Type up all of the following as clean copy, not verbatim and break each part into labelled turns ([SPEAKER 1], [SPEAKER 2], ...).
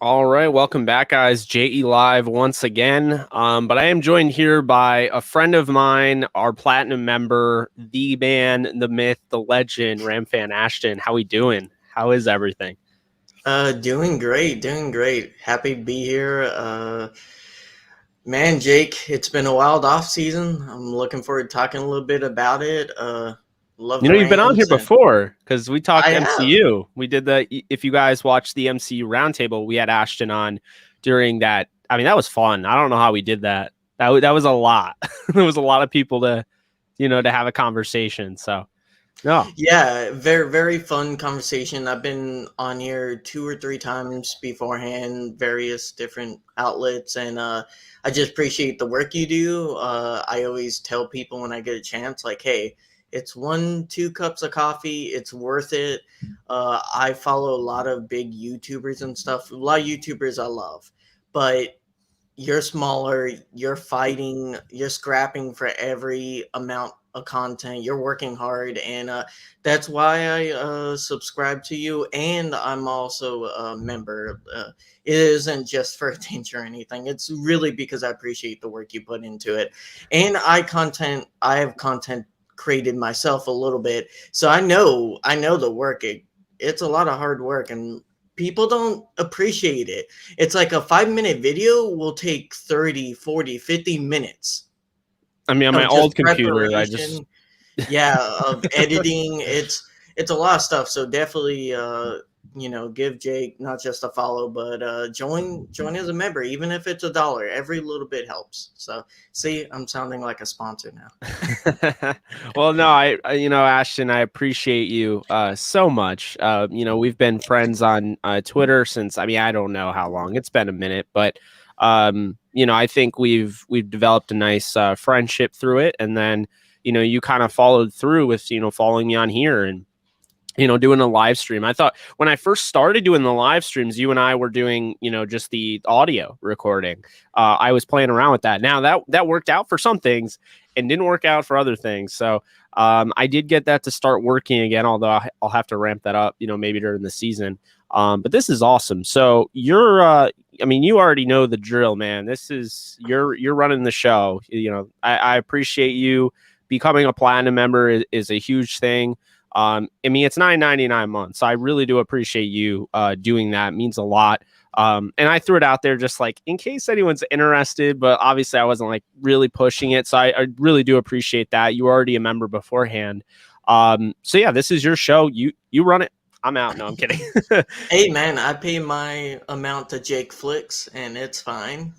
[SPEAKER 1] All right, welcome back, guys. JE Live once again. But I am joined here by a friend of mine, our platinum member, the man, the myth, the legend, Ram fan Ashton. How we doing? How is everything?
[SPEAKER 2] Doing great. Happy to be here. Man, Jake, it's been a wild off season. I'm looking forward to talking a little bit about it. Love the
[SPEAKER 1] You've been on here
[SPEAKER 2] Rams, and
[SPEAKER 1] before because we talked
[SPEAKER 2] I have.
[SPEAKER 1] MCU. We did if you guys watched the MCU roundtable, we had Ashton on during that. I mean, that was fun. I don't know how we did that. That was a lot. There was a lot of people to have a conversation. So, no.
[SPEAKER 2] Yeah, very fun conversation. I've been on here 2 or 3 times beforehand, various different outlets, and I just appreciate the work you do. I always tell people when I get a chance, like, hey, it's 1-2 cups of coffee. It's worth it. I follow a lot of big YouTubers and stuff. A lot of YouTubers I love, but you're smaller, you're fighting, you're scrapping for every amount of content, you're working hard, and that's why I subscribe to you, and I'm also a member. It isn't just for attention or anything, it's really because I appreciate the work you put into it. And I have content created myself a little bit, so I know the work. It's a lot of hard work, and people don't appreciate it. It's like a 5-minute video will take 30, 40, 50 minutes
[SPEAKER 1] I mean, on my
[SPEAKER 2] of just
[SPEAKER 1] old computer, I just
[SPEAKER 2] preparation. Yeah, of editing. It's a lot of stuff. So definitely give Jake not just a follow, but join as a member, even if it's $1. Every little bit helps. So see, I'm sounding like a sponsor now.
[SPEAKER 1] Well, no, Ashton, I appreciate you so much. We've been friends on Twitter since, I don't know how long. It's been a minute, but I think we've developed a nice friendship through it. And then, you kind of followed through with, following me on here and, doing a live stream. I thought when I first started doing the live streams, you and I were doing, just the audio recording. I was playing around with that. Now that worked out for some things and didn't work out for other things. So I did get that to start working again, although I'll have to ramp that up, maybe during the season. But this is awesome. So you're, you already know the drill, man. This is you're running the show. I appreciate you. Becoming a platinum member is a huge thing. It's $9.99 a month. So I really do appreciate you doing that. It means a lot. And I threw it out there just like in case anyone's interested, but obviously I wasn't like really pushing it. So I really do appreciate that. You were already a member beforehand. So yeah, this is your show. You run it. I'm out. No, I'm kidding.
[SPEAKER 2] Hey man, I pay my amount to Jake Flicks, and it's fine.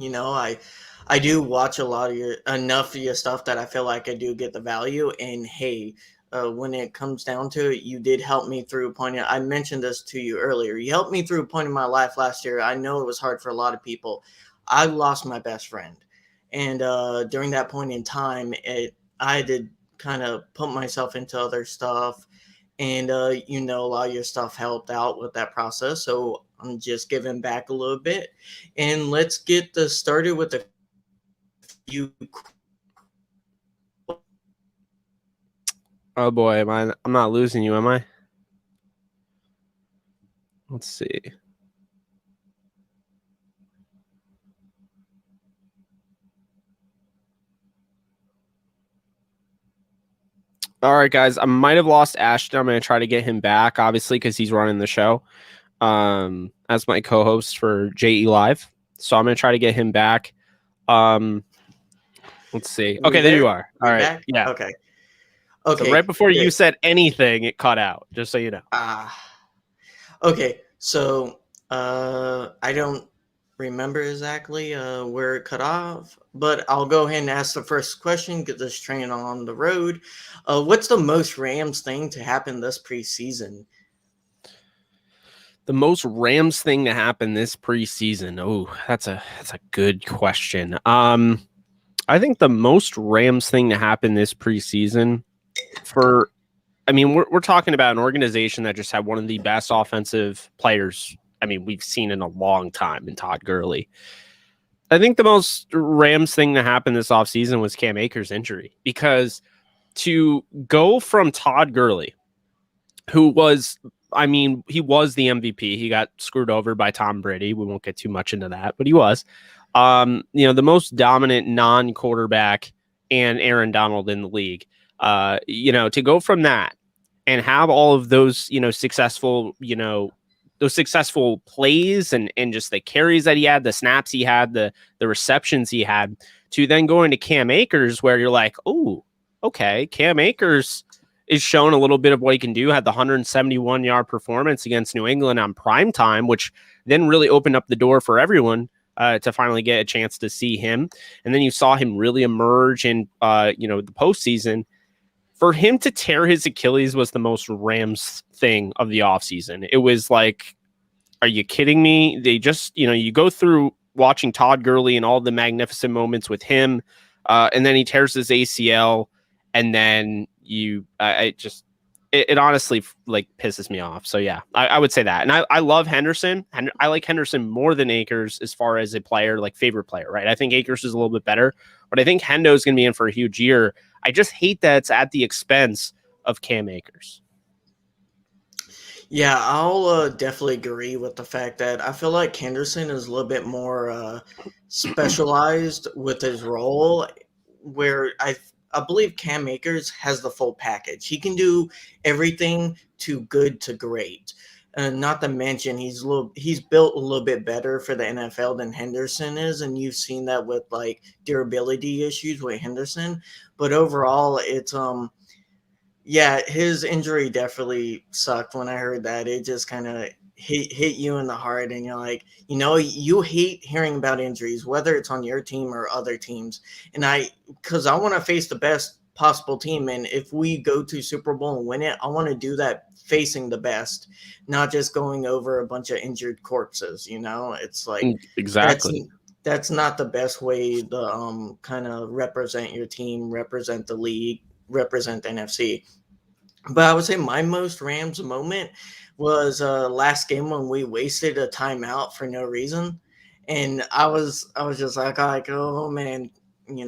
[SPEAKER 2] I do watch enough of your stuff that I feel like I do get the value. And hey, when it comes down to it, you did help me through a point. I mentioned this to you earlier. You helped me through a point in my life last year. I know it was hard for a lot of people. I lost my best friend, and during that point in time, I did kind of put myself into other stuff. And a lot of your stuff helped out with that process, so I'm just giving back a little bit. And let's get this started with a few.
[SPEAKER 1] Oh boy, I'm not losing you, am I? Let's see. All right, guys, I might have lost Ashton. I'm going to try to get him back, obviously, because he's running the show as my co-host for JE Live. So I'm going to try to get him back. Let's see. Okay, there you are. All right.
[SPEAKER 2] Back?
[SPEAKER 1] Yeah.
[SPEAKER 2] Okay.
[SPEAKER 1] So right before you said anything, it cut out, just so you know.
[SPEAKER 2] Okay. So I don't remember exactly where it cut off, but I'll go ahead and ask the first question, get this train on the road. What's the most Rams thing to happen this preseason?
[SPEAKER 1] The most Rams thing to happen this preseason. Oh, that's a good question. I think the most Rams thing to happen this preseason we're talking about an organization that just had one of the best offensive players we've seen in a long time in Todd Gurley. I think the most Rams thing to happen this offseason was Cam Akers' injury, because to go from Todd Gurley, who was I mean, he was the MVP. He got screwed over by Tom Brady. We won't get too much into that, but he was. The most dominant non-quarterback and Aaron Donald in the league. To go from that and have all of those, successful, those successful plays and just the carries that he had, the snaps he had, the receptions he had, to then go into Cam Akers, where you're like, oh, okay, Cam Akers is shown a little bit of what he can do. Had the 171-yard performance against New England on prime time, which then really opened up the door for everyone to finally get a chance to see him. And then you saw him really emerge in, the postseason. For him to tear his Achilles was the most Rams thing of the offseason. It was like, are you kidding me? They just, you go through watching Todd Gurley and all the magnificent moments with him, and then he tears his ACL, and then it honestly like pisses me off. So yeah, I would say that. And I love Henderson. And I like Henderson more than Akers as far as a player, like favorite player, right? I think Akers is a little bit better, but I think Hendo is going to be in for a huge year. I just hate that it's at the expense of Cam Akers.
[SPEAKER 2] Yeah, I'll definitely agree with the fact that I feel like Henderson is a little bit more specialized with his role, where I believe Cam Akers has the full package. He can do everything to good to great. Not to mention he's built a little bit better for the NFL than Henderson is, and you've seen that with like durability issues with Henderson. But overall, it's his injury definitely sucked. When I heard that, it just kind of hit you in the heart, and you're like, you hate hearing about injuries, whether it's on your team or other teams. And because I want to face the best possible team, and if we go to Super Bowl and win it, I want to do that facing the best, not just going over a bunch of injured corpses. It's like
[SPEAKER 1] exactly
[SPEAKER 2] that's not the best way to kind of represent your team, represent the league, represent the NFC. But I would say my most Rams moment was last game when we wasted a timeout for no reason, and I was just like, oh man,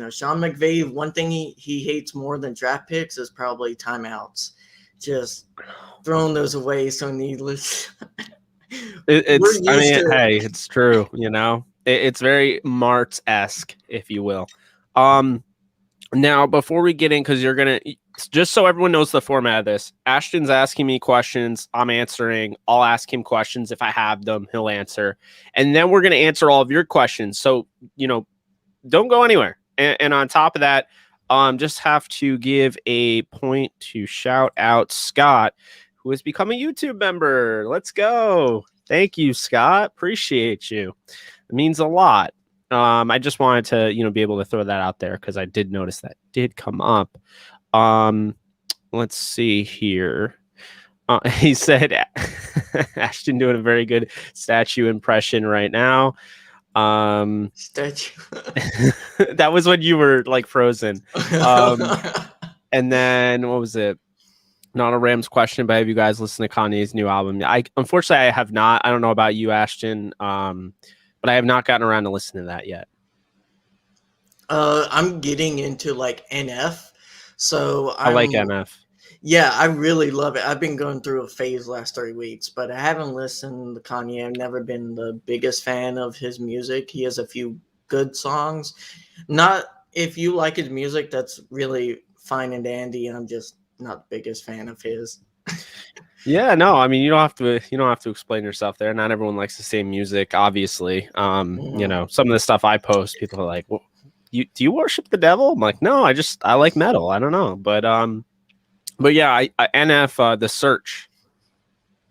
[SPEAKER 2] Sean McVay, one thing he hates more than draft picks is probably timeouts. Just throwing those away so needless.
[SPEAKER 1] It's true. It's very Martz-esque, if you will. Now, before we get in, because you're going to, just so everyone knows the format of this, Ashton's asking me questions. I'm answering. I'll ask him questions. If I have them, he'll answer. And then we're going to answer all of your questions. So, don't go anywhere. And on top of that, just have to give a point to shout out Scott, who has become a YouTube member. Let's go. Thank you, Scott. Appreciate you. It means a lot. I just wanted to, be able to throw that out there because I did notice that did come up. Let's see here. He said, Ashton doing a very good statue impression right now.
[SPEAKER 2] Statue.
[SPEAKER 1] That was when you were like frozen. And then what was it? Not a Rams question, but have you guys listened to Kanye's new album? Unfortunately I have not. I don't know about you, Ashton. But I have not gotten around to listening to that yet.
[SPEAKER 2] I'm getting into like NF. So
[SPEAKER 1] I like NF.
[SPEAKER 2] Yeah, I really love it. I've been going through a phase last 3 weeks, but I haven't listened to Kanye. I've never been the biggest fan of his music. He has a few good songs. Not if you like his music, that's really fine and dandy. I'm just not the biggest fan of his.
[SPEAKER 1] Yeah, no, I mean you don't have to explain yourself there. Not everyone likes the same music, obviously. Some of the stuff I post, people are like, well, do you worship the devil? I'm like, no, I like metal. I don't know. But yeah, NF The Search.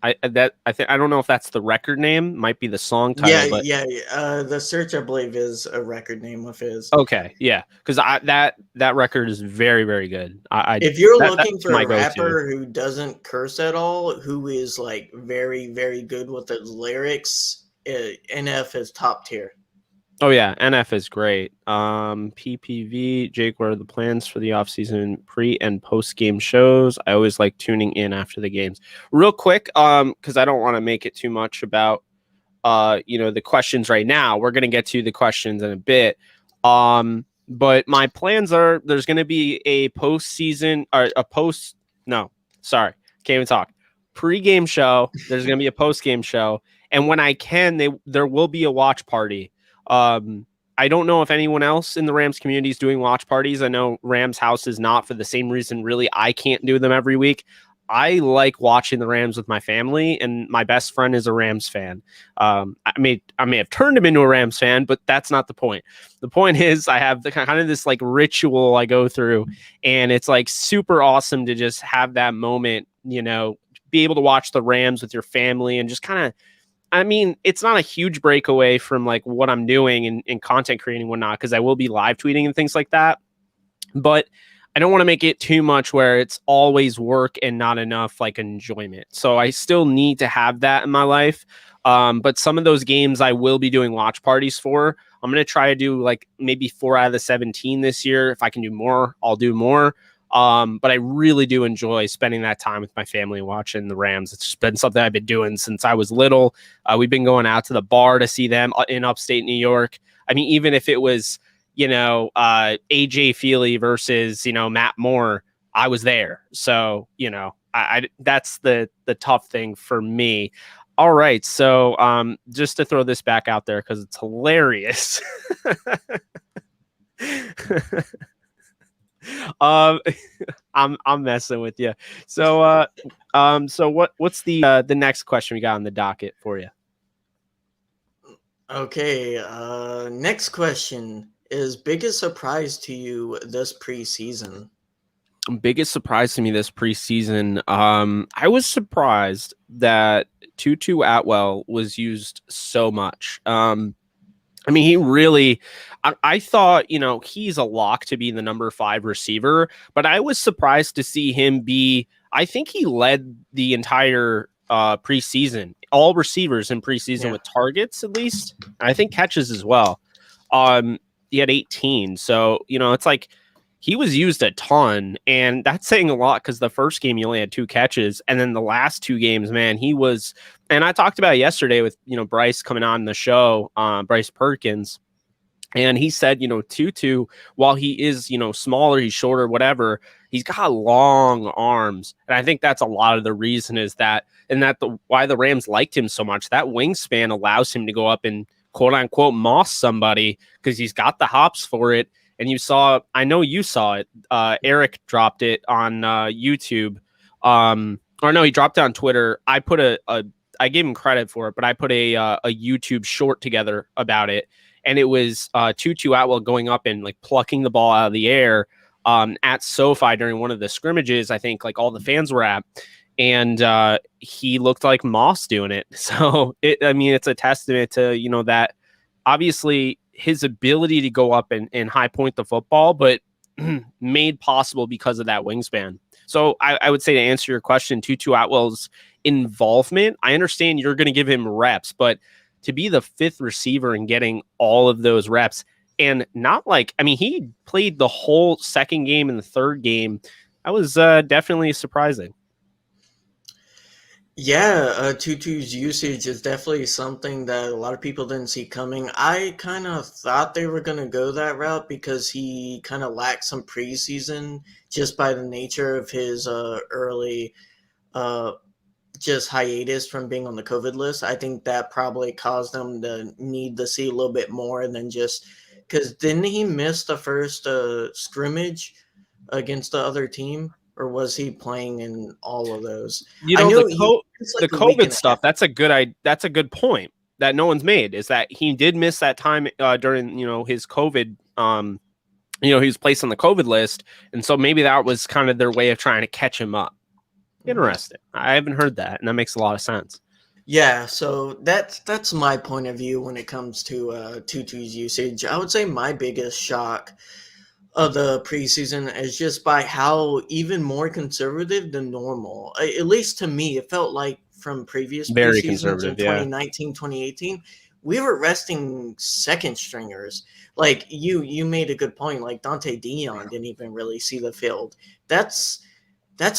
[SPEAKER 1] I don't know if that's the record name, might be the song title.
[SPEAKER 2] Yeah. The Search, I believe, is a record name of his.
[SPEAKER 1] Okay, yeah, because that record is very, very good.
[SPEAKER 2] If you're looking for a rapper who doesn't curse at all, who is like very, very good with his lyrics, NF is top tier.
[SPEAKER 1] Oh yeah, NF is great. PPV, Jake, what are the plans for the offseason pre and post game shows? I always like tuning in after the games. Real quick, because I don't want to make it too much about the questions right now. We're gonna get to the questions in a bit. But my plans are there's gonna be a postseason or can't even talk. pre-game show. There's going to be a post-game show. And when I can, there will be a watch party. I don't know if anyone else in the Rams community is doing watch parties. I know Rams House is not, for the same reason, really, I can't do them every week. I like watching the Rams with my family, and my best friend is a Rams fan. I may have turned him into a Rams fan, but that's not the point. The point is I have the kind of this like ritual I go through, and it's like super awesome to just have that moment, you know, be able to watch the Rams with your family and just kind of, I mean, it's not a huge breakaway from like what I'm doing in content creating and whatnot, because I will be live tweeting and things like that. But I don't want to make it too much where it's always work and not enough like enjoyment. So I still need to have that in my life. But some of those games I will be doing watch parties for. I'm going to try to do like maybe 4 out of the 17 this year. If I can do more, I'll do more. But I really do enjoy spending that time with my family watching the Rams. It's just been something I've been doing since I was little. We've been going out to the bar to see them in upstate New York. I mean, even if it was, you know, AJ Feely versus, you know, Matt Moore, I was there. So, you know, I that's the tough thing for me. All right. So just to throw this back out there because it's hilarious. I'm messing with you. So what's the next question we got on the docket for you?
[SPEAKER 2] Okay, next question is biggest surprise to you this preseason?
[SPEAKER 1] Biggest surprise to me this preseason, I was surprised that Tutu Atwell was used so much. I mean, he really, I thought, you know, he's a lock to be the number 5 receiver, but I was surprised to see him be, I think he led the entire preseason, all receivers in preseason with targets, at least. I think catches as well. He had 18. So, you know, it's like he was used a ton, and that's saying a lot because the first game he only had 2 catches, and then the last 2 games, man, he was. And I talked about it yesterday with, you know, Bryce coming on the show, Bryce Perkins, and he said, you know, Tutu, while he is, you know, smaller, he's shorter, whatever, he's got long arms, and I think that's a lot of the reason is that, and that why the Rams liked him so much. That wingspan allows him to go up and quote unquote moss somebody because he's got the hops for it. And you saw, I know you saw it. Eric dropped it on YouTube. Or no, he dropped it on Twitter. I put I gave him credit for it, but I put a YouTube short together about it. And it was Tutu Atwell going up and like plucking the ball out of the air at SoFi during one of the scrimmages. I think like all the fans were at, and he looked like Moss doing it. So I mean, it's a testament to, you know, that obviously his ability to go up and high point the football, but made possible because of that wingspan. So I would say, to answer your question, Tutu Atwell's involvement, I understand you're going to give him reps, but to be the 5th receiver and getting all of those reps, and not like, I mean, he played the whole second game and the third game. That was definitely surprising.
[SPEAKER 2] Yeah, Tutu's usage is definitely something that a lot of people didn't see coming. I kind of thought they were going to go that route because he kind of lacked some preseason just by the nature of his early just hiatus from being on the COVID list. I think that probably caused them to need to see a little bit more than just because didn't he miss the first scrimmage against the other team? Or was he playing in all of those?
[SPEAKER 1] You know, the COVID stuff. That's a good point that no one's made. Is that he did miss that time during, you know, his COVID. You know, he was placed on the COVID list, and so maybe that was kind of their way of trying to catch him up. Interesting. I haven't heard that, and that makes a lot of sense.
[SPEAKER 2] Yeah, so that's my point of view when it comes to Tutu's usage. I would say my biggest shock of the preseason is just by how even more conservative than normal. At least to me, it felt like from previous
[SPEAKER 1] very
[SPEAKER 2] preseasons in
[SPEAKER 1] conservative,
[SPEAKER 2] 2019, 2018, we were resting second stringers. Like you made a good point. Like Dante Dion didn't even really see the field. That's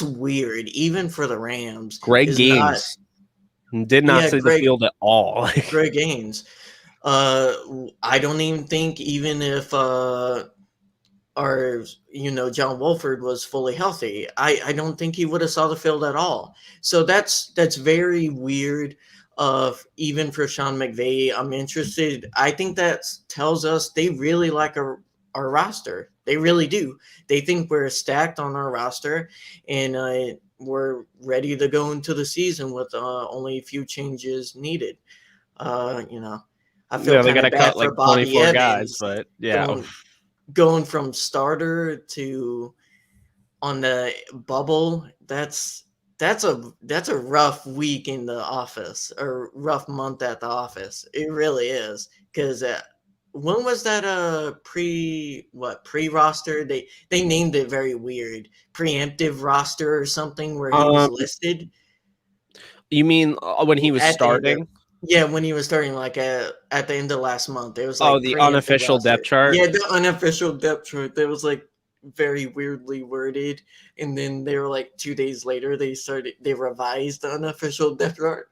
[SPEAKER 2] weird, even for the Rams.
[SPEAKER 1] Greg Gaines did not see the field at all.
[SPEAKER 2] Greg Gaines. I don't even think even if John Wolford was fully healthy, I don't think he would have saw the field at all. So that's very weird. Even for Sean McVay, I'm interested. I think that tells us they really like our roster. They really do. They think we're stacked on our roster, and we're ready to go into the season with only a few changes needed. I feel
[SPEAKER 1] they
[SPEAKER 2] kind
[SPEAKER 1] got
[SPEAKER 2] of
[SPEAKER 1] to
[SPEAKER 2] bad
[SPEAKER 1] cut
[SPEAKER 2] for
[SPEAKER 1] like
[SPEAKER 2] Bobby
[SPEAKER 1] 24 guys,
[SPEAKER 2] Evans
[SPEAKER 1] but yeah.
[SPEAKER 2] going from starter to on the bubble. That's a rough week in the office, or rough month at the office. It really is, because when was that pre roster? They named it very weird, preemptive roster or something, where he was listed.
[SPEAKER 1] You mean when he was
[SPEAKER 2] At the end of,
[SPEAKER 1] starting?
[SPEAKER 2] yeah, when he was starting, like at the end of last month, it was
[SPEAKER 1] Oh,
[SPEAKER 2] like
[SPEAKER 1] the
[SPEAKER 2] preemptive
[SPEAKER 1] unofficial
[SPEAKER 2] roster.
[SPEAKER 1] depth chart.
[SPEAKER 2] Yeah, the unofficial depth chart. That was like very weirdly worded, and then they were like 2 days later they revised the unofficial depth chart.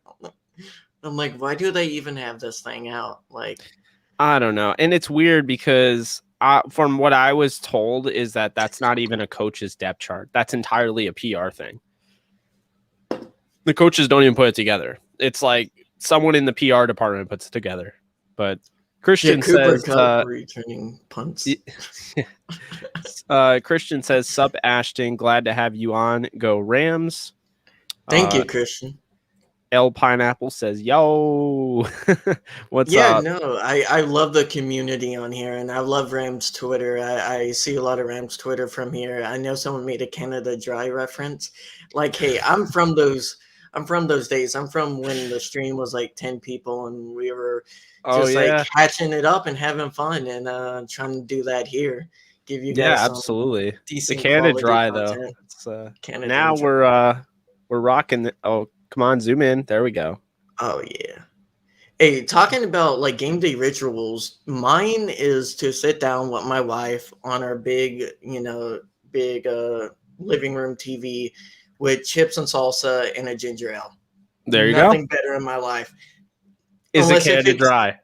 [SPEAKER 2] I'm like, why do they even have this thing out? Like,
[SPEAKER 1] I don't know, and it's weird because from what I was told is that that's not even a coach's depth chart. That's entirely a PR thing. The coaches don't even put it together. It's like someone in the PR department puts it together. But Christian
[SPEAKER 2] Cooper
[SPEAKER 1] says,
[SPEAKER 2] Kupp returning punts.
[SPEAKER 1] Christian says, "Sup, Ashton. Glad to have you on. Go Rams."
[SPEAKER 2] Thank you, Christian.
[SPEAKER 1] L Pineapple says, "Yo, what's up?"
[SPEAKER 2] No, I love the community on here, and I love Rams Twitter. I see a lot of Rams Twitter from here. I know someone made a Canada Dry reference. Like, hey, I'm from those days. I'm from when the stream was like 10 people, and we were just like hatching it up and having fun, and trying to do that here. Give you guys some
[SPEAKER 1] absolutely
[SPEAKER 2] decent
[SPEAKER 1] the Canada
[SPEAKER 2] quality
[SPEAKER 1] Dry
[SPEAKER 2] content.
[SPEAKER 1] though.
[SPEAKER 2] Canada
[SPEAKER 1] Now
[SPEAKER 2] Dry.
[SPEAKER 1] we're rocking. Oh, come on, zoom in. There we go.
[SPEAKER 2] Oh yeah. Hey, talking about like game day rituals, mine is to sit down with my wife on our big living room TV with chips and salsa and a ginger ale.
[SPEAKER 1] There you
[SPEAKER 2] Nothing
[SPEAKER 1] go.
[SPEAKER 2] better in my life.
[SPEAKER 1] Is it
[SPEAKER 2] Unless if
[SPEAKER 1] Canada
[SPEAKER 2] it's
[SPEAKER 1] Dry?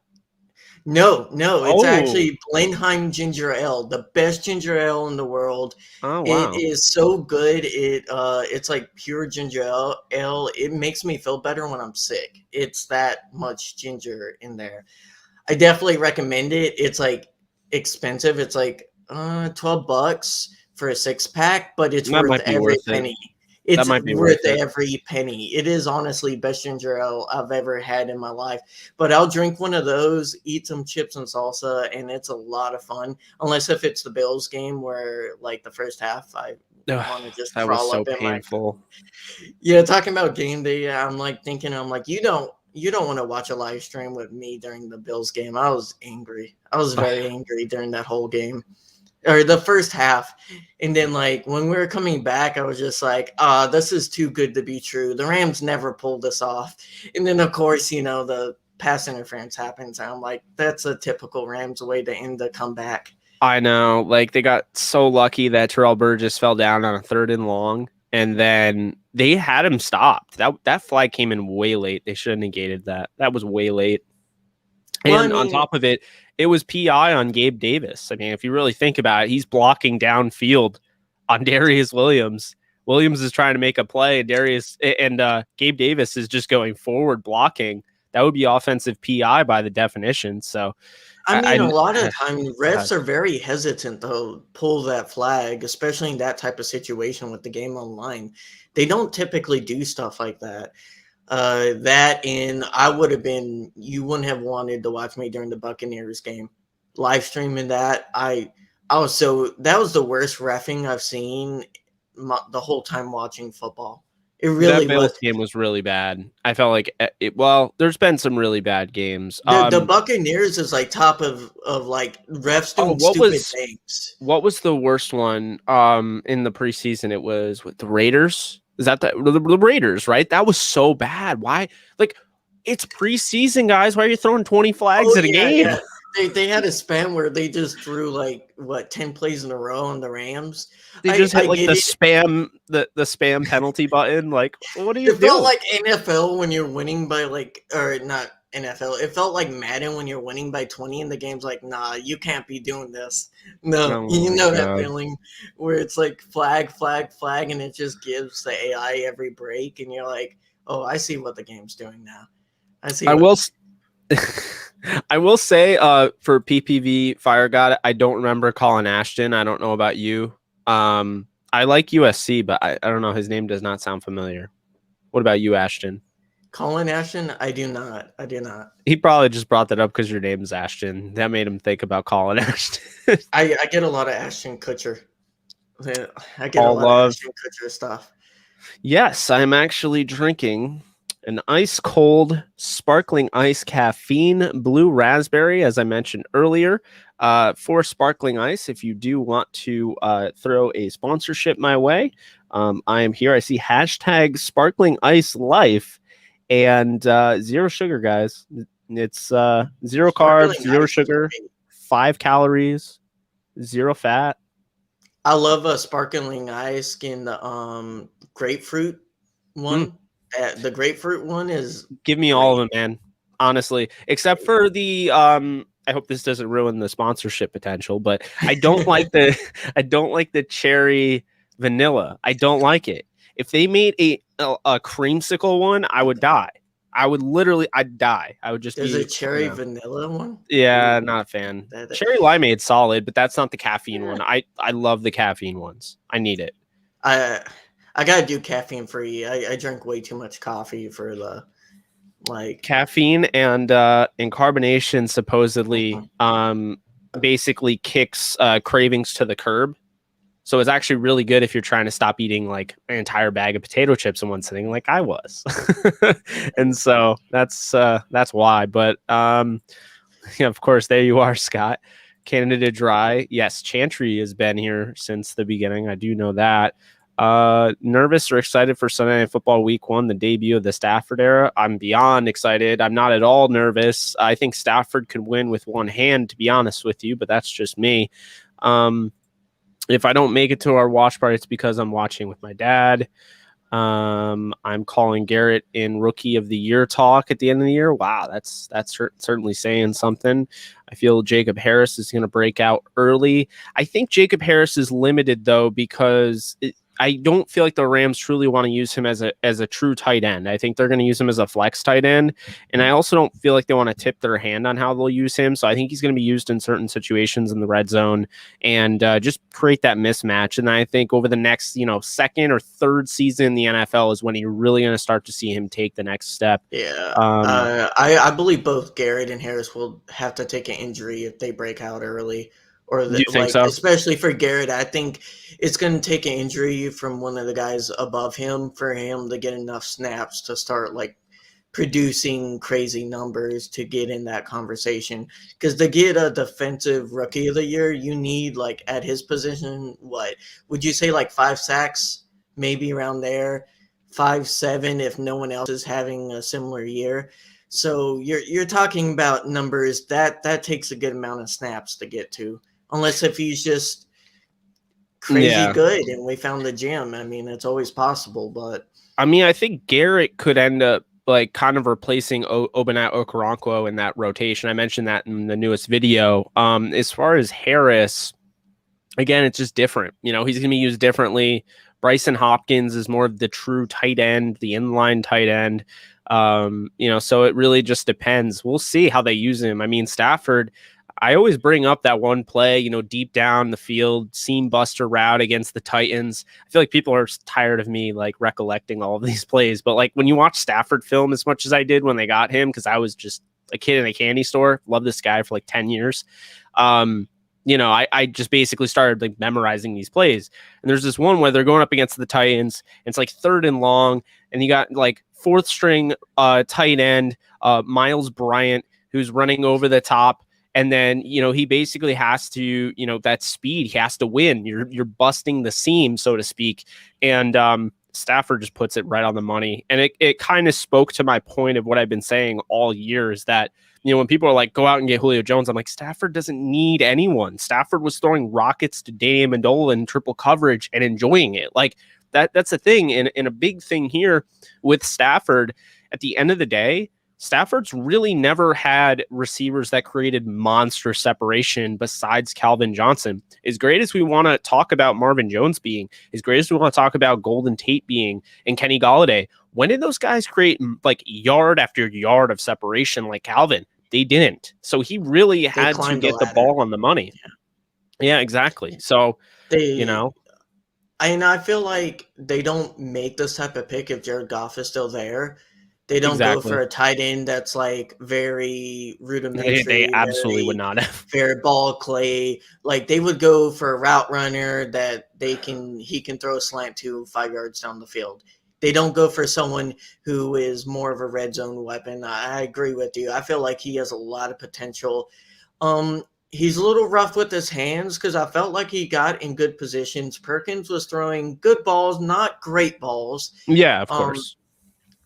[SPEAKER 2] No, it's
[SPEAKER 1] Oh.
[SPEAKER 2] actually Blenheim ginger ale, the best ginger ale in the world.
[SPEAKER 1] Oh
[SPEAKER 2] It
[SPEAKER 1] wow.
[SPEAKER 2] is so good. It's like pure ginger ale. It makes me feel better when I'm sick. It's that much ginger in there. I definitely recommend it. It's like expensive. It's like $12 for a 6-pack, but it's
[SPEAKER 1] That
[SPEAKER 2] worth
[SPEAKER 1] might be
[SPEAKER 2] every
[SPEAKER 1] worth it.
[SPEAKER 2] penny. It's
[SPEAKER 1] That might be
[SPEAKER 2] worth
[SPEAKER 1] worth it.
[SPEAKER 2] every penny. It is honestly best ginger ale I've ever had in my life. But I'll drink one of those, eat some chips and salsa, and it's a lot of fun. Unless if it's the Bills game where like the first half I want to just
[SPEAKER 1] That was
[SPEAKER 2] crawl
[SPEAKER 1] so
[SPEAKER 2] up in my
[SPEAKER 1] painful.
[SPEAKER 2] Yeah, talking about game day, I'm like thinking, I'm like, you don't want to watch a live stream with me during the Bills game. I was angry. I was very angry during that whole game, or the first half. And then like when we were coming back, I was just like, this is too good to be true. The Rams never pulled this off. And then of course, the pass interference happens. And I'm like, that's a typical Rams way to end the comeback.
[SPEAKER 1] I know, like they got so lucky that Terrell Burgess fell down on a 3rd and long, and then they had him stopped. That flag came in way late. They should have negated that. That was way late. And on top of it, it was PI on Gabe Davis. I mean, if you really think about it, he's blocking downfield on Darius Williams. Williams is trying to make a play, and Gabe Davis is just going forward blocking. That would be offensive PI by the definition. So,
[SPEAKER 2] a lot of times refs are very hesitant to pull that flag, especially in that type of situation with the game online. They don't typically do stuff like that. You wouldn't have wanted to watch me during the Buccaneers game. Live streaming that, that was the worst reffing I've seen the whole time watching football. It really
[SPEAKER 1] that Bills game was really bad. I felt like there's been some really bad games.
[SPEAKER 2] The Buccaneers is like top of like refs doing stupid things.
[SPEAKER 1] What was the worst one in the preseason? It was with the Raiders. Is that the Raiders, right? That was so bad. Why? Like, it's preseason, guys. Why are you throwing 20 flags in a game?
[SPEAKER 2] Yeah. They had a span where they just threw like 10 plays in a row on the Rams.
[SPEAKER 1] They just hit like the spam penalty button. Like, what are you doing?
[SPEAKER 2] It felt like NFL when you're winning by or not NFL. It felt like Madden when you're winning by 20 and the game's like, nah, you can't be doing this. No,
[SPEAKER 1] Oh
[SPEAKER 2] you
[SPEAKER 1] my
[SPEAKER 2] know that
[SPEAKER 1] God.
[SPEAKER 2] feeling where it's like flag, flag, flag, and it just gives the AI every break, and you're like, oh, I see what the game's doing now. I see
[SPEAKER 1] I
[SPEAKER 2] what.
[SPEAKER 1] will. I will say, for PPV Fire God, I don't remember calling Ashton. I don't know about you. I like USC, but I don't know. His name does not sound familiar. What about you, Ashton?
[SPEAKER 2] Colin Ashton? I do not. I do not.
[SPEAKER 1] He probably just brought that up because your name's Ashton. That made him think about calling Ashton.
[SPEAKER 2] I get a lot of Ashton Kutcher. I get a
[SPEAKER 1] All
[SPEAKER 2] lot of
[SPEAKER 1] love.
[SPEAKER 2] Ashton Kutcher stuff.
[SPEAKER 1] Yes, I'm actually drinking an ice cold sparkling ice caffeine blue raspberry, as I mentioned earlier. For sparkling ice, if you do want to throw a sponsorship my way, I am here. I see hashtag sparkling ice life and zero sugar, guys. It's zero
[SPEAKER 2] Sparkling
[SPEAKER 1] carbs, zero
[SPEAKER 2] ice is
[SPEAKER 1] sugar,
[SPEAKER 2] great.
[SPEAKER 1] 5 calories, zero fat.
[SPEAKER 2] I love a sparkling ice in the grapefruit
[SPEAKER 1] Mm.
[SPEAKER 2] one. The grapefruit one is
[SPEAKER 1] Give me all of
[SPEAKER 2] great.
[SPEAKER 1] them, man. Honestly, except for the I hope this doesn't ruin the sponsorship potential, but I don't like the I don't like the cherry vanilla. I don't like it. If they made a creamsicle one, I would die. I'd die. I would just
[SPEAKER 2] There's a
[SPEAKER 1] be,
[SPEAKER 2] cherry vanilla one.
[SPEAKER 1] yeah,
[SPEAKER 2] Ooh,
[SPEAKER 1] not a fan.
[SPEAKER 2] that,
[SPEAKER 1] Cherry limeade's solid, but that's not the caffeine
[SPEAKER 2] eh.
[SPEAKER 1] one. I love the caffeine ones. I need it.
[SPEAKER 2] I I gotta do caffeine free. I drink way too much coffee for the like.
[SPEAKER 1] Caffeine and carbonation supposedly basically kicks cravings to the curb. So it's actually really good if you're trying to stop eating like an entire bag of potato chips in one sitting, like I was. And so that's why. But yeah, of course, there you are, Scott. Canada Dry. Yes, Chantry has been here since the beginning. I do know that. Nervous or excited for Sunday Night Football Week 1, the debut of the Stafford era? I'm beyond excited. I'm not at all nervous. I think Stafford could win with one hand, to be honest with you, but that's just me. If I don't make it to our watch party, it's because I'm watching with my dad. I'm calling Garrett in Rookie of the Year talk at the end of the year. Wow, that's certainly saying something. I feel Jacob Harris is going to break out early. I think Jacob Harris is limited though because I don't feel like the Rams truly want to use him as a true tight end. I think they're going to use him as a flex tight end, and I also don't feel like they want to tip their hand on how they'll use him. So I think he's going to be used in certain situations in the red zone and just create that mismatch. And I think over the next second or third season in the NFL is when you're really going to start to see him take the next step.
[SPEAKER 2] Yeah, I believe both Garrett and Harris will have to take an injury if they break out early, or
[SPEAKER 1] Do you think so?
[SPEAKER 2] especially for Garrett. I think it's going to take an injury from one of the guys above him for him to get enough snaps to start like producing crazy numbers to get in that conversation. Because to get a defensive rookie of the year, you need like at his position, what would you say, like 5 sacks, maybe around there, 5-7 if no one else is having a similar year. So you're talking about numbers that takes a good amount of snaps to get to, unless if he's just crazy good and we found the gem. I mean, it's always possible, but
[SPEAKER 1] I mean, I think Garrett could end up like kind of replacing Obanat Okoronkwo in that rotation. I mentioned that in the newest video. As far as Harris, again, it's just different. He's going to be used differently. Bryson Hopkins is more of the true tight end, the inline tight end. So it really just depends. We'll see how they use him. I mean, Stafford, I always bring up that one play, deep down the field, seam buster route against the Titans. I feel like people are tired of me like recollecting all of these plays, but like when you watch Stafford film as much as I did when they got him, because I was just a kid in a candy store, loved this guy for like 10 years. I just basically started like memorizing these plays. And there's this one where they're going up against the Titans. And it's like 3rd and long, and you got like 4th string tight end Miles Bryant who's running over the top. And then, he basically has to, that speed, he has to win. You're busting the seam, so to speak. And Stafford just puts it right on the money. And it kind of spoke to my point of what I've been saying all year is that, when people are like, go out and get Julio Jones, I'm like, Stafford doesn't need anyone. Stafford was throwing rockets to Danny Amendola in triple coverage and enjoying it. Like that's the thing. And a big thing here with Stafford, at the end of the day, Stafford's really never had receivers that created monster separation besides Calvin Johnson. As great as we want to talk about Marvin Jones being, as great as we want to talk about Golden Tate being, and Kenny Golladay, when did those guys create like yard after yard of separation like Calvin? They didn't. So he really had to get the ball on the money. Yeah, exactly. So,
[SPEAKER 2] I feel like they don't make this type of pick if Jared Goff is still there. They don't go for a tight end that's like very rudimentary.
[SPEAKER 1] They absolutely would not have.
[SPEAKER 2] Very ball clay. Like they would go for a route runner that he can throw a slant to 5 yards down the field. They don't go for someone who is more of a red zone weapon. I agree with you. I feel like he has a lot of potential. He's a little rough with his hands because I felt like he got in good positions. Perkins was throwing good balls, not great balls.
[SPEAKER 1] Yeah, of course.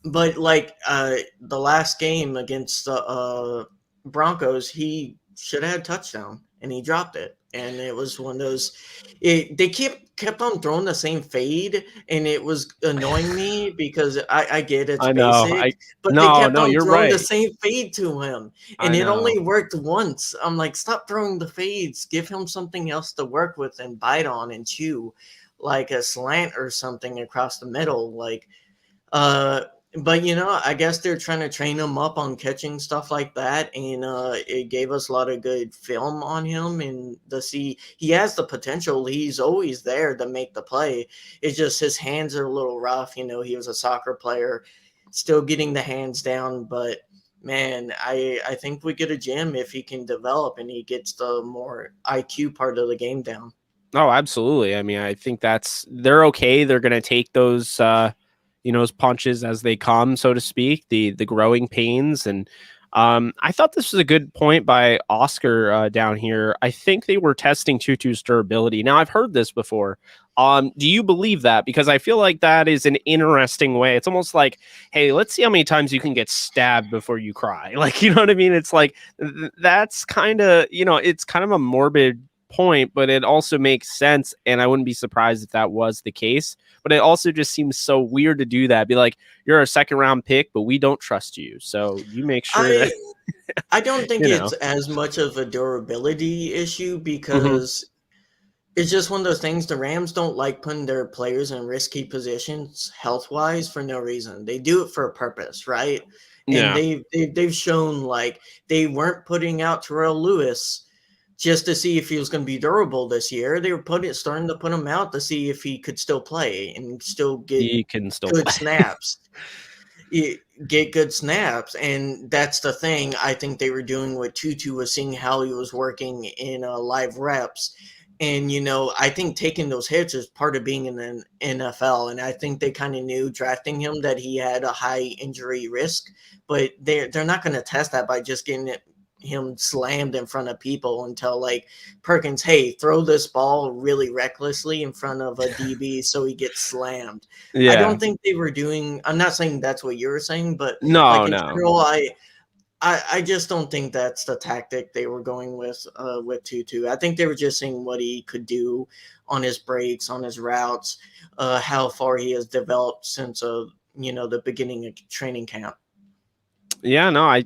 [SPEAKER 2] But like the last game against the Broncos, he should have had a touchdown and he dropped it. And it was one of those. They kept on throwing the same fade, and it was annoying me because I get it's basic, but they kept on throwing the same fade to him, and it only worked once. I'm like, stop throwing the fades. Give him something else to work with and bite on and chew, like a slant or something across the middle, like. But I guess they're trying to train him up on catching stuff like that, and it gave us a lot of good film on him. And he has the potential. He's always there to make the play. It's just his hands are a little rough. He was a soccer player, still getting the hands down. But man, I think we get a gem if he can develop and he gets the more IQ part of the game down.
[SPEAKER 1] Oh, absolutely. I mean, I think they're okay. They're going to take those. Those punches as they come, so to speak, the growing pains. And I thought this was a good point by Oscar down here. I think they were testing Tutu's durability. Now, I've heard this before. Do you believe that? Because I feel like that is an interesting way. It's almost like, hey, let's see how many times you can get stabbed before you cry. Like, you know what I mean? It's like, that's kind of, it's kind of a morbid point, but it also makes sense. And I wouldn't be surprised if that was the case. But it also just seems so weird to do that. Be like, you're a second round pick, but we don't trust you. So you make sure that.
[SPEAKER 2] I don't think it's as much of a durability issue because it's just one of those things. The Rams don't like putting their players in risky positions health wise for no reason. They do it for a purpose, right? And they've shown like they weren't putting out Terrell Lewis just to see if he was going to be durable this year. They were starting to put him out to see if he could still play and still get good snaps. Get good snaps. And that's the thing I think they were doing with Tutu, was seeing how he was working in live reps. And, I think taking those hits is part of being in the NFL. And I think they kind of knew drafting him that he had a high injury risk, but they're not going to test that by just getting him slammed in front of people until like Perkins, hey, throw this ball really recklessly in front of a DB so he gets slammed. Yeah. I don't think they were doing. I'm not saying that's what you were saying, but in general, I just don't think that's the tactic they were going with Tutu. I think they were just seeing what he could do on his breaks, on his routes, how far he has developed since the beginning of training camp.
[SPEAKER 1] Yeah, no, I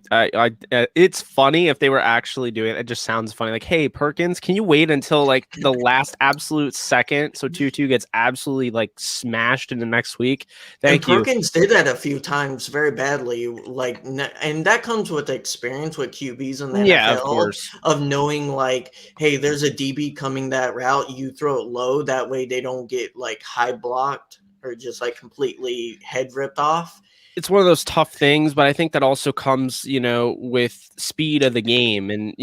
[SPEAKER 1] it's funny if they were actually doing it. It just sounds funny. Like, hey, Perkins, can you wait until like the last absolute second so Tutu gets absolutely like smashed in the next week? Thank you.
[SPEAKER 2] Perkins did that a few times very badly, like, and that comes with experience with QBs in the NFL,
[SPEAKER 1] of course,
[SPEAKER 2] of knowing like, hey, there's a DB coming that route, you throw it low, that way they don't get like high blocked or just like completely head ripped off.
[SPEAKER 1] It's one of those tough things, but I think that also comes, with speed of the game and,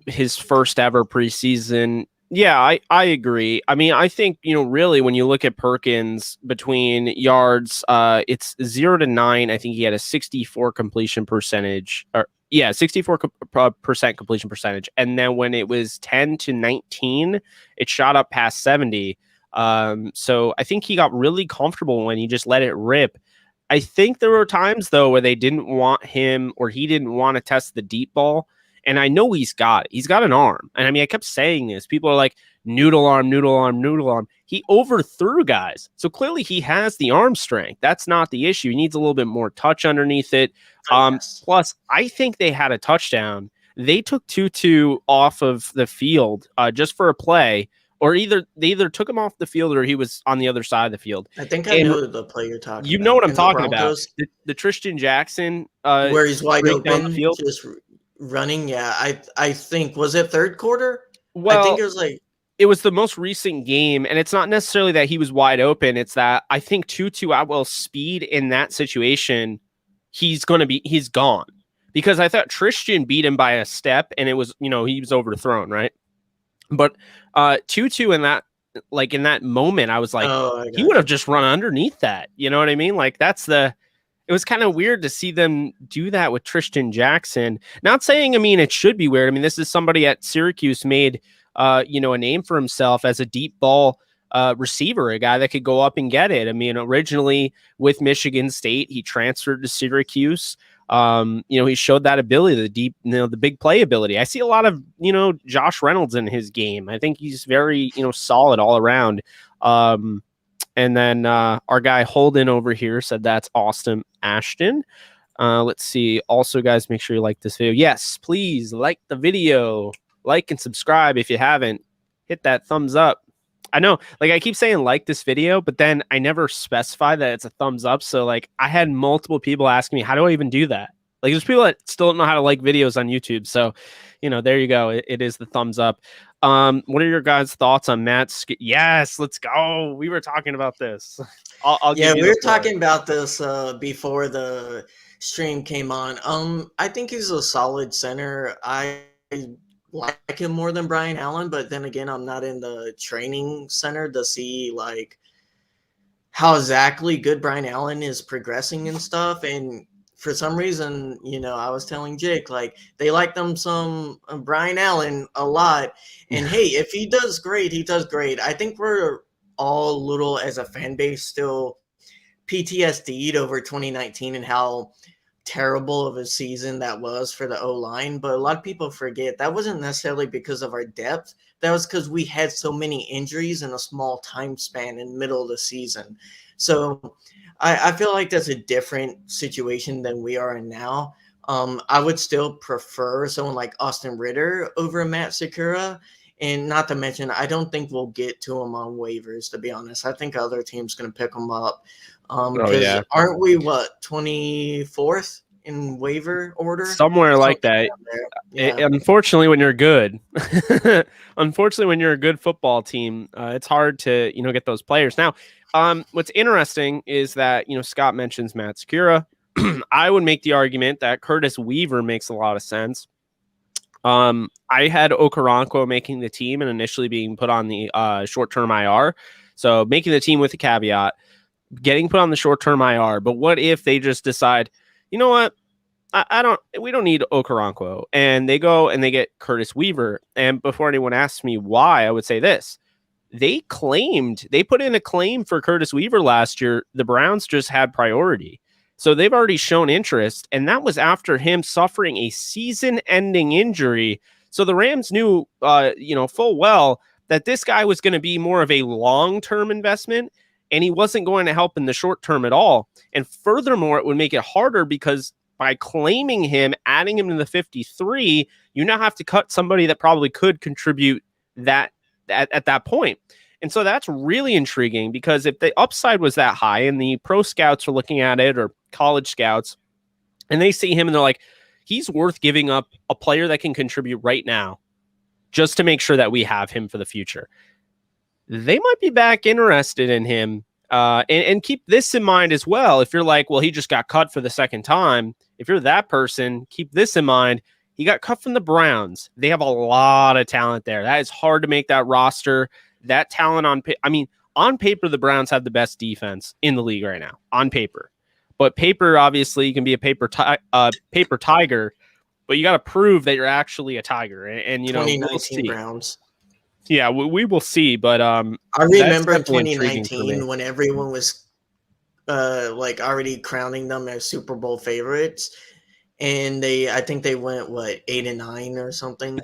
[SPEAKER 1] his first ever preseason. Yeah, I agree. I mean, I think, really when you look at Perkins between yards, it's 0 to 9. I think he had a 64 completion percentage 64% completion percentage. And then when it was 10 to 19, it shot up past 70. So I think he got really comfortable when he just let it rip. I think there were times, though, where they didn't want him or he didn't want to test the deep ball. And I know he's got an arm. And I mean, I kept saying this. People are like, noodle arm, noodle arm, noodle arm. He overthrew guys. So clearly he has the arm strength. That's not the issue. He needs a little bit more touch underneath it.
[SPEAKER 2] Yes.
[SPEAKER 1] Plus, I think they had a touchdown. They took Tutu off of the field just for a play, or they either took him off the field or he was on the other side of the field.
[SPEAKER 2] I think I know the play you're talking about.
[SPEAKER 1] You know what I'm talking about. The Tristan Jackson.
[SPEAKER 2] Where he's wide open,
[SPEAKER 1] field.
[SPEAKER 2] just running. Yeah, I think, was it third quarter?
[SPEAKER 1] Well,
[SPEAKER 2] I think it was like,
[SPEAKER 1] it was the most recent game, and it's not necessarily that he was wide open. It's that I think Tutu Atwell's speed in that situation, he's gone. Because I thought Tristan beat him by a step, and it was, he was overthrown, right? But Tutu in that moment, I was like, he would have just run underneath that. You know what I mean? Like it was kind of weird to see them do that with Tristan Jackson. Not saying, it should be weird. I mean, this is somebody at Syracuse made, a name for himself as a deep ball receiver, a guy that could go up and get it. I mean, originally with Michigan State, he transferred to Syracuse. He showed that ability, the deep, the big play ability. I see a lot of, Josh Reynolds in his game. I think he's very, solid all around. And then our guy Holden over here said that's Austin Ashton. Let's see. Also, guys, make sure you like this video. Yes, please like the video. Like and subscribe if you haven't. Hit that thumbs up. I know, I keep saying like this video, but then I never specify that it's a thumbs up. So, I had multiple people asking me, how do I even do that? There's people that still don't know how to like videos on YouTube. So, there you go. It is the thumbs up. What are your guys' thoughts on Matt? Yes, let's go. We were talking about this.
[SPEAKER 2] we were talking about this before the stream came on. I think he's a solid center. I like him more than Brian Allen, but then again, I'm not in the training center to see how exactly good Brian Allen is progressing and stuff. And for some reason, I was telling Jake, they like them some Brian Allen a lot. And hey, if he does great, he does great. I think we're all a little, as a fan base, still PTSD'd over 2019 and how terrible of a season that was for the O-line. But a lot of people forget that wasn't necessarily because of our depth. That was because we had so many injuries in a small time span in the middle of the season. So I feel like that's a different situation than we are in now. I would still prefer someone like Austin Ritter over Matt Sakura. And not to mention, I don't think we'll get to him on waivers, to be honest. I think other teams going to pick him up. Aren't we, 24th in waiver order?
[SPEAKER 1] Somewhere like that. Yeah. Unfortunately, when you're good, when you're a good football team, it's hard to, get those players. Now, what's interesting is that, Scott mentions Matt Sakura. I would make the argument that Curtis Weaver makes a lot of sense. I had Okoronkwo making the team and initially being put on the short-term IR. So making the team with a caveat, getting put on the short-term IR. But what if they just decide, you know what? We don't need Okoronkwo. And they go and they get Curtis Weaver. And before anyone asks me why, I would say this. They put in a claim for Curtis Weaver last year. The Browns just had priority. So they've already shown interest. And that was after him suffering a season-ending injury. So the Rams knew, full well that this guy was going to be more of a long-term investment. And he wasn't going to help in the short term at all. And furthermore, it would make it harder because by claiming him, adding him to the 53, you now have to cut somebody that probably could contribute that at that point. And so that's really intriguing because if the upside was that high and the pro scouts are looking at it or college scouts and they see him and they're like, he's worth giving up a player that can contribute right now just to make sure that we have him for the future. They might be back interested in him. And keep this in mind as well. If you're like, well, he just got cut for the second time. If you're that person, keep this in mind. He got cut from the Browns. They have a lot of talent there. That is hard to make that roster. That talent on paper, the Browns have the best defense in the league right now. On paper. But paper, obviously, you can be a paper tiger, but you got to prove that you're actually a tiger. And
[SPEAKER 2] 2019 Browns.
[SPEAKER 1] Yeah, we will see, but
[SPEAKER 2] I remember in 2019 when everyone was already crowning them as Super Bowl favorites, and I think they went 8-9 or something.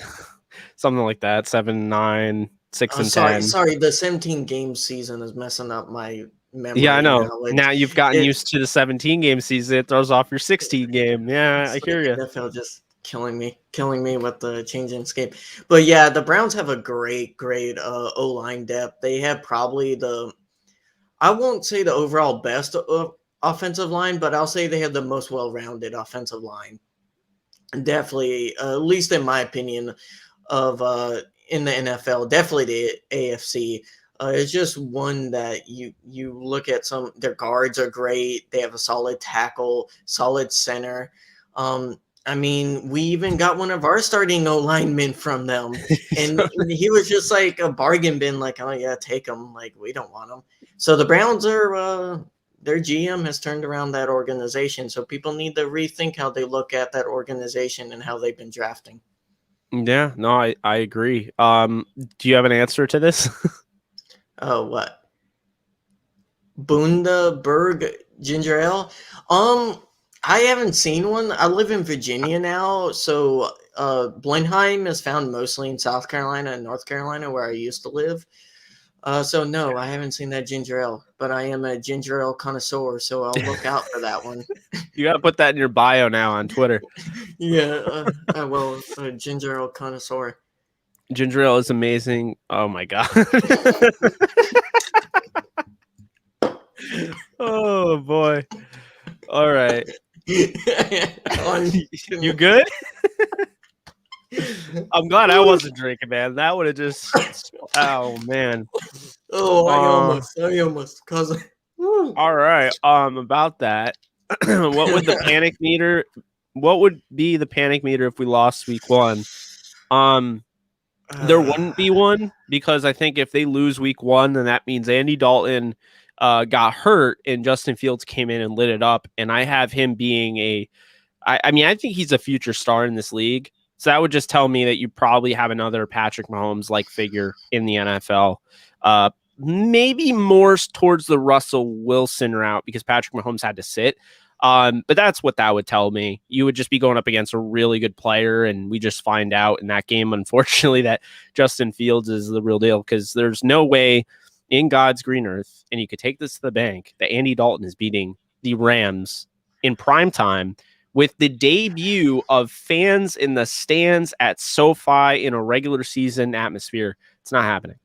[SPEAKER 1] Something like that. 7-9, 6-10.
[SPEAKER 2] Sorry. The 17 game season is messing up my memory.
[SPEAKER 1] Yeah, I know. Now you've gotten used to the 17 game season. It throws off your 16 game. Yeah, I hear you.
[SPEAKER 2] NFL just killing me with the changing scheme. But yeah, the Browns have a great O-line depth. They have probably I won't say the overall best offensive line, but I'll say they have the most well-rounded offensive line. Definitely, at least in my opinion, of in the NFL, definitely the AFC. It's just one that you look at their guards are great. They have a solid tackle, solid center. I mean, we even got one of our starting O linemen from them, and he was just like a bargain bin. Like, oh yeah, take him. Like, we don't want him. So the Browns are their GM has turned around that organization. So people need to rethink how they look at that organization and how they've been drafting.
[SPEAKER 1] Yeah, no, I agree. Do you have an answer to this?
[SPEAKER 2] Oh, what? Bundaberg ginger ale? I haven't seen one. I live in Virginia now, so Blenheim is found mostly in South Carolina and North Carolina, where I used to live. So no, I haven't seen that ginger ale, but I am a ginger ale connoisseur, so I'll look out for that one.
[SPEAKER 1] You got to put that in your bio now on Twitter.
[SPEAKER 2] Yeah, I will. Ginger ale connoisseur.
[SPEAKER 1] Ginger ale is amazing. Oh my god. Oh boy. All right. You good? I'm glad I wasn't drinking, man. That would have just. Oh man.
[SPEAKER 2] Oh, I almost, cousin.
[SPEAKER 1] All right. About that. What would the panic meter? What would be the panic meter if we lost week 1? There wouldn't be one, because I think if they lose week 1, then that means Andy Dalton got hurt and Justin Fields came in and lit it up. And I have him being I mean, I think he's a future star in this league. So that would just tell me that you probably have another Patrick Mahomes-like figure in the NFL. Maybe more towards the Russell Wilson route, because Patrick Mahomes had to sit. But that's what that would tell me. You would just be going up against a really good player, and we just find out in that game, unfortunately, that Justin Fields is the real deal, because there's no way in God's green earth, and you could take this to the bank, that Andy Dalton is beating the Rams in prime time with the debut of fans in the stands at SoFi in a regular season atmosphere. It's not happening.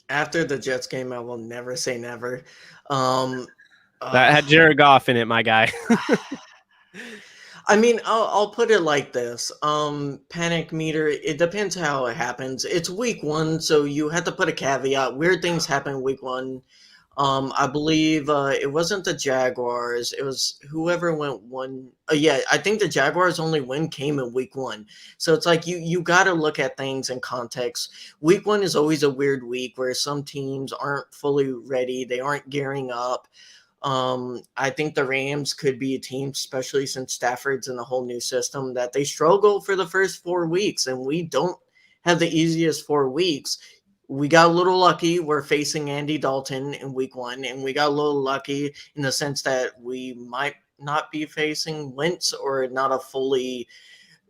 [SPEAKER 2] After the Jets game, I will never say never.
[SPEAKER 1] That had Jared Goff in it, my guy.
[SPEAKER 2] I mean, I'll put it like this. Panic meter, it depends how it happens. It's week 1, so you have to put a caveat. Weird things happen week 1. I believe it wasn't the Jaguars. It was whoever went 1. Yeah, I think the Jaguars' only win came in week 1. So it's like you got to look at things in context. Week 1 is always a weird week where some teams aren't fully ready. They aren't gearing up. I think the Rams could be a team, especially since Stafford's in a whole new system, that they struggle for the first 4 weeks, and we don't have the easiest 4 weeks. We got a little lucky. We're facing Andy Dalton in week 1, and we got a little lucky in the sense that we might not be facing Wentz, or not a fully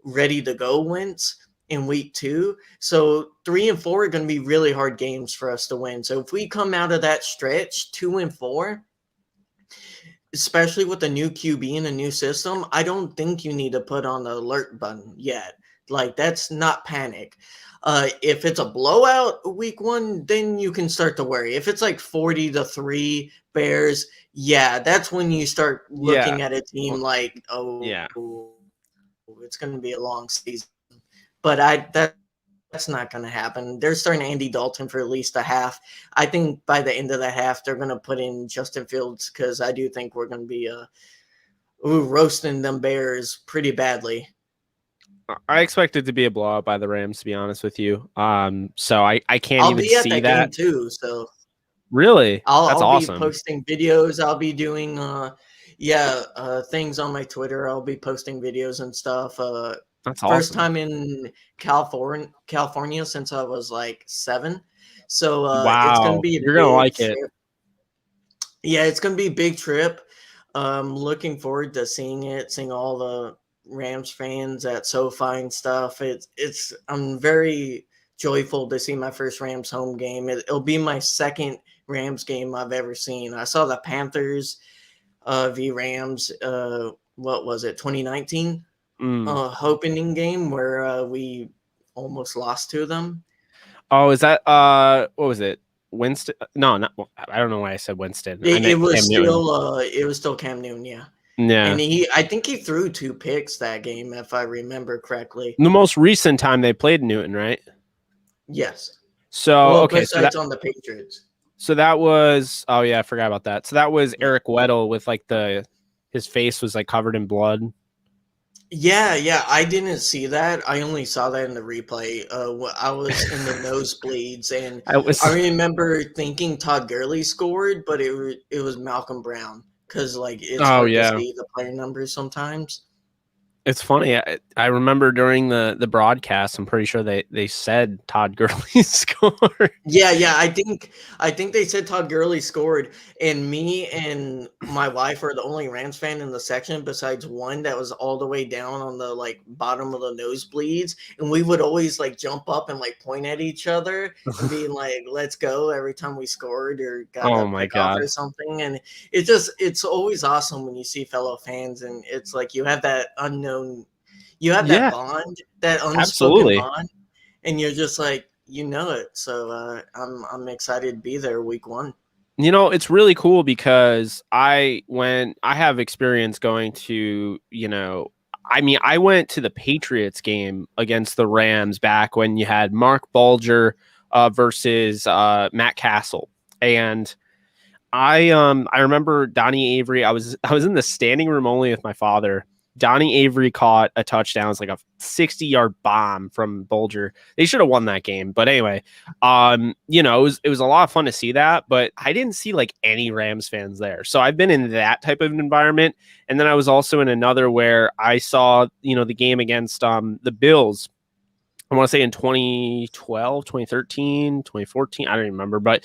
[SPEAKER 2] ready to go Wentz in week 2. So 3 and 4 are going to be really hard games for us to win. So if we come out of that stretch 2 and 4, especially with a new QB and a new system, I don't think you need to put on the alert button yet. Like, that's not panic. If it's a blowout week 1, then you can start to worry. If it's like 40-3 Bears, yeah, that's when you start looking at a team like, it's going to be a long season. But that's not going to happen. They're starting Andy Dalton for at least a half. I think by the end of the half, they're going to put in Justin Fields, because I do think we're going to be roasting them Bears pretty badly.
[SPEAKER 1] I expect it to be a blowout by the Rams, to be honest with you. So I can't even see that
[SPEAKER 2] game too. So
[SPEAKER 1] really, that's
[SPEAKER 2] I'll
[SPEAKER 1] awesome.
[SPEAKER 2] Be posting videos. I'll be doing things on my Twitter. I'll be posting videos and stuff.
[SPEAKER 1] That's
[SPEAKER 2] first
[SPEAKER 1] awesome.
[SPEAKER 2] time in California since I was like 7. So
[SPEAKER 1] wow,
[SPEAKER 2] it's gonna be
[SPEAKER 1] you're gonna like it.
[SPEAKER 2] Yeah, it's gonna be a big trip. Looking forward to seeing all the Rams fans at SoFi and stuff. I'm very joyful to see my first Rams home game. It'll be my second Rams game I've ever seen. I saw the Panthers v Rams. What was it? 2019 opening game where we almost lost to them.
[SPEAKER 1] Oh, is that what was it? Winston? No, not. I don't know why I said Winston.
[SPEAKER 2] It was still Cam Newton, yeah.
[SPEAKER 1] Yeah.
[SPEAKER 2] And I think he threw 2 picks that game, if I remember correctly.
[SPEAKER 1] The most recent time they played Newton, right?
[SPEAKER 2] Yes.
[SPEAKER 1] So
[SPEAKER 2] besides on the Patriots.
[SPEAKER 1] So that was I forgot about that. So that was Eric Weddle with like his face was like covered in blood.
[SPEAKER 2] Yeah, I didn't see that. I only saw that in the replay. I was in the nosebleeds, and I remember thinking Todd Gurley scored, but it was Malcolm Brown, because like it's hard to see the player numbers sometimes.
[SPEAKER 1] It's funny. I remember during the broadcast, I'm pretty sure they said Todd Gurley scored.
[SPEAKER 2] Yeah. I think they said Todd Gurley scored, and me and my wife are the only Rams fan in the section besides one that was all the way down on the like bottom of the nosebleeds, and we would always like jump up and like point at each other and be like, "Let's go!" every time we scored or got a pick off or something. And it's always awesome when you see fellow fans, and it's like you have that that bond, that unspoken bond, and you're just like, it. So I'm excited to be there week 1.
[SPEAKER 1] It's really cool because I have experience going to, I went to the Patriots game against the Rams back when you had Mark Bulger versus Matt Castle. And I remember Donnie Avery. I was in the standing room only with my father. Donnie Avery caught a touchdown. It was like a 60-yard bomb from Bulger. They should have won that game. But anyway, it was a lot of fun to see that, but I didn't see like any Rams fans there. So I've been in that type of environment. And then I was also in another where I saw, the game against the Bills. I want to say in 2012, 2013, 2014. I don't even remember. But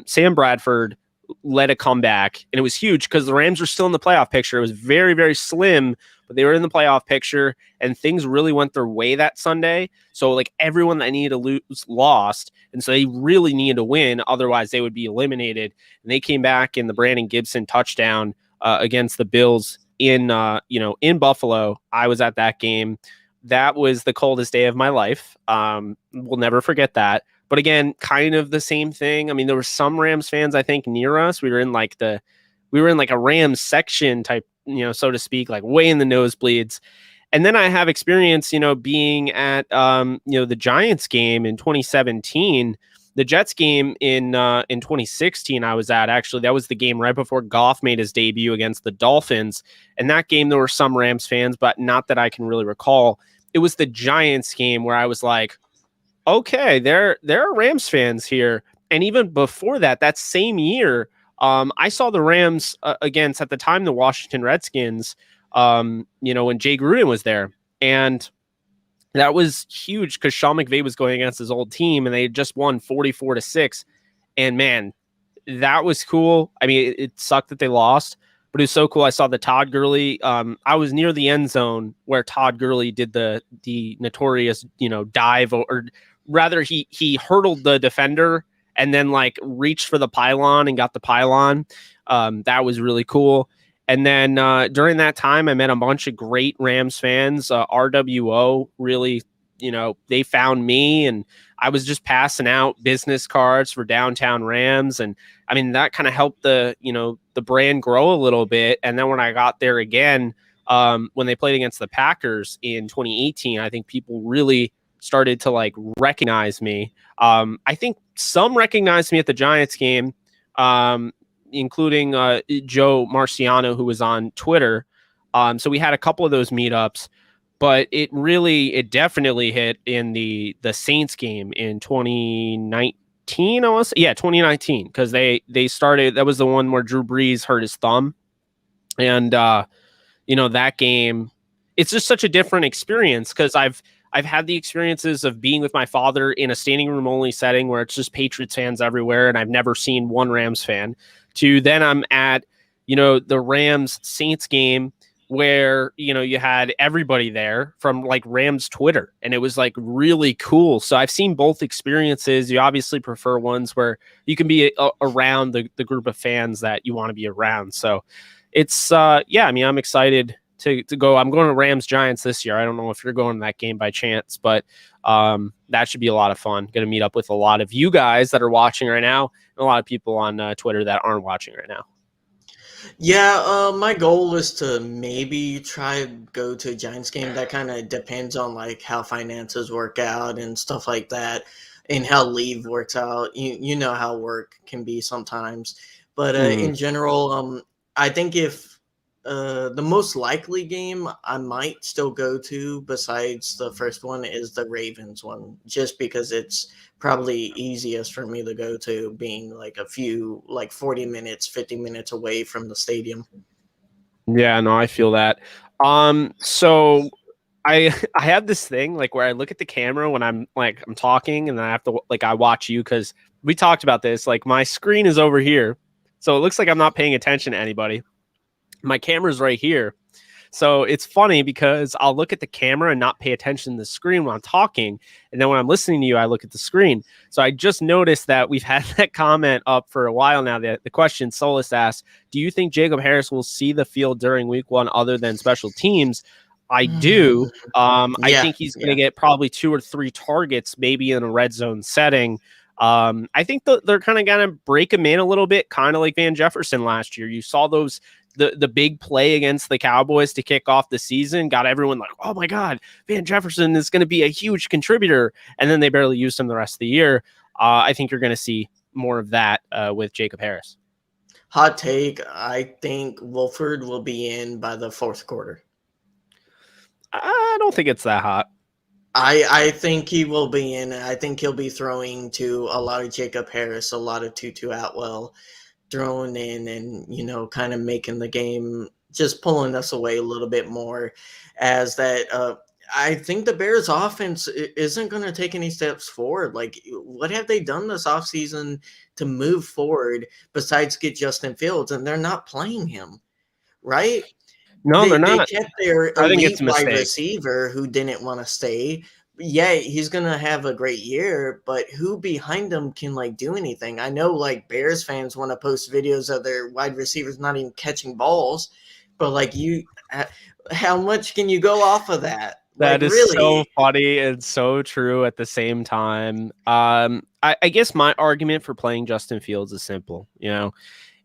[SPEAKER 1] Sam Bradford led a comeback, and it was huge because the Rams were still in the playoff picture. It was very, very slim, but they were in the playoff picture, and things really went their way that Sunday. So like everyone that needed to lose lost, and so they really needed to win, otherwise they would be eliminated. And they came back in the Brandon Gibson touchdown against the Bills in Buffalo. I was at that game. That was the coldest day of my life. We'll never forget that. But again, kind of the same thing. I mean, there were some Rams fans, I think, near us. We were in like a Rams section type, so to speak, like way in the nosebleeds. And then I have experience, being at, the Giants game in 2017, the Jets game in 2016. I was at, actually, that was the game right before Goff made his debut against the Dolphins. And that game, there were some Rams fans, but not that I can really recall. It was the Giants game where I was like, okay, there are Rams fans here. And even before that same year, I saw the Rams against, at the time, the Washington Redskins, when Jay Gruden was there. And that was huge because Sean McVay was going against his old team, and they had just won 44-6. And man, that was cool. I mean, it sucked that they lost, but it was so cool. I saw the Todd Gurley. I was near the end zone where Todd Gurley did the notorious, dive, or rather he hurdled the defender and then like reached for the pylon and got the pylon. That was really cool. And then during that time, I met a bunch of great Rams fans. RWO really, they found me, and I was just passing out business cards for Downtown Rams. And I mean, that kind of helped the brand grow a little bit. And then when I got there again, when they played against the Packers in 2018, I think people really started to like recognize me. I think some recognized me at the Giants game, including Joe Marciano, who was on Twitter. So we had a couple of those meetups, but it definitely hit in the Saints game in 2019. 2019, because they started. That was the one where Drew Brees hurt his thumb, and that game. It's just such a different experience because I've had the experiences of being with my father in a standing room only setting where it's just Patriots fans everywhere, and I've never seen one Rams fan, to then I'm at, the Rams Saints game where, you know, you had everybody there from like Rams Twitter, and it was like really cool. So I've seen both experiences. You obviously prefer ones where you can be around the group of fans that you want to be around. So it's yeah, I mean, I'm excited to go. I'm going to Rams Giants this year. I don't know if you're going to that game by chance, but that should be a lot of fun. Going to meet up with a lot of you guys that are watching right now, and a lot of people on Twitter that aren't watching right now.
[SPEAKER 2] Yeah, my goal is to maybe try to go to a Giants game. That kind of depends on like how finances work out and stuff like that, and how leave works out. You know how work can be sometimes, but in general, I think if the most likely game I might still go to besides the first one is the Ravens one, just because it's probably easiest for me to go to, being like a few, like 40 minutes, 50 minutes away from the stadium.
[SPEAKER 1] Yeah, no, I feel that. So I have this thing like where I look at the camera when I'm talking, and then I have to I watch you, because we talked about this. Like, my screen is over here, so it looks like I'm not paying attention to anybody. My camera's right here. So it's funny because I'll look at the camera and not pay attention to the screen when I'm talking. And then when I'm listening to you, I look at the screen. So I just noticed that we've had that comment up for a while now. The question Solus asked, do you think Jacob Harris will see the field during week 1 other than special teams? I do. I think he's going to get probably 2 or 3 targets, maybe in a red zone setting. I think they're kind of going to break him in a little bit, kind of like Van Jefferson last year. You saw those the big play against the Cowboys to kick off the season, got everyone like, oh my God, Van Jefferson is going to be a huge contributor. And then they barely used him the rest of the year. I think you're going to see more of that with Jacob Harris.
[SPEAKER 2] Hot take. I think Wolford will be in by the 4th quarter.
[SPEAKER 1] I don't think it's that hot.
[SPEAKER 2] I think he will be in. I think he'll be throwing to a lot of Jacob Harris, a lot of Tutu Atwell, thrown in, and, you know, kind of making the game, just pulling us away a little bit more, as that I think the Bears offense isn't going to take any steps forward. Like, what have they done this offseason to move forward besides get Justin Fields? And they're not playing him, right?
[SPEAKER 1] No, they're not.
[SPEAKER 2] They kept their
[SPEAKER 1] I think it's a
[SPEAKER 2] wide
[SPEAKER 1] mistake.
[SPEAKER 2] receiver who didn't want to stay. Yeah, he's gonna have a great year, but who behind him can like do anything? I know like Bears fans want to post videos of their wide receivers not even catching balls, but like, how much can you go off of that?
[SPEAKER 1] That
[SPEAKER 2] like,
[SPEAKER 1] is
[SPEAKER 2] really
[SPEAKER 1] so funny and so true at the same time. I guess my argument for playing Justin Fields is simple. You know,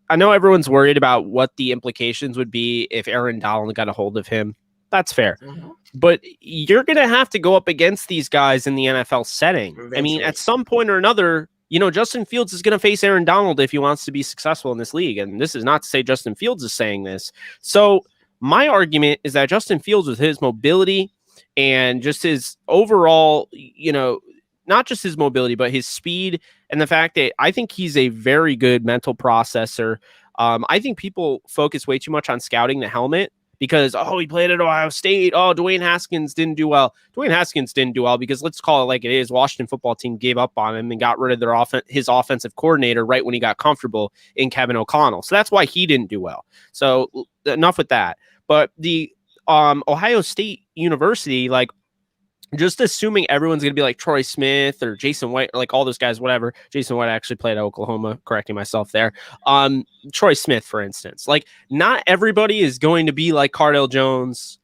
[SPEAKER 1] I know everyone's worried about what the implications would be if Aaron Donald got a hold of him. That's fair. Mm-hmm. But you're going to have to go up against these guys in the NFL setting. Eventually. I mean, at some point or another, you know, Justin Fields is going to face Aaron Donald if he wants to be successful in this league. And this is not to say Justin Fields is saying this. So my argument is that Justin Fields, with his mobility and just his overall, you know, not just his mobility, but his speed, and the fact that I think he's a very good mental processor. I think people focus way too much on scouting the helmet, because, oh, he played at Ohio State. Oh, Dwayne Haskins didn't do well. Dwayne Haskins didn't do well because, let's call it like it is, Washington football team gave up on him and got rid of his offensive coordinator right when he got comfortable in Kevin O'Connell. So that's why he didn't do well. So enough with that. But the Ohio State University, like, just assuming everyone's going to be like Troy Smith or Jason White, or like all those guys, whatever. Jason White actually played at Oklahoma, correcting myself there. Troy Smith, for instance, like, not everybody is going to be like Cardale Jones,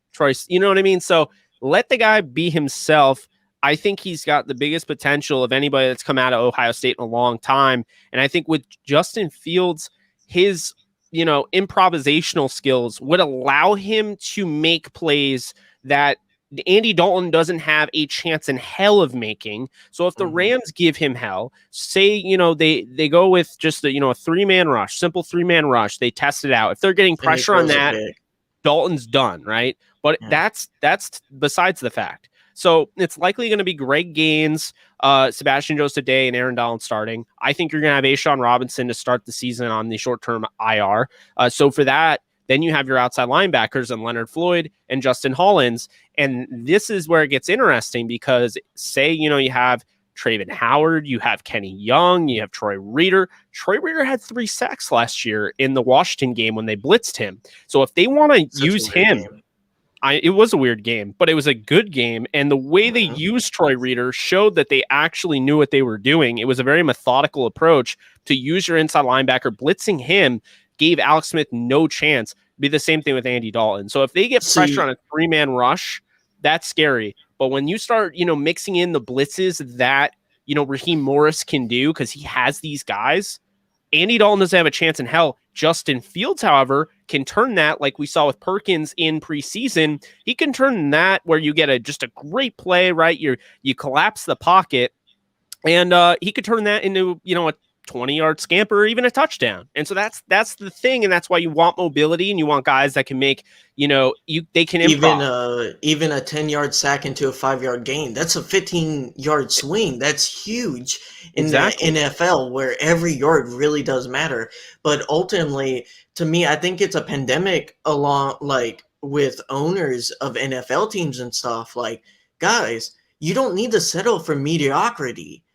[SPEAKER 1] you know what I mean? So let the guy be himself. I think he's got the biggest potential of anybody that's come out of Ohio State in a long time. And I think with Justin Fields, his, you know, improvisational skills would allow him to make plays that Andy Dalton doesn't have a chance in hell of making. So if the Rams give him hell, say, you know, they go with just a 3-man rush, simple 3-man rush, they test it out. If they're getting pressure on that, Dalton's done, right? But that's besides the fact. So it's likely going to be Greg Gaines, Sebastian Joseph-Day, and Aaron Donald starting. I think you're going to have Ashawn Robinson to start the season on the short-term IR. So for that, then you have your outside linebackers and Leonard Floyd and Justin Hollins. And this is where it gets interesting, because say, you know, you have Traven Howard, you have Kenny Young, you have Troy Reader. Troy Reader had 3 sacks last year in the Washington game when they blitzed him. So if they want to use him, it was a weird game, but it was a good game. And the way they used Troy Reader showed that they actually knew what they were doing. It was a very methodical approach to use your inside linebacker. Blitzing him gave Alex Smith no chance. Be the same thing with Andy Dalton. So if they get pressure on a 3-man rush, that's scary. But when you start, mixing in the blitzes that, Raheem Morris can do because he has these guys, Andy Dalton doesn't have a chance in hell. Justin Fields, however, can turn that, like we saw with Perkins in preseason. He can turn that where you get just a great play, right? You collapse the pocket, and he could turn that into, a 20-yard scamper or even a touchdown. And so that's the thing, and that's why you want mobility and you want guys that can make, they can improv.
[SPEAKER 2] Even a 10-yard sack into a 5-yard gain. That's a 15-yard swing. That's huge in the NFL, where every yard really does matter. But ultimately, to me, I think it's a pandemic with owners of NFL teams and stuff. Like, guys, you don't need to settle for mediocrity.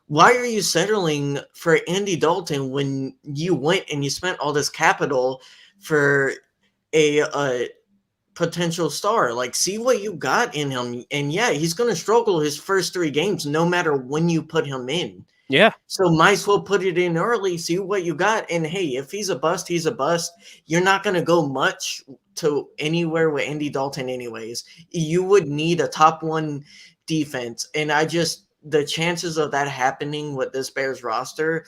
[SPEAKER 2] Why are you settling for Andy Dalton when you went and you spent all this capital for a potential star? Like, see what you got in him. And yeah, he's going to struggle his first 3 games no matter when you put him in.
[SPEAKER 1] Yeah.
[SPEAKER 2] So might as well put it in early, see what you got. And hey, if he's a bust, he's a bust. You're not going to go much to anywhere with Andy Dalton anyways. You would need a top 1 defense. And the chances of that happening with this Bears roster,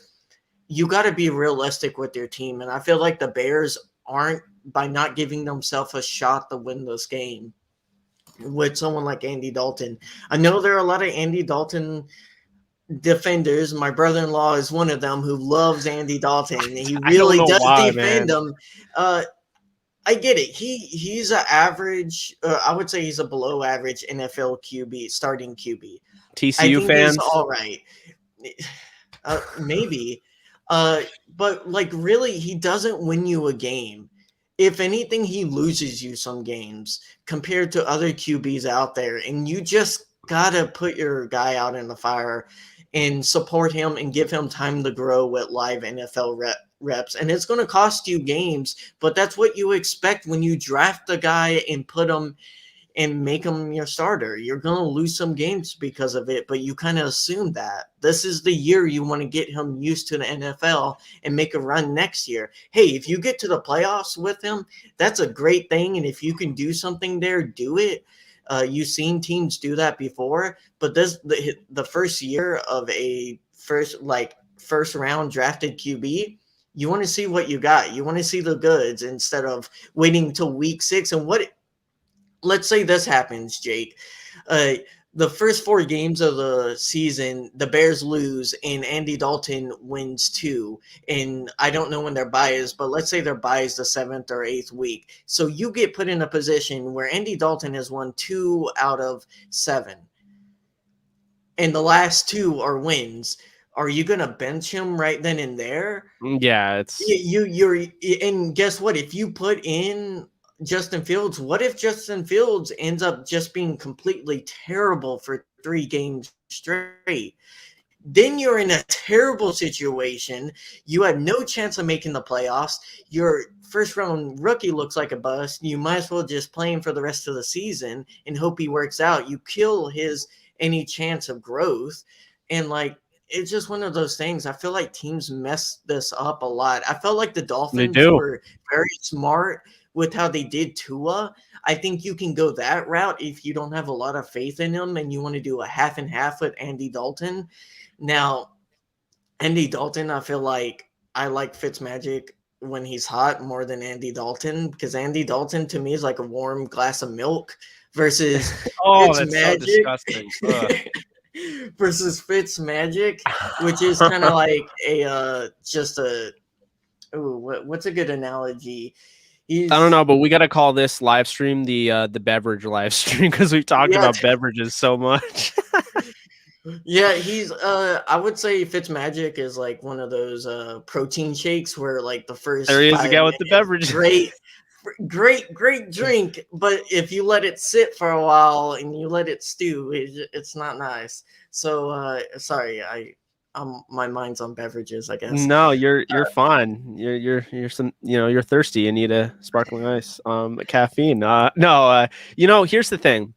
[SPEAKER 2] you got to be realistic with your team. And I feel like the Bears aren't, by not giving themselves a shot to win this game with someone like Andy Dalton. I know there are a lot of Andy Dalton defenders. My brother-in-law is one of them who loves Andy Dalton. He really does defend him. I get it. He's an average, I would say he's a below average NFL QB, starting QB.
[SPEAKER 1] TCU fans,
[SPEAKER 2] he's all right, maybe, but like really, he doesn't win you a game. If anything, he loses you some games compared to other QBs out there, and you just gotta put your guy out in the fire and support him and give him time to grow with live NFL reps. And it's going to cost you games, but that's what you expect when you draft a guy and put him and make him your starter. You're going to lose some games because of it, but you kind of assume that. This is the year you want to get him used to the NFL and make a run next year. Hey, if you get to the playoffs with him, that's a great thing. And if you can do something there, do it. You've seen teams do that before, but the first year of a first round drafted QB, you want to see what you got. You want to see the goods instead of waiting till week 6. And let's say this happens, Jake. The first 4 games of the season, the Bears lose and Andy Dalton wins 2. And I don't know when their bye is, but let's say their bye is the 7th or 8th week. So you get put in a position where Andy Dalton has won 2 out of 7. And the last 2 are wins. Are you going to bench him right then and there?
[SPEAKER 1] Yeah,
[SPEAKER 2] and guess what? If you put in Justin Fields, what if Justin Fields ends up just being completely terrible for 3 games straight? Then you're in a terrible situation. You had no chance of making the playoffs. Your first round rookie looks like a bust. You might as well just play him for the rest of the season and hope he works out. You kill any chance of growth. And it's just one of those things. I feel like teams mess this up a lot. I felt like the Dolphins were very smart with how they did Tua. I think you can go that route if you don't have a lot of faith in him and you want to do a half and half with Andy Dalton. Now, Andy Dalton, I feel like I like Fitzmagic when he's hot more than Andy Dalton, because Andy Dalton to me is like a warm glass of milk versus
[SPEAKER 1] that's so disgusting.
[SPEAKER 2] versus Fitzmagic, which is kind of like what's a good analogy?
[SPEAKER 1] I don't know, but we got to call this live stream the beverage live stream because we've talked about beverages so much.
[SPEAKER 2] Yeah, he's I would say Fitzmagic is like one of those protein shakes where like the first
[SPEAKER 1] there he is again with the beverage.
[SPEAKER 2] Great. great drink, but if you let it sit for a while and you let it stew, it's not nice. So sorry, my mind's on beverages, I guess.
[SPEAKER 1] No, you're fine. You're some, you're thirsty. You need a sparkling ice, caffeine. No, here's the thing.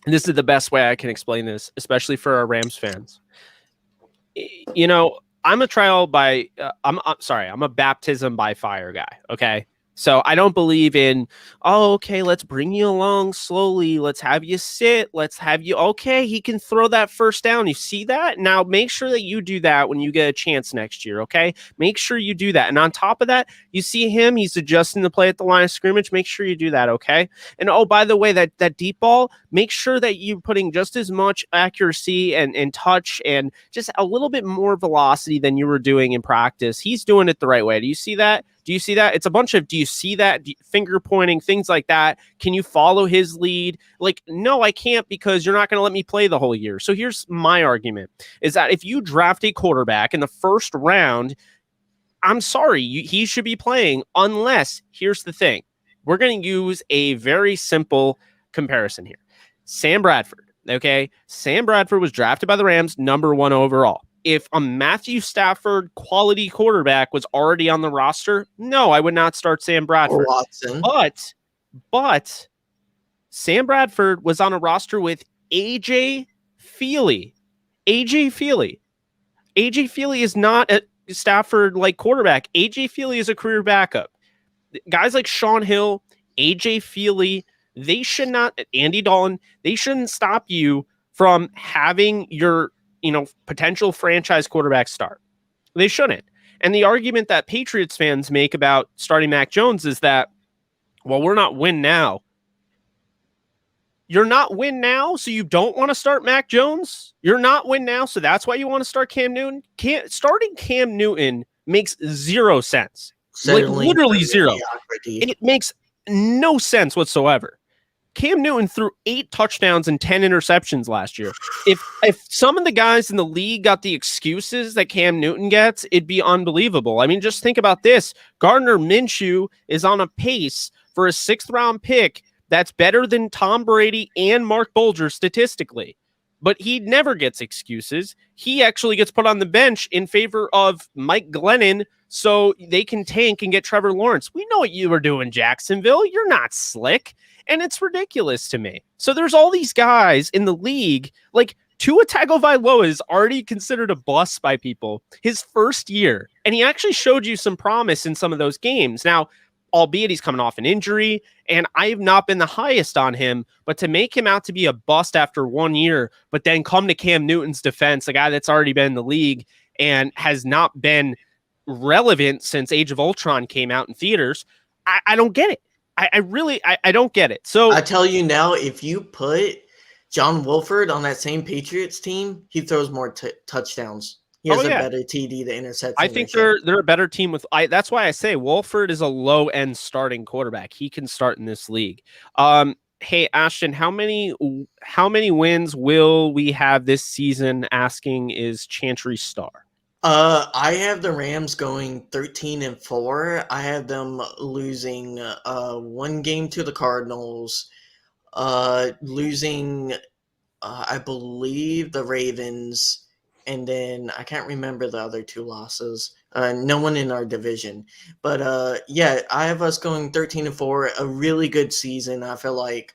[SPEAKER 1] This is the best way I can explain this, especially for our Rams fans. I'm a trial by I'm a baptism by fire guy. Okay. So I don't believe in, okay, let's bring you along slowly. Let's have you sit. Let's have you. Okay, he can throw that first down. You see that? Now make sure that you do that when you get a chance next year. Okay. Make sure you do that. And on top of that, you see him, he's adjusting the play at the line of scrimmage. Make sure you do that. Okay. And by the way, that deep ball, make sure that you're putting just as much accuracy and touch and just a little bit more velocity than you were doing in practice. He's doing it the right way. Do you see that? Do you see that? It's a bunch of, do you see that? Finger pointing, things like that. Can you follow his lead? Like, no, I can't, because you're not going to let me play the whole year. So here's my argument, is that if you draft a quarterback in the first round, I'm sorry, he should be playing, unless, here's the thing. We're going to use a very simple comparison here. Sam Bradford, okay? Sam Bradford was drafted by the Rams, #1 overall. If a Matthew Stafford quality quarterback was already on the roster, no, I would not start Sam Bradford.
[SPEAKER 2] Or Watson.
[SPEAKER 1] But Sam Bradford was on a roster with AJ Feely. AJ Feely is not a Stafford-like quarterback. AJ Feely is a career backup. Guys like Sean Hill, AJ Feely, they should not, Andy Dalton, they shouldn't stop you from having your potential franchise quarterback start. They shouldn't. And the argument that Patriots fans make about starting Mac Jones is that, well, we're not win now. You're not win now, so you don't want to start Mac Jones? You're not win now, so that's why you want to start Cam Newton? Starting Cam Newton makes zero sense. Literally zero. It makes no sense whatsoever. Cam Newton threw 8 touchdowns and 10 interceptions last year. If some of the guys in the league got the excuses that Cam Newton gets, it'd be unbelievable. I mean, just think about this. Gardner Minshew is on a pace for a 6th-round pick that's better than Tom Brady and Mark Bulger statistically. But he never gets excuses. He actually gets put on the bench in favor of Mike Glennon so they can tank and get Trevor Lawrence. We know what you were doing, Jacksonville. You're not slick. And it's ridiculous to me. So there's all these guys in the league, like Tua Tagovailoa is already considered a bust by people his first year. And he actually showed you some promise in some of those games. Now, albeit he's coming off an injury, and I've not been the highest on him, but to make him out to be a bust after 1 year, but then come to Cam Newton's defense, a guy that's already been in the league and has not been relevant since Age of Ultron came out in theaters, I don't get it. I really don't get it. So
[SPEAKER 2] I tell you now, if you put John Wolford on that same Patriots team, he throws more touchdowns. He has a better TD to interception.
[SPEAKER 1] I think they're a better team with. That's why I say Wolford is a low end starting quarterback. He can start in this league. Hey Ashton, how many wins will we have this season? Asking is Chantry Star.
[SPEAKER 2] I have the Rams going 13-4. I have them losing 1 game to the Cardinals, losing I believe the Ravens, and then I can't remember the other 2 losses. No one in our division. But I have us going 13-4, a really good season. I feel like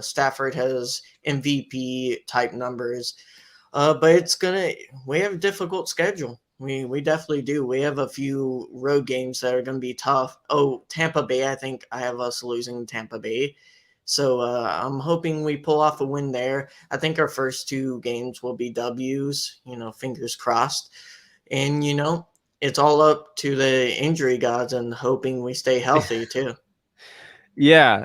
[SPEAKER 2] Stafford has MVP type numbers. But we have a difficult schedule. We definitely do. We have a few road games that are going to be tough. Oh, Tampa Bay, I think I have us losing Tampa Bay. So I'm hoping we pull off a win there. I think our first 2 games will be W's, fingers crossed. And, it's all up to the injury gods and hoping we stay healthy too.
[SPEAKER 1] Yeah.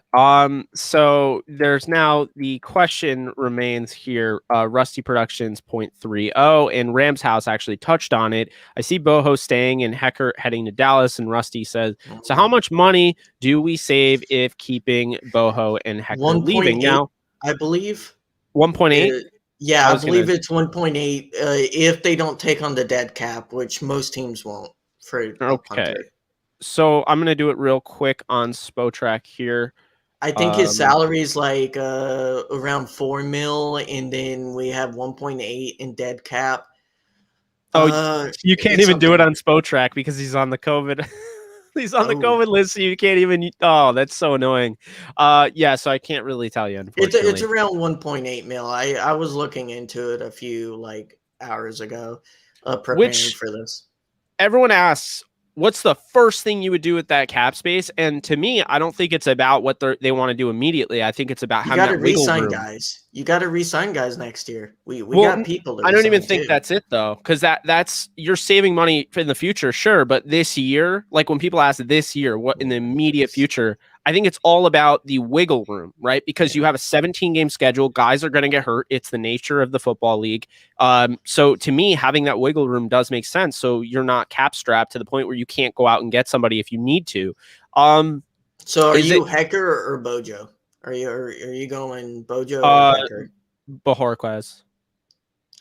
[SPEAKER 1] So there's now the question remains here. Rusty Productions 0.30 and Rams House actually touched on it. I see Boho staying and Hecker heading to Dallas, and Rusty says, so how much money do we save if keeping Boho and Hecker leaving? Now,
[SPEAKER 2] I believe
[SPEAKER 1] 1.8.
[SPEAKER 2] Yeah, I believe it's 1.8 if they don't take on the dead cap, which most teams won't for
[SPEAKER 1] okay.
[SPEAKER 2] Punter.
[SPEAKER 1] So I'm gonna do it real quick on Spotrac here.
[SPEAKER 2] I think his salary is like around 4 mil, and then we have 1.8 in dead cap.
[SPEAKER 1] You can't
[SPEAKER 2] It's
[SPEAKER 1] even do it
[SPEAKER 2] something.
[SPEAKER 1] on Spotrac because he's on the COVID. He's on the
[SPEAKER 2] Oh,
[SPEAKER 1] COVID list, so you can't even. Oh, that's so annoying. Yeah, so I can't really tell you,
[SPEAKER 2] it's
[SPEAKER 1] unfortunately.
[SPEAKER 2] around 1.8 mil. I was looking into it a few like hours ago, preparing
[SPEAKER 1] Which
[SPEAKER 2] for this.
[SPEAKER 1] everyone asks, what's the first thing you would do with that cap space? And to me, I don't think it's about what they want to do immediately. I think it's about
[SPEAKER 2] You
[SPEAKER 1] having
[SPEAKER 2] got to
[SPEAKER 1] that wiggle
[SPEAKER 2] re-sign
[SPEAKER 1] room.
[SPEAKER 2] guys. You got to re-sign guys next year. We
[SPEAKER 1] Well,
[SPEAKER 2] got people to
[SPEAKER 1] I don't even
[SPEAKER 2] re-sign
[SPEAKER 1] think
[SPEAKER 2] too.
[SPEAKER 1] that's it though, because that's you're saving money in the future, sure. But this year, like when people ask this year, what in the immediate future, I think it's all about the wiggle room, right? Because you have a 17 game schedule, guys are going to get hurt. It's the nature of the football league. So to me, having that wiggle room does make sense. So you're not cap strapped to the point where you can't go out and get somebody if you need to.
[SPEAKER 2] So are
[SPEAKER 1] Is it
[SPEAKER 2] you Hecker or Bojo? Are you going Bojo or Hecker?
[SPEAKER 1] Bajorquez?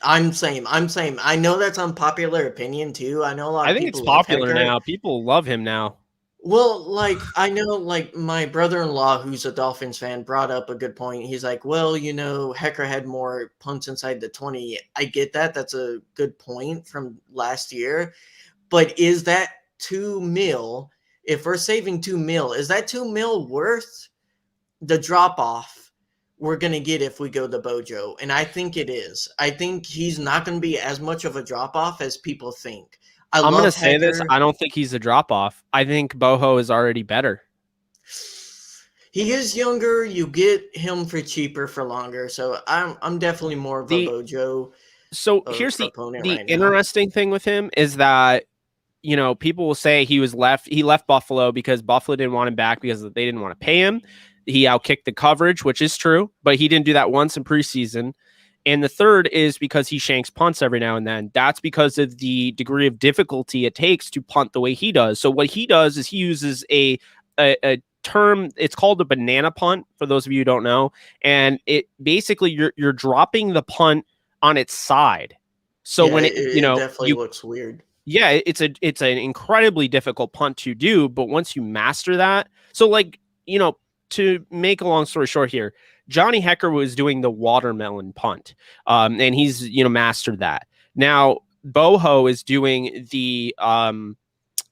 [SPEAKER 2] I'm same. I know that's unpopular opinion too. I know a lot
[SPEAKER 1] I
[SPEAKER 2] of
[SPEAKER 1] think it's
[SPEAKER 2] people love
[SPEAKER 1] popular
[SPEAKER 2] Hecker.
[SPEAKER 1] now. People love him now.
[SPEAKER 2] Well, like I know, like my brother-in-law, who's a Dolphins fan, brought up a good point. He's like, "Well, Hecker had more punts inside the 20." I get that. That's a good point from last year. But is that 2 mil? If we're saving 2 mil, is that 2 mil worth the drop off we're gonna get if we go to Bojo? And I think it is. I think he's not gonna be as much of a drop off as people think. I
[SPEAKER 1] I'm gonna
[SPEAKER 2] love
[SPEAKER 1] say this.
[SPEAKER 2] Hecker.
[SPEAKER 1] I don't think he's a drop off. I think Boho is already better.
[SPEAKER 2] He is younger. You get him for cheaper for longer. So I'm definitely more of a
[SPEAKER 1] The
[SPEAKER 2] Bojo
[SPEAKER 1] so here's
[SPEAKER 2] proponent
[SPEAKER 1] the
[SPEAKER 2] right now.
[SPEAKER 1] interesting thing with him is that people will say he left Buffalo because Buffalo didn't want him back because they didn't want to pay him. He outkicked the coverage, which is true, but he didn't do that once in preseason. And the third is because he shanks punts every now and then. That's because of the degree of difficulty it takes to punt the way he does. So what he does is he uses a term. It's called a banana punt, for those of you who don't know. And it basically you're dropping the punt on its side. So
[SPEAKER 2] Yeah,
[SPEAKER 1] when
[SPEAKER 2] it definitely looks weird.
[SPEAKER 1] yeah, it's an incredibly difficult punt to do, but once you master that, so like, to make a long story short here, Johnny Hecker was doing the watermelon punt, and he's mastered that. Now Boho is doing the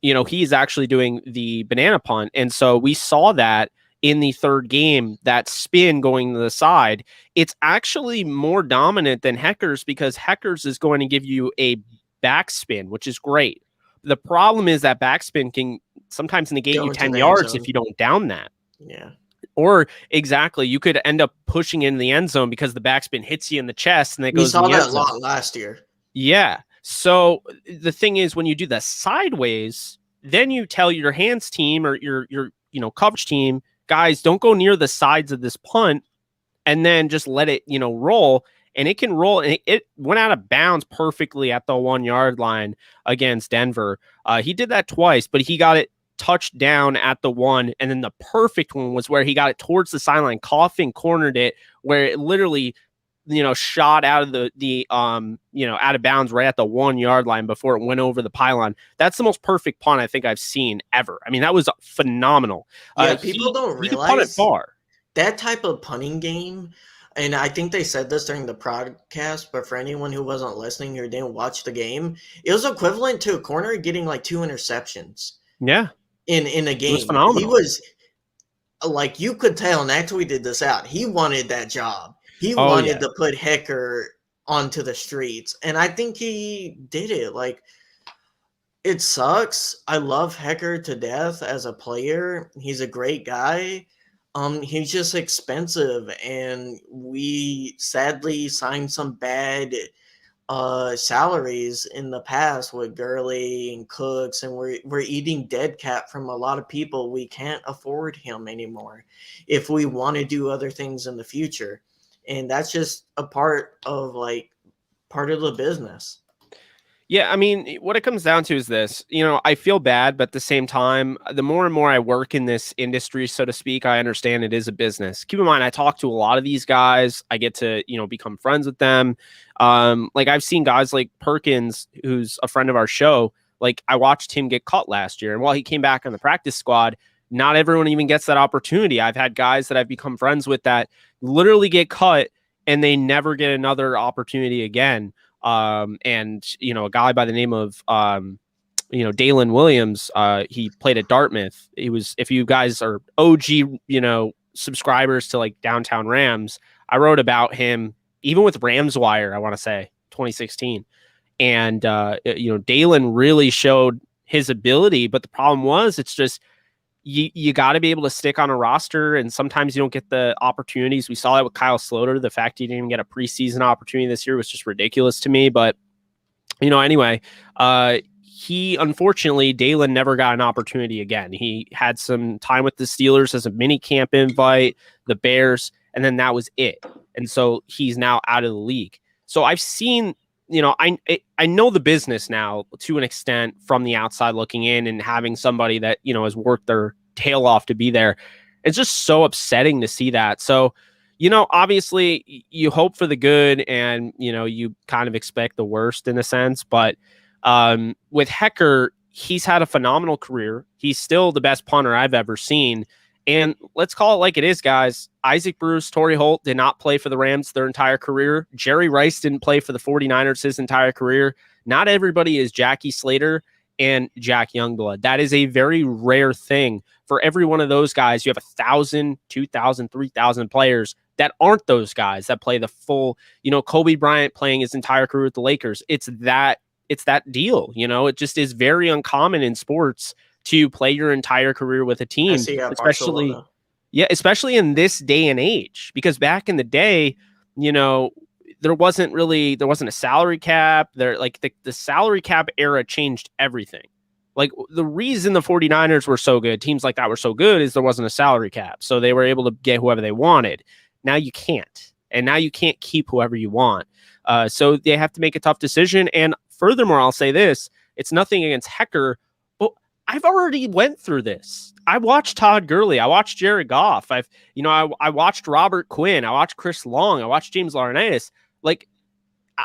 [SPEAKER 1] he's actually doing the banana punt, and so we saw that in the third game, that spin going to the side. It's actually more dominant than Hecker's because Hecker's is going to give you a backspin, which is great. The problem is that backspin can sometimes negate you 10 yards if you don't down that.
[SPEAKER 2] Yeah.
[SPEAKER 1] Or exactly, you could end up pushing in the end zone because the backspin hits you in the chest and it goes in the end zone.
[SPEAKER 2] We saw that a lot last year.
[SPEAKER 1] Yeah. So the thing is, when you do the sideways, then you tell your hands team or your coverage team, guys, don't go near the sides of this punt, and then just let it roll. And it can roll, and it went out of bounds perfectly at the 1 yard line against Denver. He did that twice, but he got it touched down at the 1, and then the perfect one was where he got it towards the sideline. Coffin cornered it, where it literally shot out of the out of bounds right at the 1 yard line before it went over the pylon. That's the most perfect punt I think I've seen ever. I mean, that was phenomenal.
[SPEAKER 2] Yeah, people don't realize
[SPEAKER 1] he can punt it far.
[SPEAKER 2] That type of punting game. And I think they said this during the podcast, but for anyone who wasn't listening or didn't watch the game, it was equivalent to a corner getting like 2 interceptions.
[SPEAKER 1] Yeah.
[SPEAKER 2] In a game.
[SPEAKER 1] It was phenomenal.
[SPEAKER 2] He was like, you could tell, and I tweeted this out, he wanted that job. He wanted to put Hecker onto the streets. And I think he did it. Like, it sucks. I love Hecker to death as a player. He's a great guy. He's just expensive, and we sadly signed some bad salaries in the past with Gurley and Cooks, and we're eating dead cap from a lot of people. We can't afford him anymore if we want to do other things in the future, and that's just a part of the business.
[SPEAKER 1] Yeah, I mean, what it comes down to is this. I feel bad, but at the same time, the more and more I work in this industry, so to speak, I understand it is a business. Keep in mind, I talk to a lot of these guys. I get to, become friends with them. Like I've seen guys like Perkins, who's a friend of our show. Like, I watched him get cut last year, and while he came back on the practice squad, not everyone even gets that opportunity. I've had guys that I've become friends with that literally get cut and they never get another opportunity again. And a guy by the name of Dalen Williams, he played at Dartmouth. He was, if you guys are OG, subscribers to like Downtown Rams, I wrote about him even with Rams Wire, I want to say 2016. And, Dalen really showed his ability, but the problem was it's just, you got to be able to stick on a roster, and sometimes you don't get the opportunities. We saw that with Kyle Sloter. The fact he didn't even get a preseason opportunity this year was just ridiculous to me. But, anyway, he unfortunately, Dalen never got an opportunity again. He had some time with the Steelers as a mini camp invite, the Bears, and then that was it. And so he's now out of the league. So I've seen, I know the business now to an extent from the outside looking in, and having somebody that, has worked their tail off to be there. It's just so upsetting to see that. So, obviously you hope for the good, and, you kind of expect the worst in a sense, but with Hecker, he's had a phenomenal career. He's still the best punter I've ever seen. And let's call it like it is, guys. Isaac Bruce, Torrey Holt did not play for the Rams their entire career. Jerry Rice didn't play for the 49ers his entire career. Not everybody is Jackie Slater and Jack Youngblood. That is a very rare thing. For every one of those guys, you have 1,000, 2,000, 3,000 players that aren't those guys that play the full, Kobe Bryant playing his entire career with the Lakers. It's that deal. It just is very uncommon in sports to play your entire career with a team, especially in this day and age, because back in the day, there wasn't a salary cap there. Like the salary cap era changed everything. Like, the reason the 49ers were so good, teams like that were so good, is there wasn't a salary cap. So they were able to get whoever they wanted. Now you can't. And now you can't keep whoever you want. So they have to make a tough decision. And furthermore, I'll say this, it's nothing against Hecker, but I've already went through this. I watched Todd Gurley. I watched Jared Goff. I watched Robert Quinn. I watched Chris Long. I watched James Laurinaitis. Like,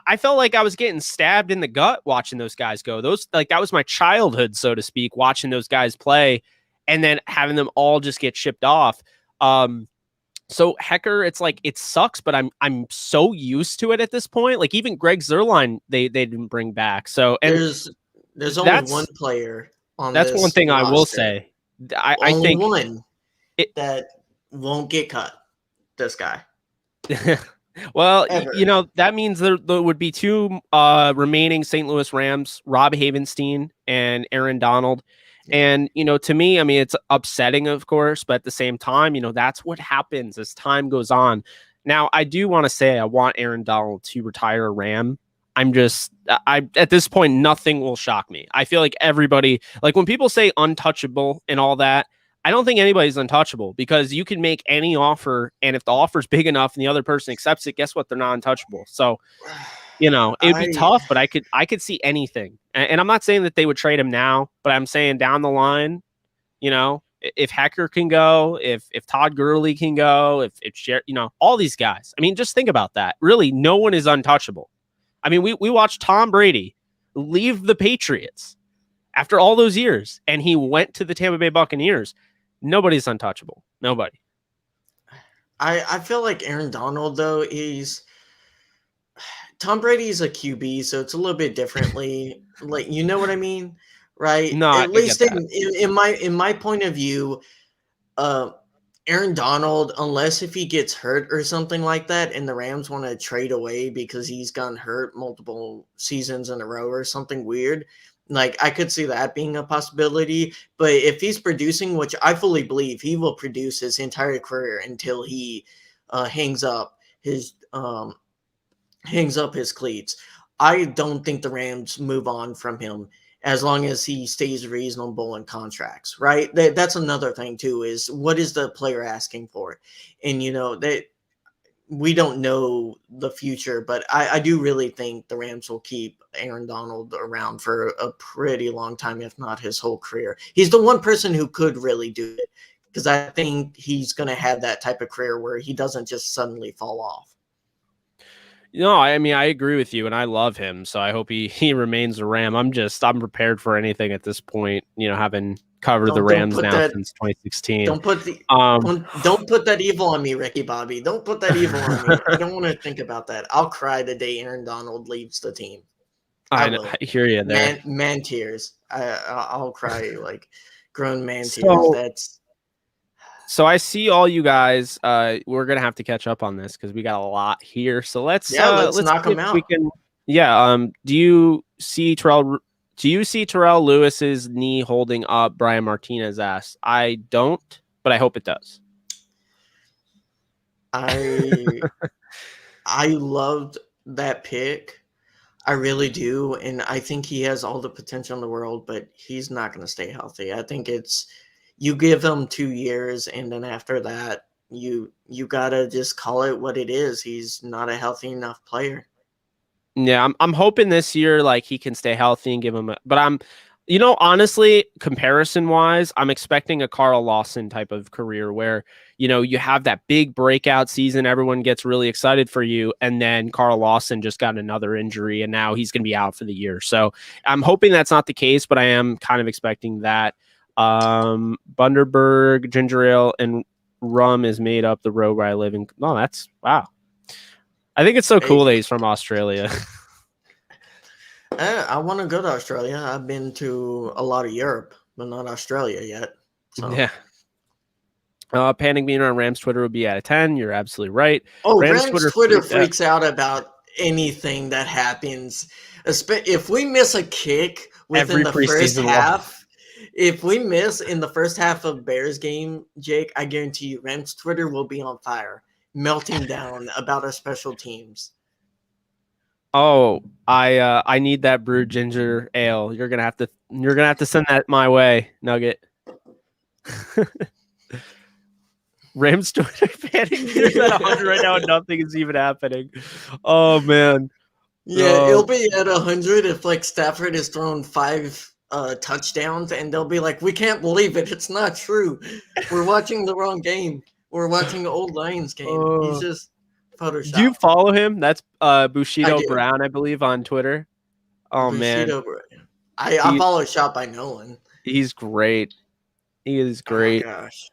[SPEAKER 1] I felt like I was getting stabbed in the gut watching those guys go. That was my childhood, so to speak, watching those guys play and then having them all just get shipped off. So Hecker, it's like, it sucks, but I'm so used to it at this point. Like, even Greg Zuerlein, they didn't bring back. So, and
[SPEAKER 2] there's only one player on
[SPEAKER 1] that's
[SPEAKER 2] this
[SPEAKER 1] one thing
[SPEAKER 2] roster.
[SPEAKER 1] I will say. I think
[SPEAKER 2] one that won't get cut. This guy.
[SPEAKER 1] Well, that means there would be two remaining St. Louis Rams, Rob Havenstein and Aaron Donald. And, to me, I mean, it's upsetting, of course, but at the same time, that's what happens as time goes on. Now, I do want to say I want Aaron Donald to retire a Ram. At this point, nothing will shock me. I feel like everybody, like when people say untouchable and all that, I don't think anybody's untouchable, because you can make any offer, and if the offer's big enough and the other person accepts it, guess what? They're not untouchable. So, it would be tough, but I could see anything. And I'm not saying that they would trade him now, but I'm saying down the line, if Hecker can go, if Todd Gurley can go, if all these guys. I mean, just think about that. Really, no one is untouchable. I mean, we watched Tom Brady leave the Patriots after all those years, and he went to the Tampa Bay Buccaneers. Nobody's untouchable. Nobody.
[SPEAKER 2] I feel like Aaron Donald, though, Tom Brady's a QB, so it's a little bit differently. Like, you know what I mean? Right?
[SPEAKER 1] No,
[SPEAKER 2] at least in my point of view, Aaron Donald, unless if he gets hurt or something like that, and the Rams want to trade away because he's gotten hurt multiple seasons in a row or something weird, like, I could see that being a possibility. But if he's producing, which I fully believe he will produce his entire career until he hangs up his cleats, I don't think the Rams move on from him as long as he stays reasonable in contracts, right? That's another thing too, is what is the player asking for? And, that we don't know the future, but I do really think the Rams will keep Aaron Donald around for a pretty long time, if not his whole career. He's the one person who could really do it, because I think he's going to have that type of career where he doesn't just suddenly fall off.
[SPEAKER 1] No, I mean, I agree with you, and I love him, so I hope he remains a Ram. I'm prepared for anything at this point, having covered the
[SPEAKER 2] Don't
[SPEAKER 1] Rams
[SPEAKER 2] put
[SPEAKER 1] now
[SPEAKER 2] that.
[SPEAKER 1] since 2016.
[SPEAKER 2] Don't put the.
[SPEAKER 1] Um,
[SPEAKER 2] Don't put that evil on me, Ricky Bobby. Don't put that evil on me. I don't want to think about that. I'll cry the day Aaron Donald leaves the team. I will.
[SPEAKER 1] I hear you there.
[SPEAKER 2] Man tears. I'll cry like grown man tears.
[SPEAKER 1] So,
[SPEAKER 2] That's.
[SPEAKER 1] So I see all you guys. We're gonna have to catch up on this because we got a lot here. So let's
[SPEAKER 2] Let's knock
[SPEAKER 1] see
[SPEAKER 2] them
[SPEAKER 1] if
[SPEAKER 2] out.
[SPEAKER 1] we can. Yeah. Do you see Terrell? Do you see Terrell Lewis's knee holding up Brian Martinez's ass? I don't, but I hope it does.
[SPEAKER 2] I loved that pick. I really do, and I think he has all the potential in the world, but he's not going to stay healthy. I think it's you give him 2 years, and then after that, you gotta just call it what it is. He's not a healthy enough player.
[SPEAKER 1] Yeah, I'm hoping this year like he can stay healthy and give him. But honestly, comparison wise, I'm expecting a Carl Lawson type of career where you have that big breakout season, everyone gets really excited for you, and then Carl Lawson just got another injury, and now he's going to be out for the year. So I'm hoping that's not the case, but I am kind of expecting that. Bundaberg, ginger ale, and rum is made up the road where I live in. Oh, that's wow. I think it's so cool that he's from Australia.
[SPEAKER 2] I want to go to Australia. I've been to a lot of Europe, but not Australia yet. So.
[SPEAKER 1] Yeah. Panic meter on Rams Twitter would be out of 10. You're absolutely right.
[SPEAKER 2] Oh, Rams Twitter freaks out about anything that happens. If we miss a kick within the first half, if we miss in the first half of Bears game, Jake, I guarantee you Rams Twitter will be on fire, melting down about our special teams.
[SPEAKER 1] Oh, I need that brewed ginger ale. You're gonna have to send that my way, Nugget. Rams Twitter panic meter's at 100 right now, and nothing is even happening. Oh man.
[SPEAKER 2] Yeah, it'll be at 100 if like Stafford has thrown 5 touchdowns, and they'll be like, "We can't believe it. It's not true. We're watching the wrong game. We're watching the old Lions game." He's just Photoshop.
[SPEAKER 1] Do you follow him? That's Bushido Brown, I believe, on Twitter. Oh
[SPEAKER 2] Bushido
[SPEAKER 1] man,
[SPEAKER 2] I follow Shot by Nolan.
[SPEAKER 1] He's great. He is great.
[SPEAKER 2] Oh my gosh.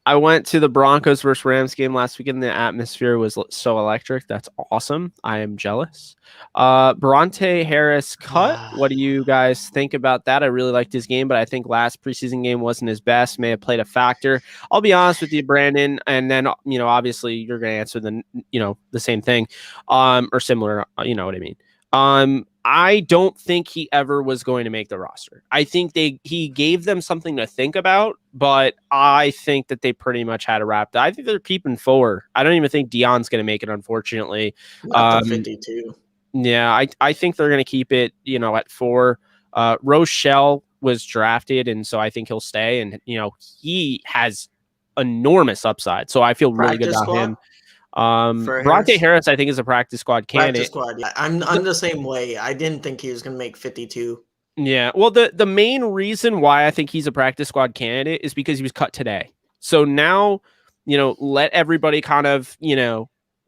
[SPEAKER 1] I went to the Broncos versus Rams game last weekend. The atmosphere was so electric. That's awesome. I am jealous. Bronte Harris cut. What do you guys think about that? I really liked his game, but I think last preseason game wasn't his best. May have played a factor. I'll be honest with you, Brandon. And then, obviously you're going to answer the same thing, or similar. You know what I mean? I don't think he ever was going to make the roster. I think he gave them something to think about, but I think that they pretty much had a wrap. I think they're keeping 4. I don't even think Dion's going to make it, unfortunately.
[SPEAKER 2] Not the 52.
[SPEAKER 1] Yeah, I think they're going to keep it, at 4. Rochelle was drafted, and so I think he'll stay. And, he has enormous upside. So I feel really good about him. Bronte Harris, I think, is a practice squad candidate.
[SPEAKER 2] Yeah. I'm the same way. I didn't think he was going to make 52.
[SPEAKER 1] Yeah. Well, the main reason why I think he's a practice squad candidate is because he was cut today. So now, let everybody kind of,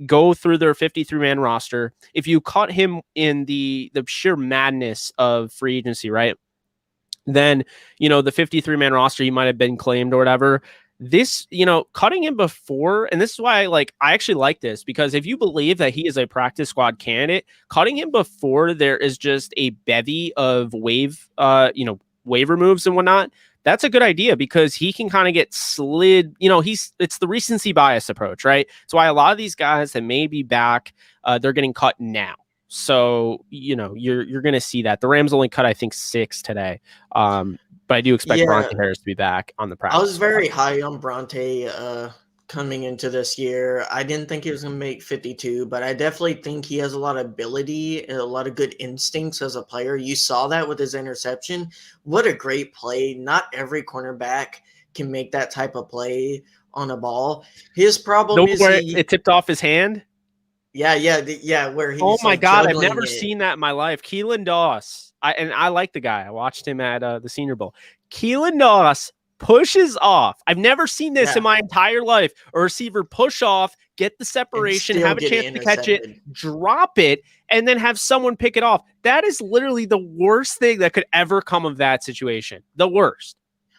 [SPEAKER 1] go through their 53-man roster. If you cut him in the sheer madness of free agency, right? Then, the 53-man roster, he might have been claimed or whatever. This, cutting him before, and this is why I actually like this, because if you believe that he is a practice squad candidate, cutting him before there is just a bevy of waiver moves and whatnot, that's a good idea, because he can kind of get slid. It's the recency bias approach, right? That's why a lot of these guys that may be back, they're getting cut now. So, you're going to see that. The Rams only cut, I think, 6 today. But I do expect Bronte Harris to be back on the practice.
[SPEAKER 2] I was very high on Bronte coming into this year. I didn't think he was going to make 52, but I definitely think he has a lot of ability and a lot of good instincts as a player. You saw that with his interception. What a great play. Not every cornerback can make that type of play on a ball. His problem is
[SPEAKER 1] it tipped off his hand.
[SPEAKER 2] Yeah. Where he's
[SPEAKER 1] oh my God, I've never seen that in my life. Keelan Doss. I like the guy. I watched him at the Senior Bowl. Keelan Doss pushes off. I've never seen this in my entire life. A receiver push off, get the separation, have a chance to catch it, drop it, and then have someone pick it off. That is literally the worst thing that could ever come of that situation. The worst.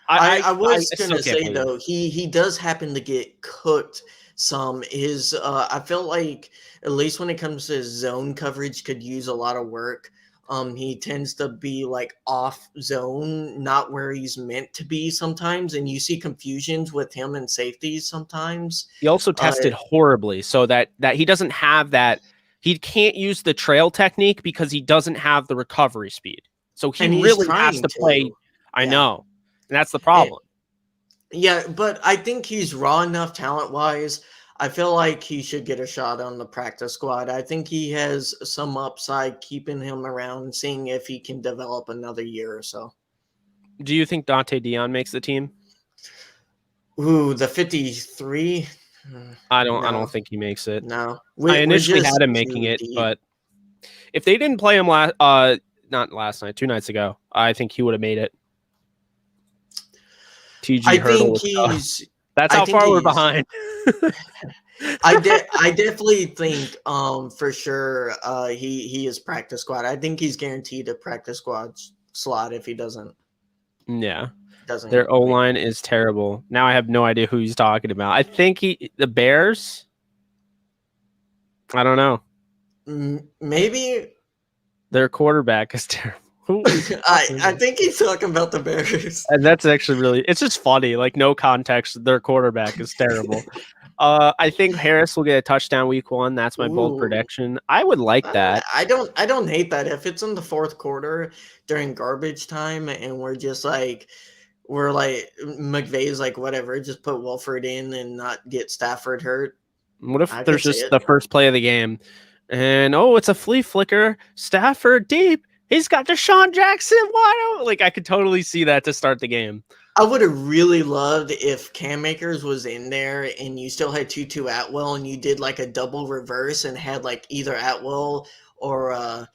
[SPEAKER 2] I was going to say, though, he does happen to get cooked some. I feel like, at least when it comes to zone coverage, could use a lot of work. He tends to be like off zone, not where he's meant to be sometimes, and you see confusions with him and safeties sometimes.
[SPEAKER 1] He also tested horribly, so that he doesn't have that. He can't use the trail technique because he doesn't have the recovery speed. So he really has to play. I know, and that's the problem.
[SPEAKER 2] Yeah, but I think he's raw enough talent-wise. I feel like he should get a shot on the practice squad. I think he has some upside keeping him around, seeing if he can develop another year or so.
[SPEAKER 1] Do you think Dante Dion makes the team?
[SPEAKER 2] Ooh, the 53?
[SPEAKER 1] I don't think he makes it.
[SPEAKER 2] No.
[SPEAKER 1] I initially had him making it, but if they didn't play him not last night, 2 nights ago, I think he would have made it. TG Hurdle. That's how far we're behind.
[SPEAKER 2] I definitely think for sure he is practice squad. I think he's guaranteed a practice squad slot if he doesn't.
[SPEAKER 1] Yeah. Their O-line is terrible. Now I have no idea who he's talking about. I think the Bears. I don't know.
[SPEAKER 2] Maybe
[SPEAKER 1] their quarterback is terrible.
[SPEAKER 2] I think he's talking about the Bears.
[SPEAKER 1] And that's actually it's just funny. Like, no context. Their quarterback is terrible. I think Harris will get a touchdown week 1. That's my bold prediction. I would like that.
[SPEAKER 2] I don't hate that. If it's in the 4th quarter during garbage time and we're like McVay's like, whatever, just put Wolford in and not get Stafford hurt.
[SPEAKER 1] What if there's just the first play of the game and it's a flea flicker, Stafford deep. He's got Deshaun Jackson wide open. Like, I could totally see that to start the game.
[SPEAKER 2] I would have really loved if Cam Akers was in there and you still had Tutu Atwell and you did like a double reverse and had like either Atwell or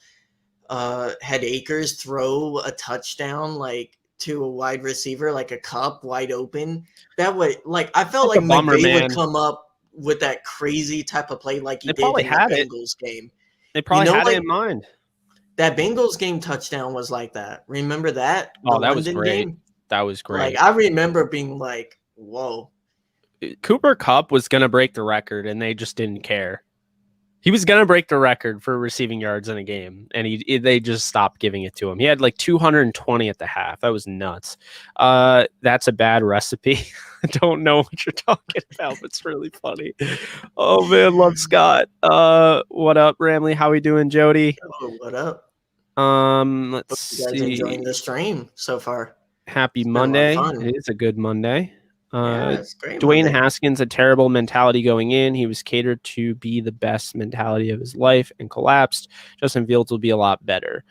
[SPEAKER 2] had Akers throw a touchdown like to a wide receiver, like a cup wide open. That would I felt like McVay would come up with that crazy type of play like he did in the Bengals game.
[SPEAKER 1] They probably had it in mind.
[SPEAKER 2] That Bengals game touchdown was like that. Remember that?
[SPEAKER 1] Oh, that was great. That was great.
[SPEAKER 2] Like, I remember being like, whoa.
[SPEAKER 1] Cooper Kupp was going to break the record, and they just didn't care. He was going to break the record for receiving yards in a game, and they just stopped giving it to him. He had like 220 at the half. That was nuts. That's a bad recipe. I don't know what you're talking about, but it's really funny. Oh, man, love Scott. What up, Ramley? How we doing, Jody?
[SPEAKER 2] Oh, what up?
[SPEAKER 1] Let's
[SPEAKER 2] see. You guys enjoying the stream so far?
[SPEAKER 1] Happy Monday. It is a good Monday.
[SPEAKER 2] It's great.
[SPEAKER 1] Dwayne Haskins, a terrible mentality going in. He was catered to be the best mentality of his life and collapsed. Justin Fields will be a lot better.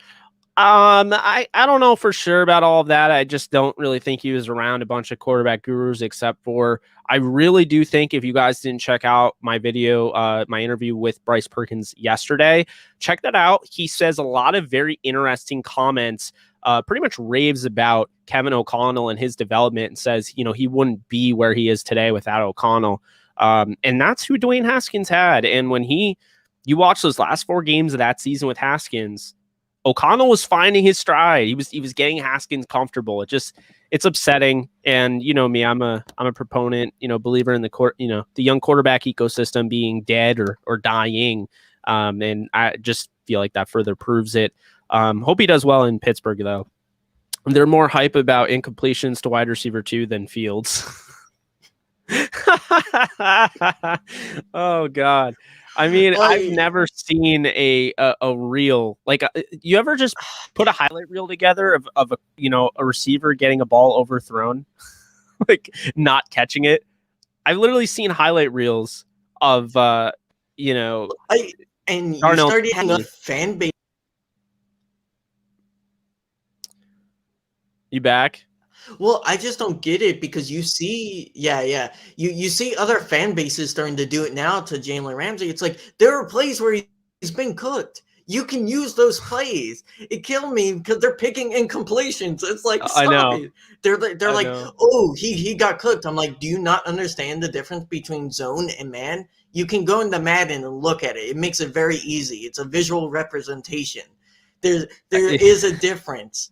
[SPEAKER 1] I don't know for sure about all of that. I just don't really think he was around a bunch of quarterback gurus, except for I really do think if you guys didn't check out my video, my interview with Bryce Perkins yesterday, check that out. He says a lot of very interesting comments, pretty much raves about Kevin O'Connell and his development and says, he wouldn't be where he is today without O'Connell. And that's who Dwayne Haskins had. And when you watch those last 4 games of that season with Haskins, O'Connell was finding his stride. He was getting Haskins comfortable. It's upsetting. And me, I'm a proponent, believer in the young quarterback ecosystem being dead or dying. And I just feel like that further proves it. Hope he does well in Pittsburgh though. They're more hype about incompletions to wide receiver 2 than Fields. Oh God. I mean, I've never seen a reel like you ever just put a highlight reel together of a receiver getting a ball overthrown, like not catching it. I've literally seen highlight reels of and you
[SPEAKER 2] started having a fan base.
[SPEAKER 1] You back?
[SPEAKER 2] Well, I just don't get it because you see, you see other fan bases starting to do it now to Jalen Ramsey. It's like there are plays where he's been cooked. You can use those plays. It killed me because they're picking incompletions. It's like,
[SPEAKER 1] I
[SPEAKER 2] stop
[SPEAKER 1] know.
[SPEAKER 2] it. They're like,
[SPEAKER 1] Know.
[SPEAKER 2] oh, he got cooked. I'm like, do you not understand the difference between zone and man? You can go into Madden and look at it. It makes it very easy. It's a visual representation. There is a difference.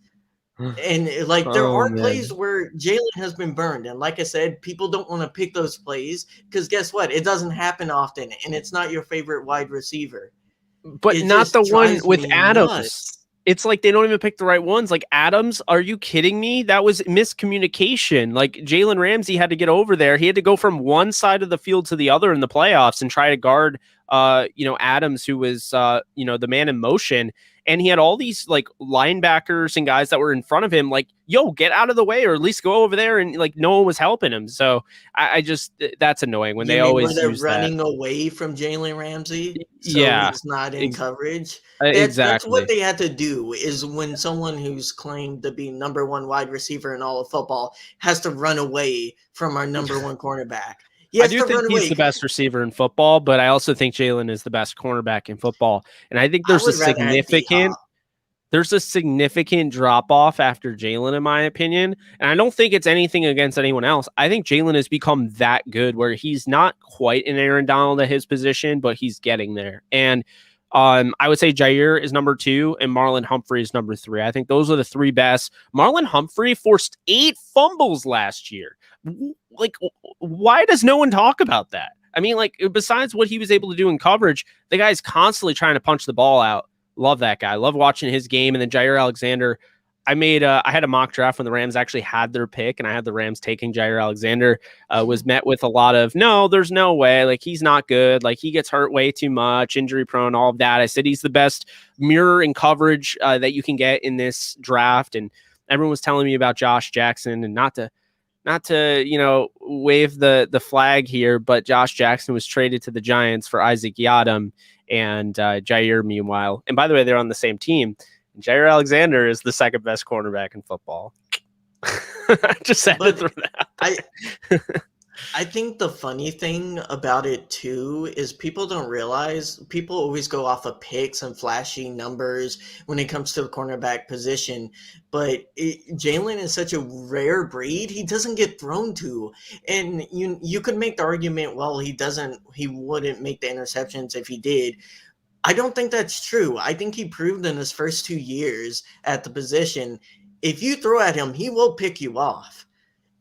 [SPEAKER 2] And like there are plays where Jalen has been burned. And like I said, people don't want to pick those plays because guess what? It doesn't happen often. And it's not your favorite wide receiver.
[SPEAKER 1] But not the one with Adams. Nuts. It's like they don't even pick the right ones. Like Adams, are you kidding me? That was miscommunication. Like Jalen Ramsey had to get over there. He had to go from one side of the field to the other in the playoffs and try to guard Adams, who was the man in motion. And he had all these like linebackers and guys that were in front of him, like, yo, get out of the way, or at least go over there. And like, no one was helping him. So I just, that's annoying when they always
[SPEAKER 2] they're running away from Jalen Ramsey. So he's not in coverage.
[SPEAKER 1] Exactly.
[SPEAKER 2] That's what they had to do, is when someone who's claimed to be number one wide receiver in all of football has to run away from our number one cornerback.
[SPEAKER 1] I do think he's the best receiver in football, but I also think Jalen is the best cornerback in football. And I think there's a significant drop off after Jalen, in my opinion. And I don't think it's anything against anyone else. I think Jalen has become that good where he's not quite an Aaron Donald at his position, but he's getting there. And I would say Jair is number 2 and Marlon Humphrey is number 3. I think those are the 3 best. Marlon Humphrey forced 8 fumbles last year. Like, why does no one talk about that? I mean, like, besides what he was able to do in coverage, the guy's constantly trying to punch the ball out. Love that guy. Love watching his game. And then Jair Alexander, I had a mock draft when the Rams actually had their pick, and I had the Rams taking Jair Alexander. Was met with a lot of, no, there's no way. Like, he's not good. Like, he gets hurt way too much, injury prone, all of that. I said he's the best mirror and coverage that you can get in this draft. And everyone was telling me about Josh Jackson, and not to wave the flag here, but Josh Jackson was traded to the Giants for Isaac Yiadom and Jair, meanwhile. And by the way, they're on the same team. Jair Alexander is the second best cornerback in football. I just had to throw that out.
[SPEAKER 2] I think the funny thing about it too is people don't realize, people always go off of picks and flashy numbers when it comes to the cornerback position, but Jalen is such a rare breed. He doesn't get thrown to, and you could make the argument, well, he wouldn't make the interceptions if he did. I don't think that's true. I think he proved in his first 2 years at the position, if you throw at him, he will pick you off.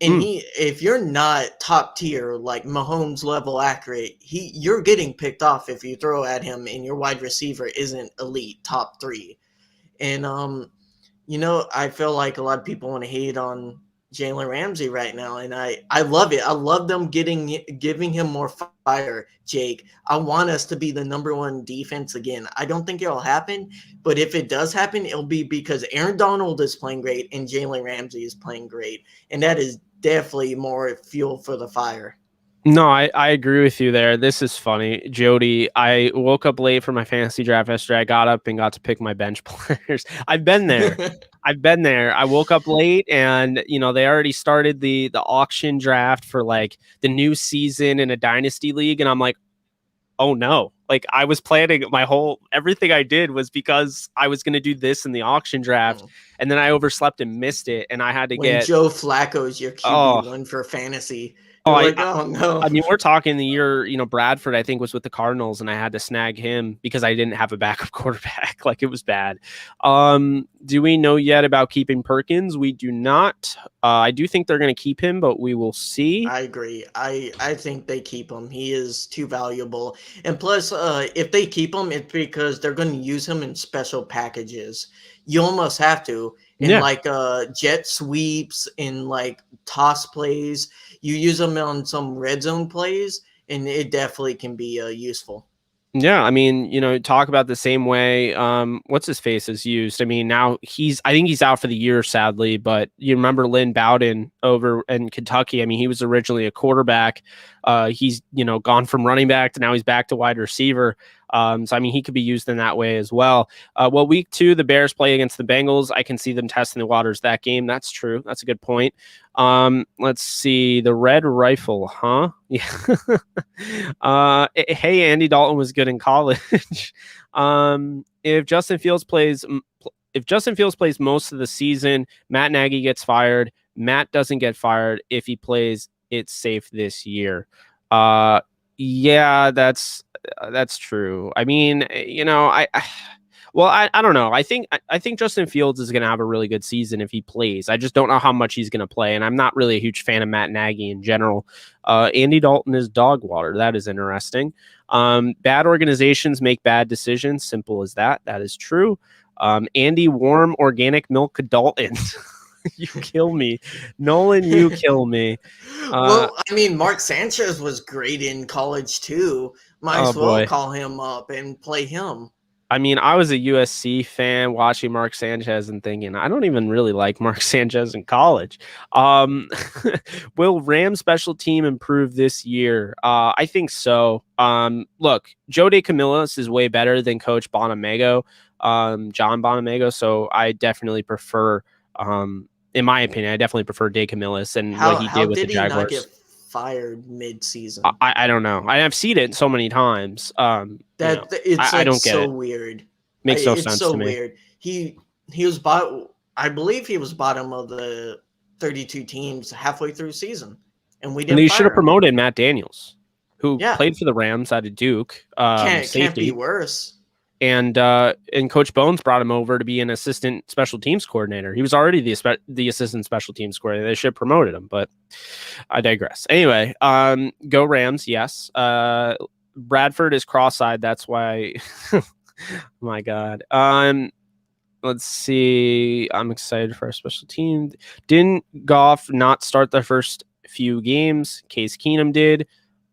[SPEAKER 2] And if you're not top tier, like Mahomes level accurate, you're getting picked off if you throw at him and your wide receiver isn't elite top 3. And I feel like a lot of people want to hate on Jalen Ramsey right now, and I love it. I love them giving him more fire, Jake. I want us to be the number 1 defense again. I don't think it'll happen, but if it does happen, it'll be because Aaron Donald is playing great and Jalen Ramsey is playing great, and that is definitely more fuel for the fire.
[SPEAKER 1] No, I agree with you there. This is funny. Jody, I woke up late for my fantasy draft yesterday. I got up and got to pick my bench players. I've been there. I woke up late and, they already started the auction draft for like the new season in a dynasty league. And I'm like, oh no. Like, I was planning everything I did was because I was going to do this in the auction draft. And then I overslept and missed it. And I had to get
[SPEAKER 2] Joe Flacco's your QB1 for fantasy. No.
[SPEAKER 1] I mean, we're talking the year, Bradford, I think, was with the Cardinals, and I had to snag him because I didn't have a backup quarterback. Like, it was bad. Do we know yet about keeping Perkins? We do not. I do think they're going to keep him, but we will see.
[SPEAKER 2] I agree. I think they keep him. He is too valuable. And plus, if they keep him, it's because they're going to use him in special packages. You almost have to. In jet sweeps, in like toss plays. You use them on some red zone plays, and it definitely can be useful.
[SPEAKER 1] Yeah, I mean, talk about the same way what's his face is used. I mean, now I think he's out for the year, sadly, but you remember Lynn Bowden over in Kentucky. I mean, he was originally a quarterback. He's, gone from running back to now he's back to wide receiver. So, I mean, he could be used in that way as well. Week 2, the Bears play against the Bengals. I can see them testing the waters that game. That's true. That's a good point. Let's see. The Red Rifle, huh? Yeah. Hey, Andy Dalton was good in college. if Justin Fields plays most of the season, Matt Nagy gets fired. Matt doesn't get fired. If he plays, it's safe this year. Yeah, that's true. I mean, I don't know. I think Justin Fields is going to have a really good season if he plays. I just don't know how much he's going to play, and I'm not really a huge fan of Matt Nagy in general. Andy Dalton is dog water. That is interesting. Bad organizations make bad decisions. Simple as that. That is true. Andy warm organic milk Dalton. You kill me, Nolan. You kill me.
[SPEAKER 2] Well, I mean, Mark Sanchez was great in college too. Might as well call him up and play him.
[SPEAKER 1] I mean, I was a USC fan watching Mark Sanchez and thinking, I don't even really like Mark Sanchez in college. Will Rams special team improve this year? I think so. Look, Joe DeCamillis is way better than Coach Bonamego, John Bonamego. So I definitely prefer, in my opinion, I definitely prefer DeCamillis and what he did with the Jaguars.
[SPEAKER 2] Not get fired mid-season?
[SPEAKER 1] I don't know. I've seen it so many times.
[SPEAKER 2] I don't get it. Weird.
[SPEAKER 1] Makes no sense to me.
[SPEAKER 2] It's so weird. He was I believe he was bottom of the 32 teams halfway through season, and we didn't.
[SPEAKER 1] And they should have promoted Matt Daniels, who played for the Rams out of Duke.
[SPEAKER 2] Can't be worse.
[SPEAKER 1] And Coach Bones brought him over to be an assistant special teams coordinator. He was already the assistant special teams coordinator. They should have promoted him, but I digress. Anyway, go Rams, yes. Bradford is cross-eyed. That's why. Oh my God. Let's see. I'm excited for our special team. Didn't Goff not start the first few games? Case Keenum did.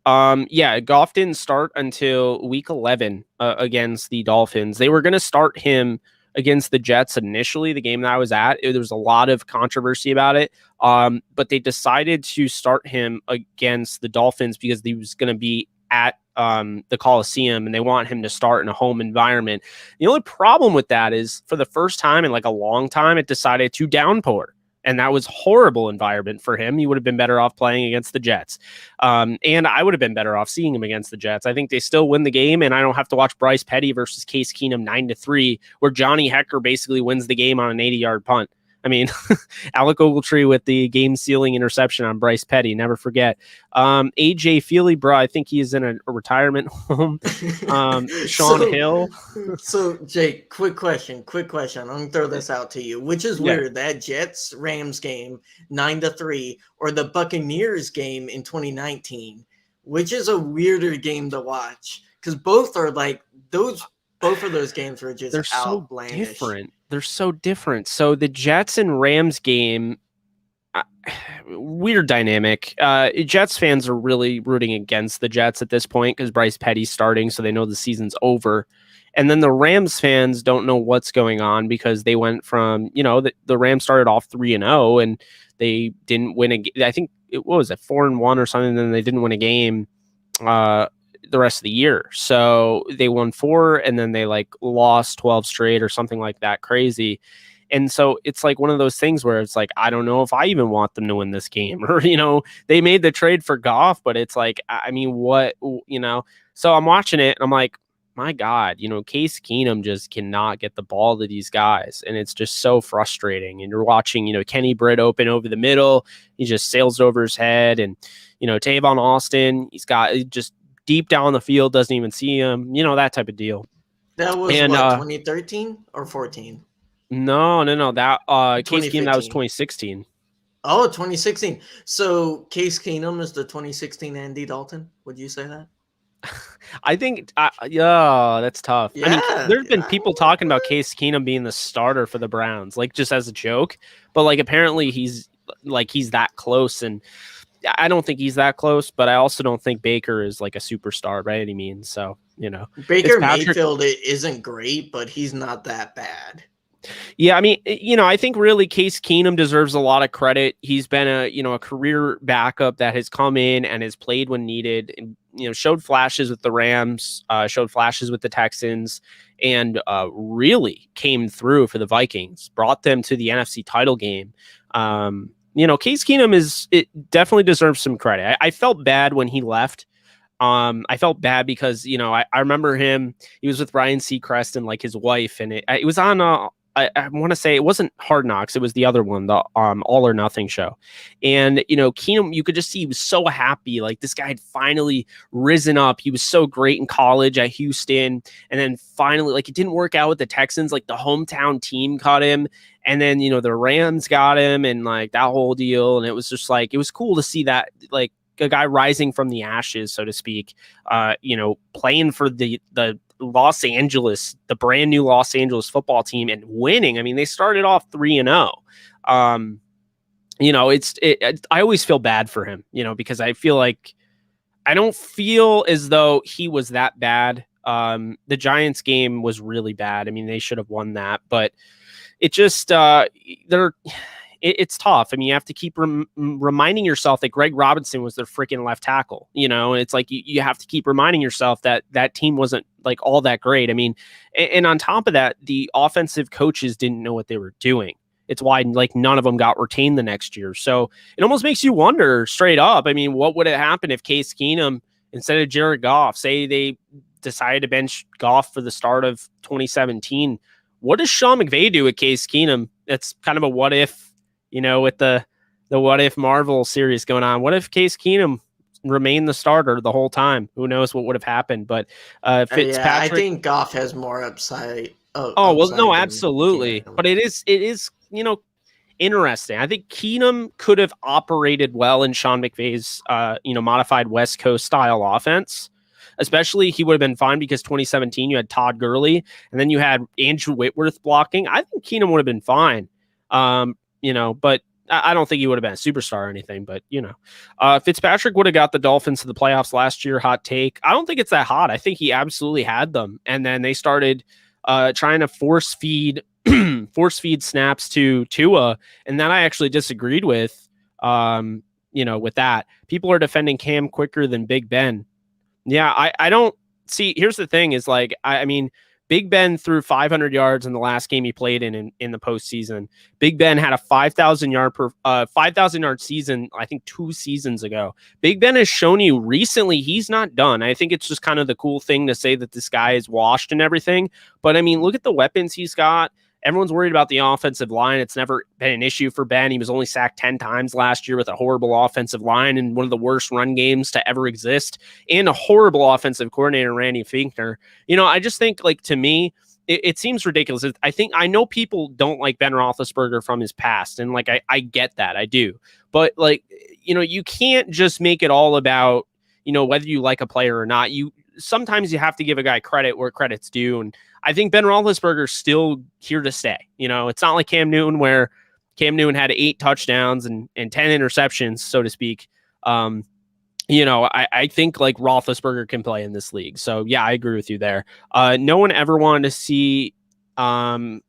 [SPEAKER 1] Goff didn't start until week 11 against the Dolphins. They were going to start him against the Jets initially, the game that I was at. There was a lot of controversy about it, but they decided to start him against the Dolphins because he was going to be at the Coliseum, and they want him to start in a home environment. The only problem with that is for the first time in like a long time, it decided to downpour. And that was horrible environment for him. He would have been better off playing against the Jets. And I would have been better off seeing him against the Jets. I think they still win the game, and I don't have to watch Bryce Petty versus Case Keenum 9-3, where Johnny Hecker basically wins the game on an 80-yard punt. I mean, Alec Ogletree with the game-sealing interception on Bryce Petty. Never forget. AJ Feely, bro, I think he's in a retirement home. Sean Hill.
[SPEAKER 2] So, Jake, quick question. I'm going to throw this out to you. Which is weird, that Jets-Rams game, 9-3, or the Buccaneers game in 2019? Which is a weirder game to watch? Because both are like those. Both of those games were just outlandish.
[SPEAKER 1] They're so different. So the Jets and Rams game, weird dynamic. Jets fans are really rooting against the Jets at this point because Bryce Petty's starting, so they know the season's over. And then the Rams fans don't know what's going on because they went from, the Rams started off 3-0 and they didn't win I think it was 4-1 or something. And then they didn't win a game the rest of the year. So they won 4 and then they lost 12 straight or something like that crazy. And so it's like one of those things where it's like, I don't know if I even want them to win this game or, they made the trade for Goff, but it's like, I mean, what, so I'm watching it and I'm like, my God, Case Keenum just cannot get the ball to these guys. And it's just so frustrating. And you're watching, Kenny Britt open over the middle. He just sails over his head. And, Tavon Austin, he's got just deep down the field, doesn't even see him, that type of deal.
[SPEAKER 2] That was 2013 or 14?
[SPEAKER 1] No. That Case Keenum, that was 2016.
[SPEAKER 2] Oh, 2016. So Case Keenum is the 2016 Andy Dalton. Would you say that?
[SPEAKER 1] I think, that's tough. Yeah, I mean, there's been people talking about Case Keenum being the starter for the Browns, just as a joke. But apparently he's that close, and I don't think he's that close, but I also don't think Baker is a superstar by any means. So,
[SPEAKER 2] Baker Mayfield isn't great, but he's not that bad.
[SPEAKER 1] Yeah, I mean, I think really Case Keenum deserves a lot of credit. He's been a career backup that has come in and has played when needed, and, showed flashes with the Rams, showed flashes with the Texans, and really came through for the Vikings, brought them to the NFC title game. Case Keenum definitely deserves some credit. I felt bad when he left I felt bad because, you know, I remember him, he was with Ryan Seacrest and like his wife, and it was on, I want to say it wasn't Hard Knocks. It was the other one, the All or Nothing show. And, you know, Keenum, you could just see he was so happy. Like this guy had finally risen up. He was so great in college at Houston. And then finally, like it didn't work out with the Texans. Like the hometown team caught him. And then, you know, the Rams got him and like that whole deal. And it was just like, it was cool to see that, like, a guy rising from the ashes, so to speak, you know, playing for the Los Angeles, the brand new Los Angeles football team and winning. I mean, they started off 3-0. You know, I always feel bad for him, you know, because I feel like I don't feel as though he was that bad. The Giants game was really bad. I mean, they should have won that, but it just, it's tough. I mean, you have to keep reminding yourself that Greg Robinson was their freaking left tackle, you know, and it's like you have to keep reminding yourself that that team wasn't like all that great. I mean, and on top of that, the offensive coaches didn't know what they were doing. It's why like none of them got retained the next year. So it almost makes you wonder straight up. I mean, what would have happened if Case Keenum, instead of Jared Goff, say they decided to bench Goff for the start of 2017? What does Sean McVay do with Case Keenum? That's kind of a what if, you know, with the What If Marvel series going on. What if Case Keenum remained the starter the whole time? Who knows what would have happened? But Fitzpatrick,
[SPEAKER 2] yeah, I think Goff has more upside.
[SPEAKER 1] Oh well, no,
[SPEAKER 2] Upside
[SPEAKER 1] absolutely. But it is, you know, interesting. I think Keenum could have operated well in Sean McVay's you know, modified West Coast style offense. Especially he would have been fine because 2017 you had Todd Gurley and then you had Andrew Whitworth blocking. I think Keenum would have been fine. You know, but I don't think he would have been a superstar or anything, but you know, Fitzpatrick would have got the Dolphins to the playoffs last year. Hot take. I don't think it's that hot. I think he absolutely had them. And then they started trying to force feed snaps to Tua. And that I actually disagreed with, you know, with that. People are defending Cam quicker than Big Ben. Yeah, I don't see. Here's the thing is like, I mean, Big Ben threw 500 yards in the last game he played in the postseason. Big Ben had a 5,000 yard season, I think 2 seasons ago. Big Ben has shown you recently he's not done. I think it's just kind of the cool thing to say that this guy is washed and everything. But I mean, look at the weapons he's got. Everyone's worried about the offensive line. It's never been an issue for Ben. He was only sacked 10 times last year with a horrible offensive line and one of the worst run games to ever exist, and a horrible offensive coordinator, Randy Finkner. You know, I just think, like, to me, it seems ridiculous. I know people don't like Ben Roethlisberger from his past, and like I get that, I do. But like, you know, you can't just make it all about, you know, whether you like a player or not. Sometimes you have to give a guy credit where credit's due, and I think Ben Roethlisberger's still here to stay. You know, it's not like Cam Newton, where Cam Newton had 8 touchdowns and 10 interceptions, so to speak. You know, I think like Roethlisberger can play in this league. So yeah, I agree with you there. No one ever wanted to see. I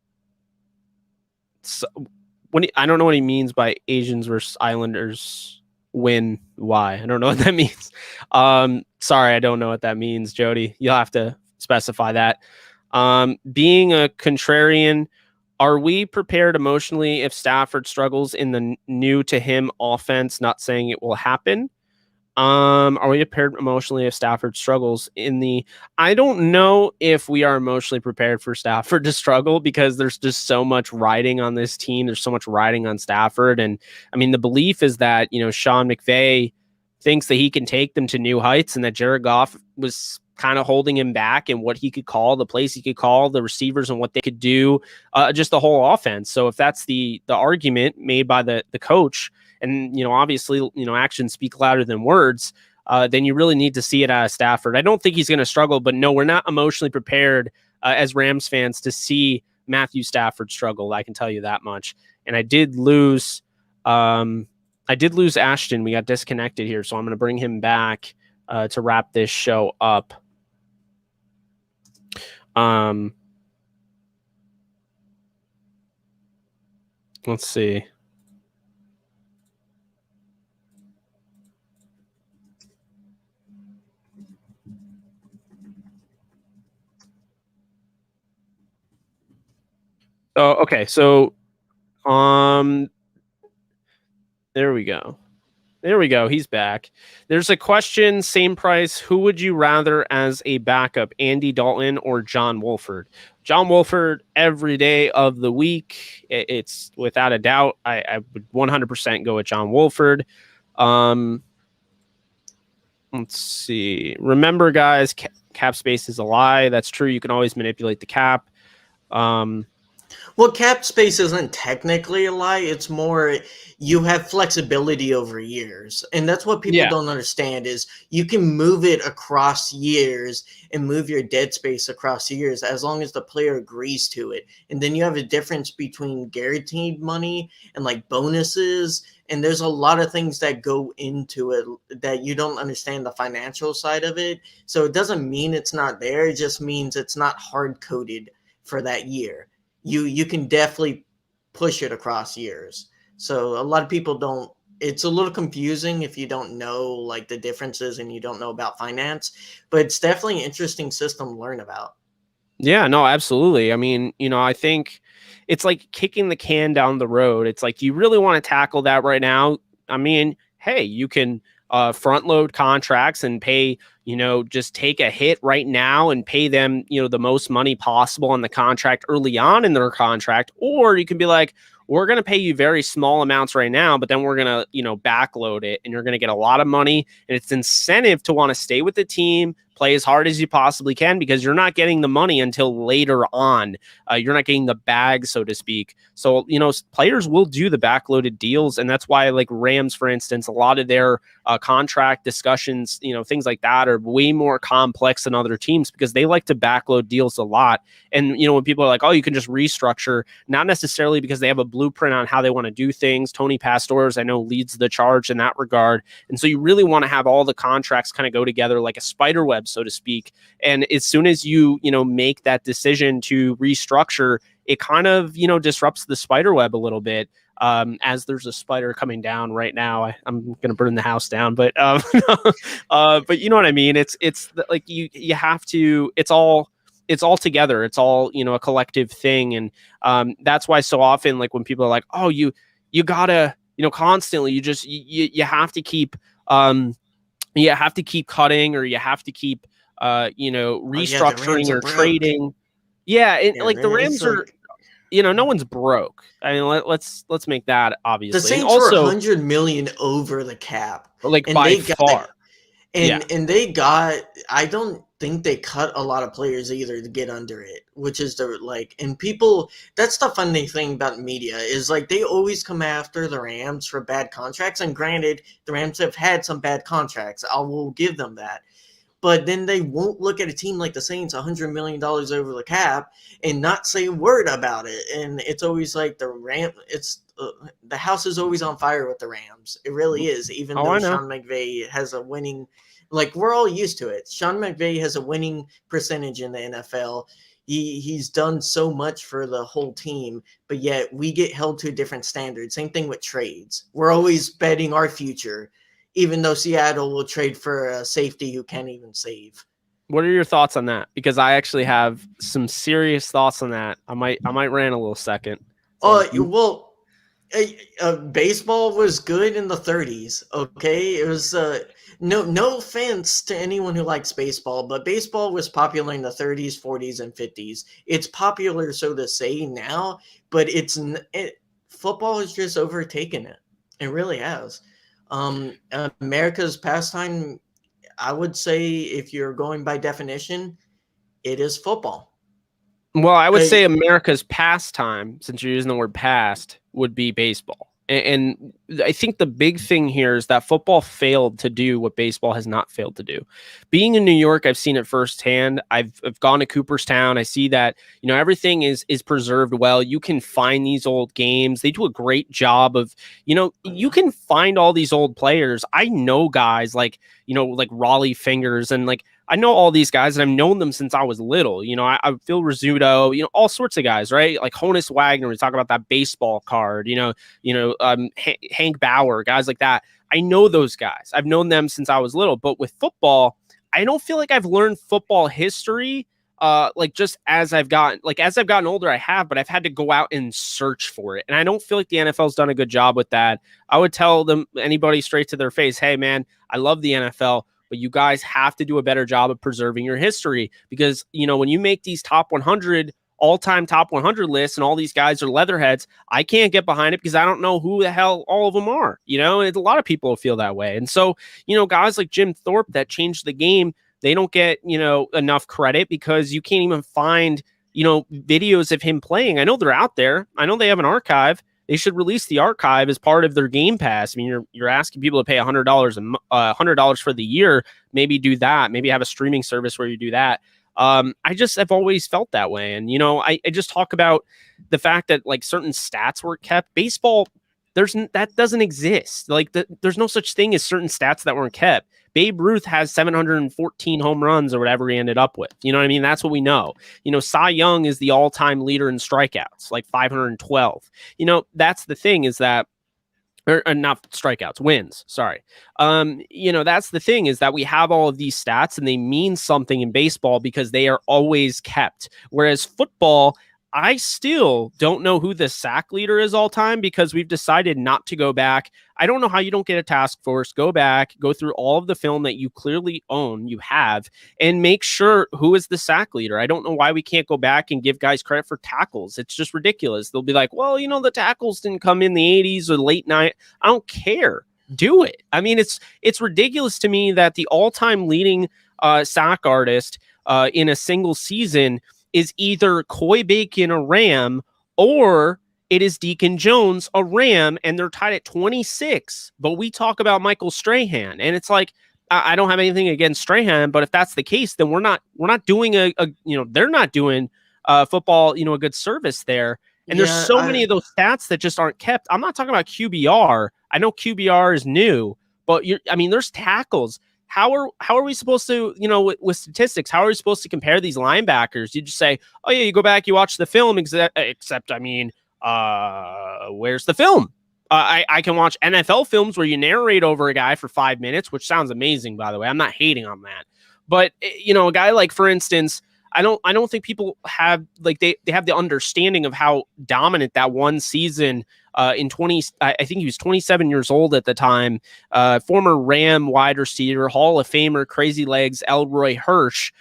[SPEAKER 1] don't know what he means by Asians versus Islanders win. Why? I don't know what that means. Sorry, I don't know what that means, Jody. You'll have to specify that. Being a contrarian, are we prepared emotionally if Stafford struggles in the new to him offense? Not saying it will happen. Are we prepared emotionally if Stafford struggles in the... I don't know if we are emotionally prepared for Stafford to struggle, because there's just so much riding on this team. There's so much riding on Stafford. And I mean, the belief is that, you know, Sean McVay thinks that he can take them to new heights, and that Jared Goff was kind of holding him back and what he could call, the plays he could call, the receivers and what they could do, just the whole offense. So if that's the argument made by the coach, and, you know, obviously, you know, actions speak louder than words, then you really need to see it out of Stafford. I don't think he's going to struggle, but no, we're not emotionally prepared as Rams fans to see Matthew Stafford struggle. I can tell you that much. And I did lose Ashton. We got disconnected here, so I'm going to bring him back to wrap this show up. Let's see. Oh, okay. So, there we go. There we go. He's back. There's a question, same price. Who would you rather as a backup, Andy Dalton or John Wolford? John Wolford every day of the week. It's without a doubt. I would 100% go with John Wolford. Let's see. Remember, guys, cap space is a lie. That's true. You can always manipulate the cap.
[SPEAKER 2] Well, cap space isn't technically a lie. It's more you have flexibility over years. And that's what people don't understand is you can move it across years and move your dead space across years as long as the player agrees to it. And then you have a difference between guaranteed money and like bonuses. And there's a lot of things that go into it that you don't understand the financial side of it. So it doesn't mean it's not there. It just means it's not hard coded for that year. You can definitely push it across years. So a lot of people don't, it's a little confusing if you don't know like the differences and you don't know about finance, but it's definitely an interesting system to learn about.
[SPEAKER 1] Yeah, no, absolutely. I mean, I think it's like kicking the can down the road. It's like, you really want to tackle that right now? I mean, hey, you can front load contracts and pay, just take a hit right now and pay them, the most money possible on the contract early on in their contract. Or you can be like, we're going to pay you very small amounts right now, but then we're going to, backload it and you're going to get a lot of money. And it's incentive to want to stay with the team, play as hard as you possibly can, because you're not getting the money until later on. You're not getting the bag, so to speak. So, players will do the backloaded deals. And that's why, like Rams, for instance, a lot of their contract discussions, things like that are way more complex than other teams because they like to backload deals a lot. And, when people are like, oh, you can just restructure, not necessarily because they have a blueprint on how they want to do things. Tony Pastores, I know, leads the charge in that regard. And so you really want to have all the contracts kind of go together like a spider web, so to speak. And as soon as you, make that decision to restructure, it kind of, disrupts the spider web a little bit. As there's a spider coming down right now, I'm going to burn the house down, but but you know what I mean? It's like you have to, it's all together. It's all, a collective thing. And that's why so often, like when people are like, oh, you gotta, constantly, you have to keep, cutting, or you have to keep, restructuring or trading. Yeah. Like the Rams are, no one's broke. I mean, let's make that obviously.
[SPEAKER 2] The Saints were 100 million over the cap,
[SPEAKER 1] like by far.
[SPEAKER 2] And they got, I don't think they cut a lot of players either to get under it, which is and people, that's the funny thing about media is like they always come after the Rams for bad contracts. And granted, the Rams have had some bad contracts. I will give them that. But then they won't look at a team like the Saints, $100 million over the cap, and not say a word about it. And it's always like the house is always on fire with the Rams. It really is, even though Sean McVay has a winning, like we're all used to it. Sean McVay has a winning percentage in the NFL. He's done so much for the whole team, but yet we get held to a different standard. Same thing with trades. We're always betting our future, even though Seattle will trade for a safety who can't even save.
[SPEAKER 1] What are your thoughts on that? Because I actually have some serious thoughts on that. I might rant a little second.
[SPEAKER 2] Baseball was good in the 30s. Okay, it was no offense to anyone who likes baseball, but baseball was popular in the 30s, 40s, and 50s. It's popular, so to say, now, but football has just overtaken it. It really has. America's pastime, I would say, if you're going by definition, it is football.
[SPEAKER 1] Well, I would say America's pastime, since you're using the word past, would be baseball. And I think the big thing here is that football failed to do what baseball has not failed to do. Being in New York, I've seen it firsthand. I've gone to Cooperstown. I see that, everything is preserved well. You can find these old games. They do a great job of, you can find all these old players. I know guys like Raleigh Fingers, and like, I know all these guys, and I've known them since I was little. I Phil Rizzuto, all sorts of guys, right? Like Honus Wagner, we talk about that baseball card, Hank Bauer, guys like that. I know those guys. I've known them since I was little. But with football, I don't feel like I've learned football history like just as I've gotten older, I have, but I've had to go out and search for it. And I don't feel like the NFL's done a good job with that. I would tell anybody straight to their face, hey man, I love the NFL, but you guys have to do a better job of preserving your history, because, when you make these top 100 all-time top 100 lists and all these guys are leatherheads, I can't get behind it because I don't know who the hell all of them are, and a lot of people feel that way. And so, guys like Jim Thorpe that changed the game, they don't get, enough credit because you can't even find, videos of him playing. I know they're out there. I know they have an archive. They should release the archive as part of their Game Pass. I mean, you're asking people to pay $100 for the year. Maybe do that. Maybe have a streaming service where you do that. I've always felt that way. And, I just talk about the fact that like certain stats were kept. Baseball, that doesn't exist. Like there's no such thing as certain stats that weren't kept. Babe Ruth has 714 home runs or whatever he ended up with. You know what I mean? That's what we know. Cy Young is the all-time leader in strikeouts, like 512. That's the thing, is that, or not strikeouts, wins. Sorry. That's the thing, is that we have all of these stats and they mean something in baseball because they are always kept. Whereas football, I still don't know who the sack leader is all time because we've decided not to go back. I don't know how you don't get a task force. Go back, go through all of the film that you clearly own, you have, and make sure who is the sack leader. I don't know why we can't go back and give guys credit for tackles. It's just ridiculous. They'll be like, well, the tackles didn't come in the 80s or late night. I don't care. Do it. I mean, it's ridiculous to me that the all-time leading sack artist in a single season is either Coy Bacon, a Ram, or it is Deacon Jones, a Ram, and they're tied at 26. But we talk about Michael Strahan, and it's like, I don't have anything against Strahan, but if that's the case, then we're not doing they're not doing football, a good service there. And there's so many of those stats that just aren't kept. I'm not talking about QBR. I know QBR is new, but there's tackles. How are we supposed to, with statistics, how are we supposed to compare these linebackers? You just say, oh yeah, you go back, you watch the film, except where's the film? I can watch NFL films where you narrate over a guy for 5 minutes, which sounds amazing, by the way. I'm not hating on that. But, a guy like, for instance, I don't think people have, like, they have the understanding of how dominant that one season I think he was 27 years old at the time, former Ram wide receiver, Hall of Famer, crazy legs, Elroy Hirsch.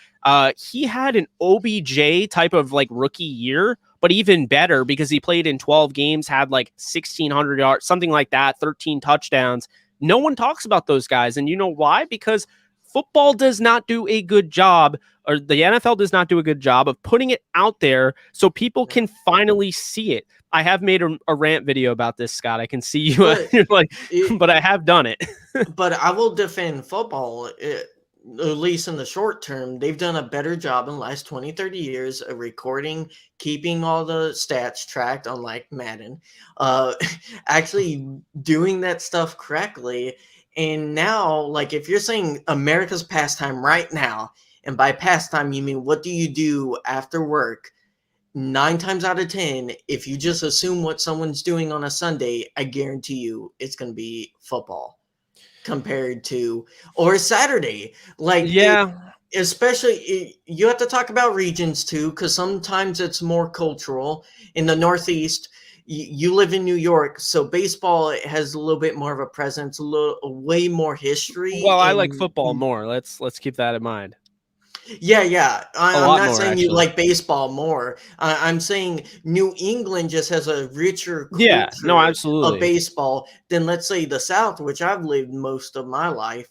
[SPEAKER 1] He had an OBJ type of like rookie year, but even better because he played in 12 games, had like 1,600 yards, something like that, 13 touchdowns. No one talks about those guys. And you know why? Because football does not do a good job, or the NFL does not do a good job of putting it out there so people can finally see it. I have made a rant video about this, Scott. I can see you but I have done it.
[SPEAKER 2] But I will defend football, at least in the short term. They've done a better job in the last 20, 30 years of recording, keeping all the stats tracked, unlike Madden, actually doing that stuff correctly. And now, like, if you're saying America's pastime right now, and by pastime, you mean what do you do after work? 9 times out of 10, if you just assume what someone's doing on a Sunday, I guarantee you it's going to be football compared to, or Saturday. Like,
[SPEAKER 1] yeah,
[SPEAKER 2] especially you have to talk about regions too, because sometimes it's more cultural. In the Northeast, you live in New York, so baseball has a little bit more of a presence, way more history.
[SPEAKER 1] Well, I like football more. Let's keep that in mind.
[SPEAKER 2] Yeah. I'm not
[SPEAKER 1] more,
[SPEAKER 2] saying
[SPEAKER 1] actually.
[SPEAKER 2] you like baseball more. I'm saying New England just has a richer
[SPEAKER 1] culture
[SPEAKER 2] of baseball than, let's say, the South, which I've lived most of my life,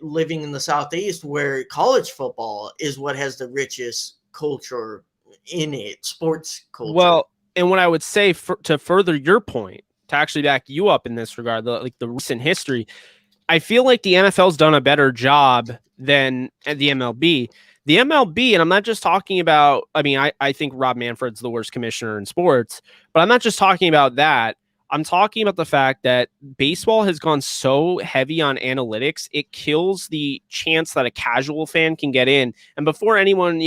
[SPEAKER 2] living in the Southeast, where college football is what has the richest culture in it, sports culture.
[SPEAKER 1] Well, and what I would say to further your point, to actually back you up in this regard, the recent history, I feel like the NFL's done a better job than the MLB. The MLB, and I'm not just talking about, I think Rob Manfred's the worst commissioner in sports, but I'm not just talking about that. I'm talking about the fact that baseball has gone so heavy on analytics, it kills the chance that a casual fan can get in. And before anyone,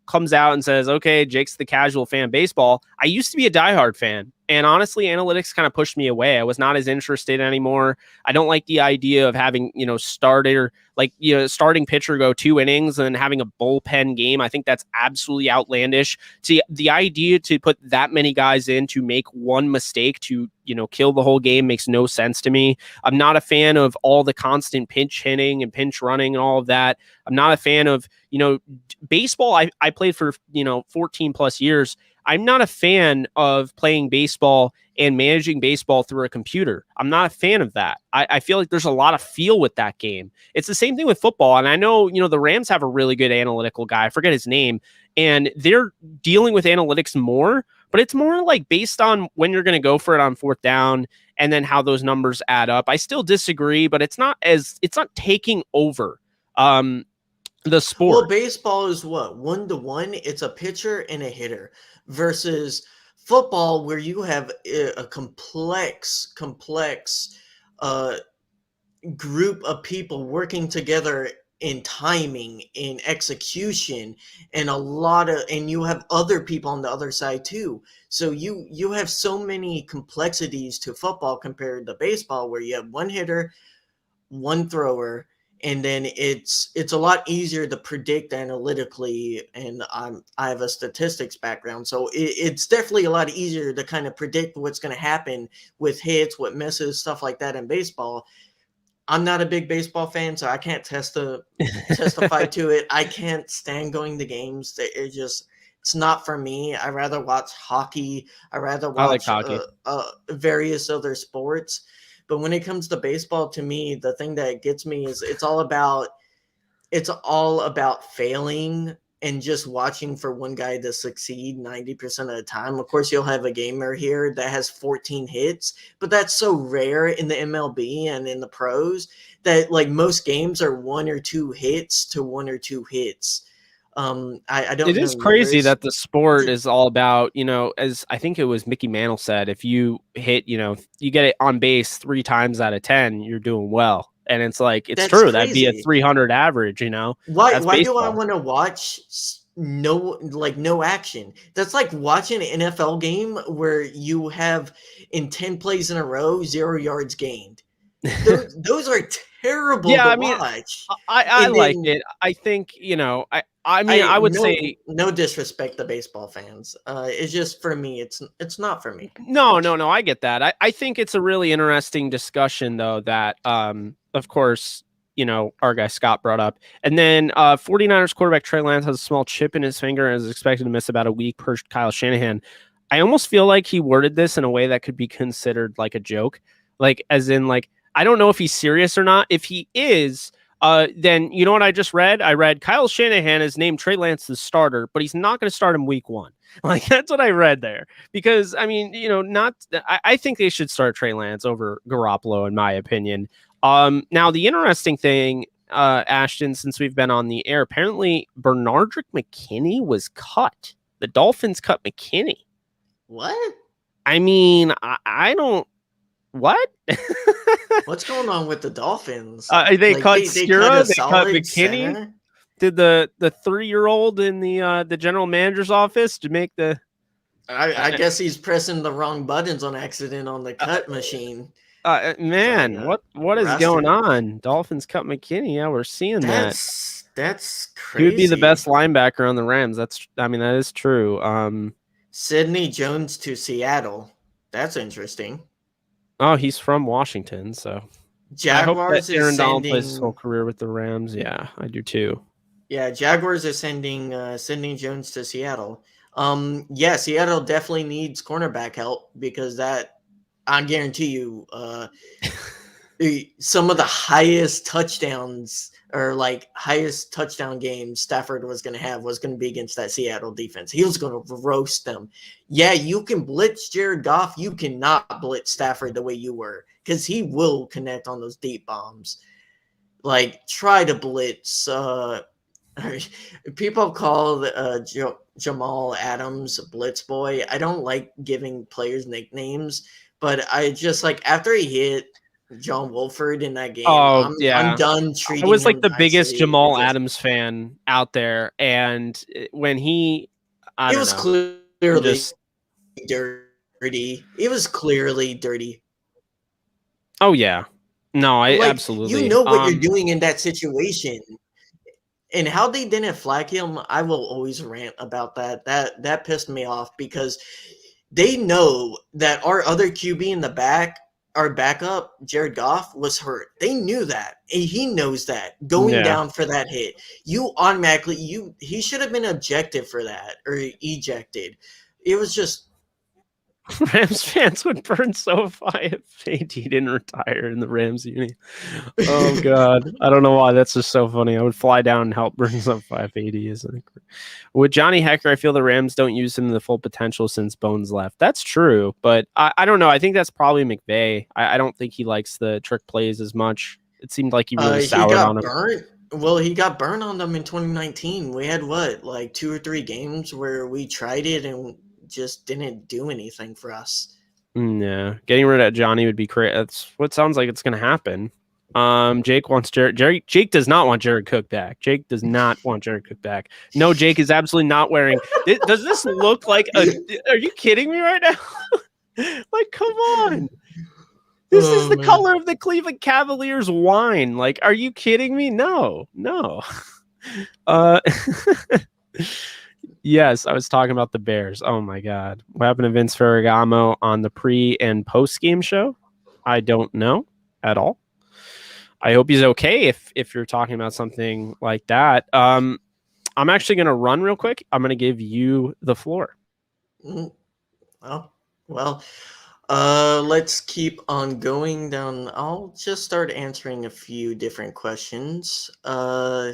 [SPEAKER 1] comes out and says, okay, Jake's the casual fan of baseball, I used to be a diehard fan. And honestly, analytics kind of pushed me away. I was not as interested anymore. I don't like the idea of having, starting pitcher go 2 innings and having a bullpen game. I think that's absolutely outlandish. See, the idea to put that many guys in to make one mistake to, kill the whole game makes no sense to me. I'm not a fan of all the constant pinch hitting and pinch running and all of that. I'm not a fan of, baseball. I played for, 14 plus years. I'm not a fan of playing baseball and managing baseball through a computer. I'm not a fan of that. I feel like there's a lot of feel with that game. It's the same thing with football. And I know, the Rams have a really good analytical guy. I forget his name. And they're dealing with analytics more, but it's more like based on when you're going to go for it on 4th down and then how those numbers add up. I still disagree, but it's not taking over the sport.
[SPEAKER 2] Well, baseball is what? 1-to-1. It's a pitcher and a hitter versus football where you have a complex group of people working together in timing, in execution, and and you have other people on the other side too. So you have so many complexities to football compared to baseball where you have one hitter, one thrower, and then it's a lot easier to predict analytically. And I have a statistics background, so it's definitely a lot easier to kind of predict what's going to happen with hits, what misses, stuff like that in baseball. I'm not a big baseball fan, so I can't testify to it. I can't stand going to games. It's not for me. I rather watch hockey. I rather watch various other sports. But when it comes to baseball, to me, the thing that gets me is it's all about failing and just watching for one guy to succeed 90% of the time. Of course, you'll have a gamer here that has 14 hits, but that's so rare in the MLB and in the pros that like most games are 1 or 2 hits to 1 or 2 hits. I don't know.
[SPEAKER 1] It is crazy that the sport is all about, as I think it was Mickey Mantle said, if you hit, you get it on base 3 times out of 10, you're doing well. And it's like, it's true. Crazy. That'd be a 300 average,
[SPEAKER 2] Why do I want to watch no action? That's like watching an NFL game where you have in 10 plays in a row, 0 yards gained. Those are terrible to watch.
[SPEAKER 1] I like it. I think, I would say
[SPEAKER 2] no disrespect to baseball fans. It's just for me, it's not for me.
[SPEAKER 1] No, I get that. I think it's a really interesting discussion though that of course, our guy Scott brought up. And then 49ers quarterback Trey Lance has a small chip in his finger and is expected to miss about a week per Kyle Shanahan. I almost feel like he worded this in a way that could be considered like a joke. Like as in like I don't know if he's serious or not. If he is, then you know what I just read? I read Kyle Shanahan has named Trey Lance the starter, but he's not going to start him week 1. Like that's what I read there. Because I mean, I think they should start Trey Lance over Garoppolo in my opinion. Now the interesting thing, Ashton, since we've been on the air, apparently Bernardrick McKinney was cut. The Dolphins cut McKinney.
[SPEAKER 2] What?
[SPEAKER 1] I mean, I don't. What?
[SPEAKER 2] What's going on with the Dolphins?
[SPEAKER 1] They cut Skura, they cut McKinney. Center? Did the 3-year-old in the general manager's office to make the?
[SPEAKER 2] I guess he's pressing the wrong buttons on accident on the cut machine.
[SPEAKER 1] Man, what is going on? Dolphins cut McKinney. Yeah, we're seeing that.
[SPEAKER 2] That's crazy.
[SPEAKER 1] He would be the best linebacker on the Rams. That is true.
[SPEAKER 2] Sidney Jones to Seattle. That's interesting.
[SPEAKER 1] Oh, he's from Washington, so
[SPEAKER 2] Jaguars
[SPEAKER 1] I hope that Aaron Donald plays his whole career with the Rams. Yeah, I do too.
[SPEAKER 2] Yeah, Jaguars are sending Jones to Seattle. Yeah, Seattle definitely needs cornerback help because that I guarantee you, some of the highest touchdowns or like highest touchdown games Stafford was going to be against that Seattle defense. He was going to roast them. Yeah, you can blitz Jared Goff. You cannot blitz Stafford the way you were because he will connect on those deep bombs. Like, try to blitz. People call Jamal Adams Blitz Boy. I don't like giving players nicknames, but I just like after he hit John Wolford in that game. I'm done treating.
[SPEAKER 1] I was like the biggest Jamal Adams fan out there, and when he,
[SPEAKER 2] was clearly dirty. dirty. It was clearly dirty.
[SPEAKER 1] Oh yeah. No, I
[SPEAKER 2] Like, you
[SPEAKER 1] absolutely.
[SPEAKER 2] know what you're doing in that situation. And how they didn't flag him, I will always rant about that. That pissed me off because they know that our other QB in the back, our backup, Jared Goff, was hurt. They knew that. And he knows that. Going
[SPEAKER 1] Yeah.
[SPEAKER 2] down for that hit, you automatically he should have been objected for that or ejected. It was just
[SPEAKER 1] Rams fans would burn SoFi if AD didn't retire in the Rams uni. Oh god, I don't know why. That's just so funny. I would fly down and help burn SoFi if AD isn't. With Johnny Hecker, I feel the Rams don't use him to the full potential since Bones left. That's true, but I don't know. I think that's probably McVay. I don't think he likes the trick plays as much. It seemed like he really
[SPEAKER 2] he
[SPEAKER 1] soured on
[SPEAKER 2] got
[SPEAKER 1] him.
[SPEAKER 2] burnt. Well, he got burned on them in 2019. We had what, like 2 or 3 games where we tried it and just didn't do anything for us.
[SPEAKER 1] Yeah, getting rid of Johnny would be great. That's what sounds like it's going to happen. Jake wants Jared. Jake does not want Jared Cook back. Jake does not want Jared Cook back. No, Jake is absolutely not wearing. Does this look like a? Are you kidding me right now? Like, come on. This is the color of the Cleveland Cavaliers wine. Like, are you kidding me? No. Yes, I was talking about the Bears. Oh my God. What happened to Vince Ferragamo on the pre and post game show? I don't know at all. I hope he's okay if you're talking about something like that. I'm actually going to run real quick. I'm going to give you the floor.
[SPEAKER 2] Oh, well, let's keep on going down. I'll just start answering a few different questions. I'll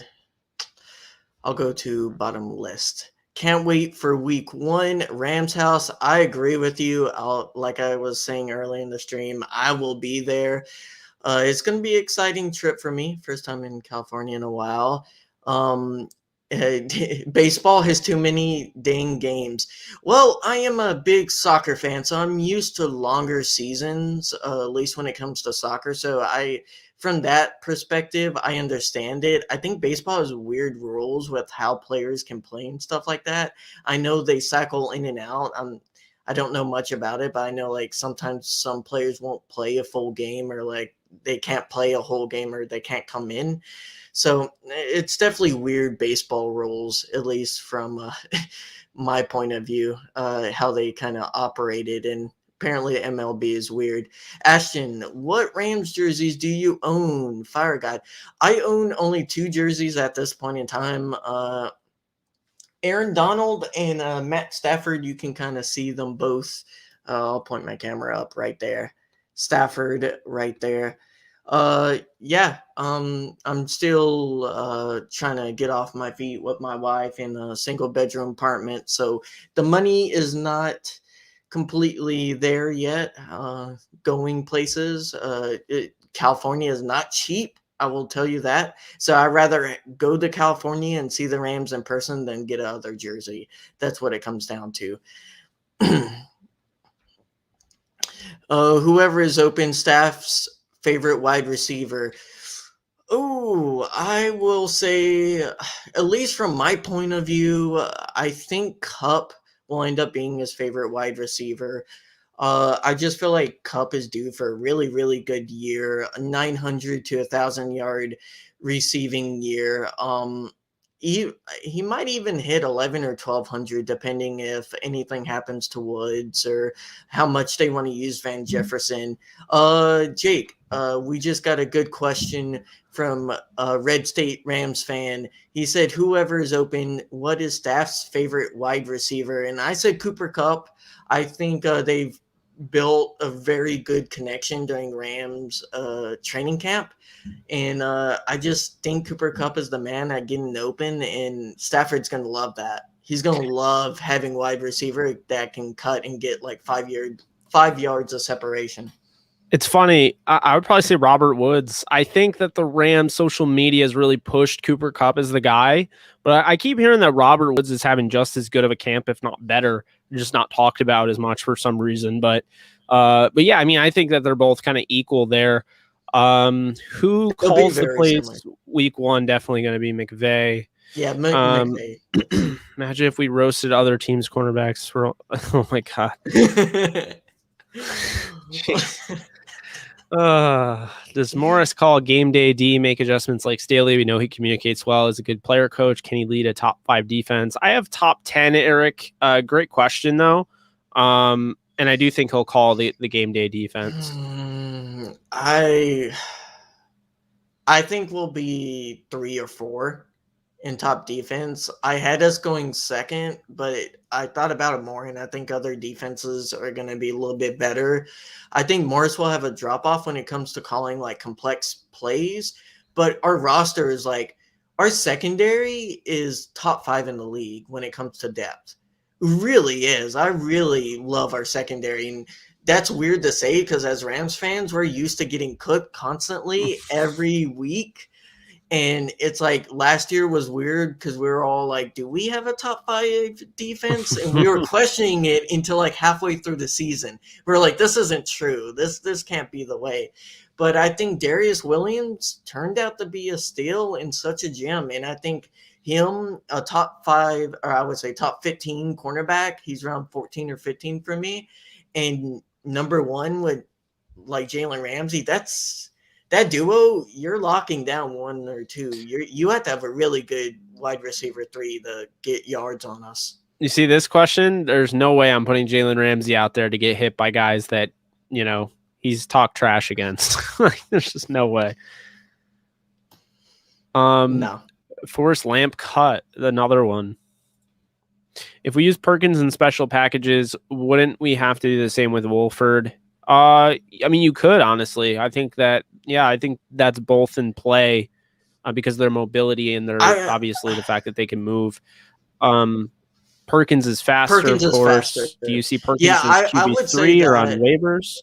[SPEAKER 2] go to bottom list. Can't wait for week 1. Rams house. I agree with you. Like I was saying early in the stream, I will be there. It's going to be an exciting trip for me. First time in California in a while. Baseball has too many dang games. Well, I am a big soccer fan, so I'm used to longer seasons, at least when it comes to soccer. So from that perspective, I understand it. I think baseball has weird rules with how players can play and stuff like that. I know they cycle in and out. I don't know much about it, but I know like sometimes some players won't play a full game or like they can't play a whole game or they can't come in. So it's definitely weird baseball rules, at least from my point of view, how they kind of operated. And apparently MLB is weird. Ashton, what Rams jerseys do you own? Fire God. I own only 2 jerseys at this point in time. Aaron Donald and Matt Stafford, you can kind of see them both. I'll point my camera up right there. Stafford right there. I'm still trying to get off my feet with my wife in a single bedroom apartment. So the money is not completely there yet. Going places. California is not cheap. I will tell you that. So I'd rather go to California and see the Rams in person than get another jersey. That's what it comes down to. Whoever is open staff's favorite wide receiver. Oh, I will say, at least from my point of view, I think Kupp will end up being his favorite wide receiver. I just feel like Kupp is due for a really, really good year, a 900 to 1,000 yard receiving year. He might even hit 11 or 1,200 depending if anything happens to Woods or how much they want to use Van Jefferson. Jake, we just got a good question from a Red State Rams fan. He said, whoever is open, what is staff's favorite wide receiver? And I said Cooper Kupp. I think they've built a very good connection during Rams training camp. And I just think Cooper Kupp is the man at getting open, and Stafford's going to love that. He's going to love having wide receiver that can cut and get like 5 yards of separation.
[SPEAKER 1] It's funny. I would probably say Robert Woods. I think that the Rams social media has really pushed Cooper Kupp as the guy, but I keep hearing that Robert Woods is having just as good of a camp, if not better, just not talked about as much for some reason. But yeah, I mean, I think that they're both kind of equal there. Who calls the plays week 1? Definitely going to be McVay.
[SPEAKER 2] Yeah,
[SPEAKER 1] Um,
[SPEAKER 2] McVay.
[SPEAKER 1] imagine if we roasted other teams' cornerbacks for. Oh my god. Does Morris call game day D, make adjustments like Staley? We know he communicates well, is a good player coach. Can he lead a top 5 defense? I have top 10, Eric. Great question, though. And I do think he'll call the game day defense.
[SPEAKER 2] I think we'll be 3 or 4 in top defense. I had us going second, but I thought about it more, and I think other defenses are going to be a little bit better. I think Morris will have a drop off when it comes to calling like complex plays, but our roster is like our secondary is top 5 in the league when it comes to depth. It really is. I really love our secondary, and that's weird to say because as Rams fans, we're used to getting cooked constantly every week. And it's like last year was weird because we were all like, do we have a top 5 defense? And we were questioning it until like halfway through the season. We're like, this isn't true. This can't be the way. But I think Darius Williams turned out to be a steal and such a gem. And I think him, a top 5, or I would say top 15 cornerback, he's around 14 or 15 for me. And number 1 with like Jalen Ramsey, that duo, you're locking down 1 or 2. You have to have a really good wide receiver 3 to get yards on us.
[SPEAKER 1] You see this question? There's no way I'm putting Jalen Ramsey out there to get hit by guys that, he's talked trash against. There's just no way.
[SPEAKER 2] No.
[SPEAKER 1] Forrest Lamp cut, another one. If we use Perkins in special packages, wouldn't we have to do the same with Wolford? I mean, you could, honestly. I think that's both in play because of their mobility and their obviously the fact that they can move. Perkins is faster, of course. Faster. Do you see Perkins as QB3 or on waivers?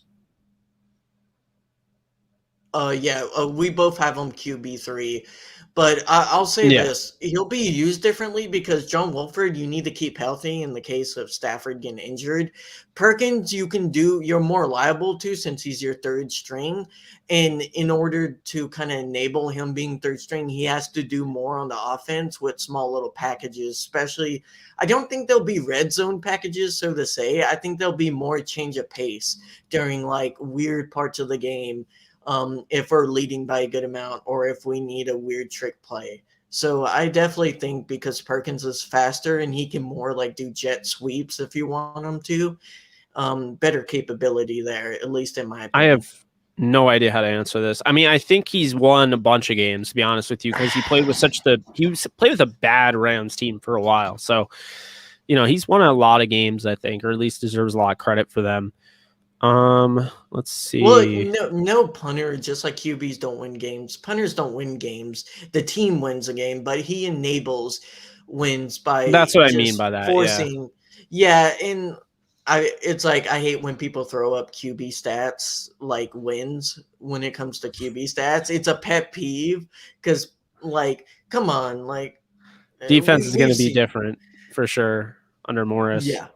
[SPEAKER 2] We both have him QB3. But I'll say this. He'll be used differently because John Wolford, you need to keep healthy in the case of Stafford getting injured. Perkins, you're more liable to since he's your 3rd string. And in order to kind of enable him being 3rd string, he has to do more on the offense with small little packages, especially. I don't think there'll be red zone packages, so to say. I think there'll be more change of pace during like weird parts of the game. If we're leading by a good amount or if we need a weird trick play. So I definitely think because Perkins is faster and he can more like do jet sweeps if you want him to, better capability there, at least in my opinion.
[SPEAKER 1] I have no idea how to answer this. I mean, I think he's won a bunch of games, to be honest with you, because he played with played with a bad Rams team for a while. So, he's won a lot of games, I think, or at least deserves a lot of credit for them. Let's see.
[SPEAKER 2] Well, no punter, just like QBs don't win games. Punters don't win games. The team wins a game, but he enables wins by
[SPEAKER 1] that's what I mean by that.
[SPEAKER 2] Forcing. Yeah, and it's like I hate when people throw up QB stats like wins when it comes to QB stats. It's a pet peeve because like, come on, like
[SPEAKER 1] defense is going to be different for sure under Morris.
[SPEAKER 2] Yeah.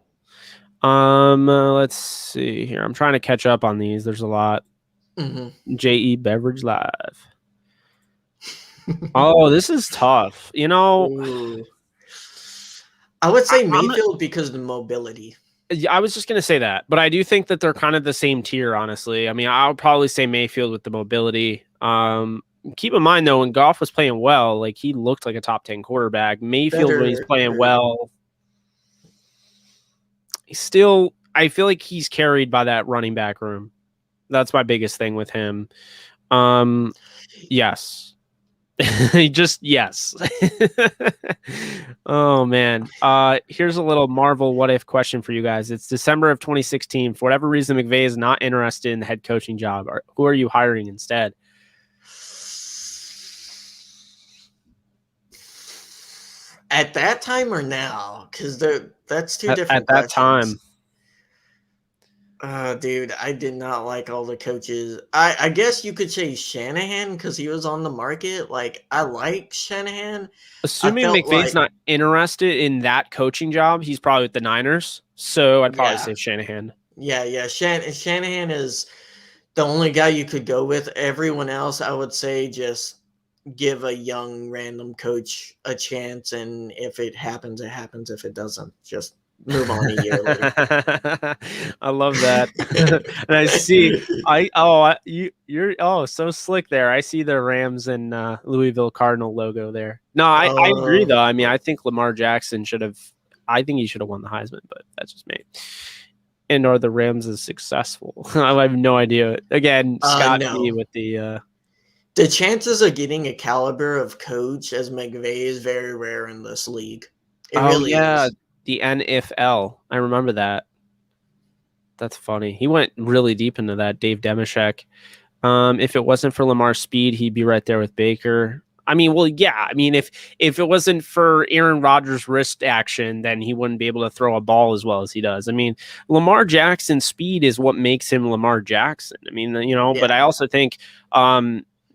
[SPEAKER 1] Let's see here. I'm trying to catch up on these. There's a lot. JE Beverage Live. Oh, this is tough.
[SPEAKER 2] Ooh. I would say Mayfield because of the mobility.
[SPEAKER 1] I was just going to say that, but I do think that they're kind of the same tier, honestly. I mean, I'll probably say Mayfield with the mobility. Keep in mind, though, when Goff was playing well, like he looked like a top 10 quarterback. Mayfield, when he's playing well, I feel like he's carried by that running back room. That's my biggest thing with him. Yes. Just yes. Oh man. Here's a little Marvel what if question for you guys. It's December of 2016. For whatever reason, McVay is not interested in the head coaching job. Who are you hiring instead?
[SPEAKER 2] At that time or now? Because that's two different
[SPEAKER 1] at that
[SPEAKER 2] questions.
[SPEAKER 1] time.
[SPEAKER 2] Dude, I did not like all the coaches. I guess you could say Shanahan because he was on the market. Like, I like Shanahan.
[SPEAKER 1] Assuming McVay's not interested in that coaching job, he's probably with the Niners. So I'd probably say Shanahan.
[SPEAKER 2] Yeah. Shanahan is the only guy you could go with. Everyone else, I would say, just give a young random coach a chance, and if it happens, it happens. If it doesn't, just move on a year later.
[SPEAKER 1] I love that. And I see you're so slick there. I see the Rams and Louisville Cardinal logo there. No, I agree though. I mean, I think Lamar Jackson should have won the Heisman, but that's just me. And are the Rams as successful? I have no idea. Again, Scott
[SPEAKER 2] No.
[SPEAKER 1] with the
[SPEAKER 2] chances of getting a caliber of coach as McVay is very rare in this league. It really is.
[SPEAKER 1] The NFL. I remember that. That's funny. He went really deep into that, Dave Demeshek. If it wasn't for Lamar's speed, he'd be right there with Baker. I mean, well, yeah. I mean, if it wasn't for Aaron Rodgers' wrist action, then he wouldn't be able to throw a ball as well as he does. I mean, Lamar Jackson's speed is what makes him Lamar Jackson. I mean, but I also think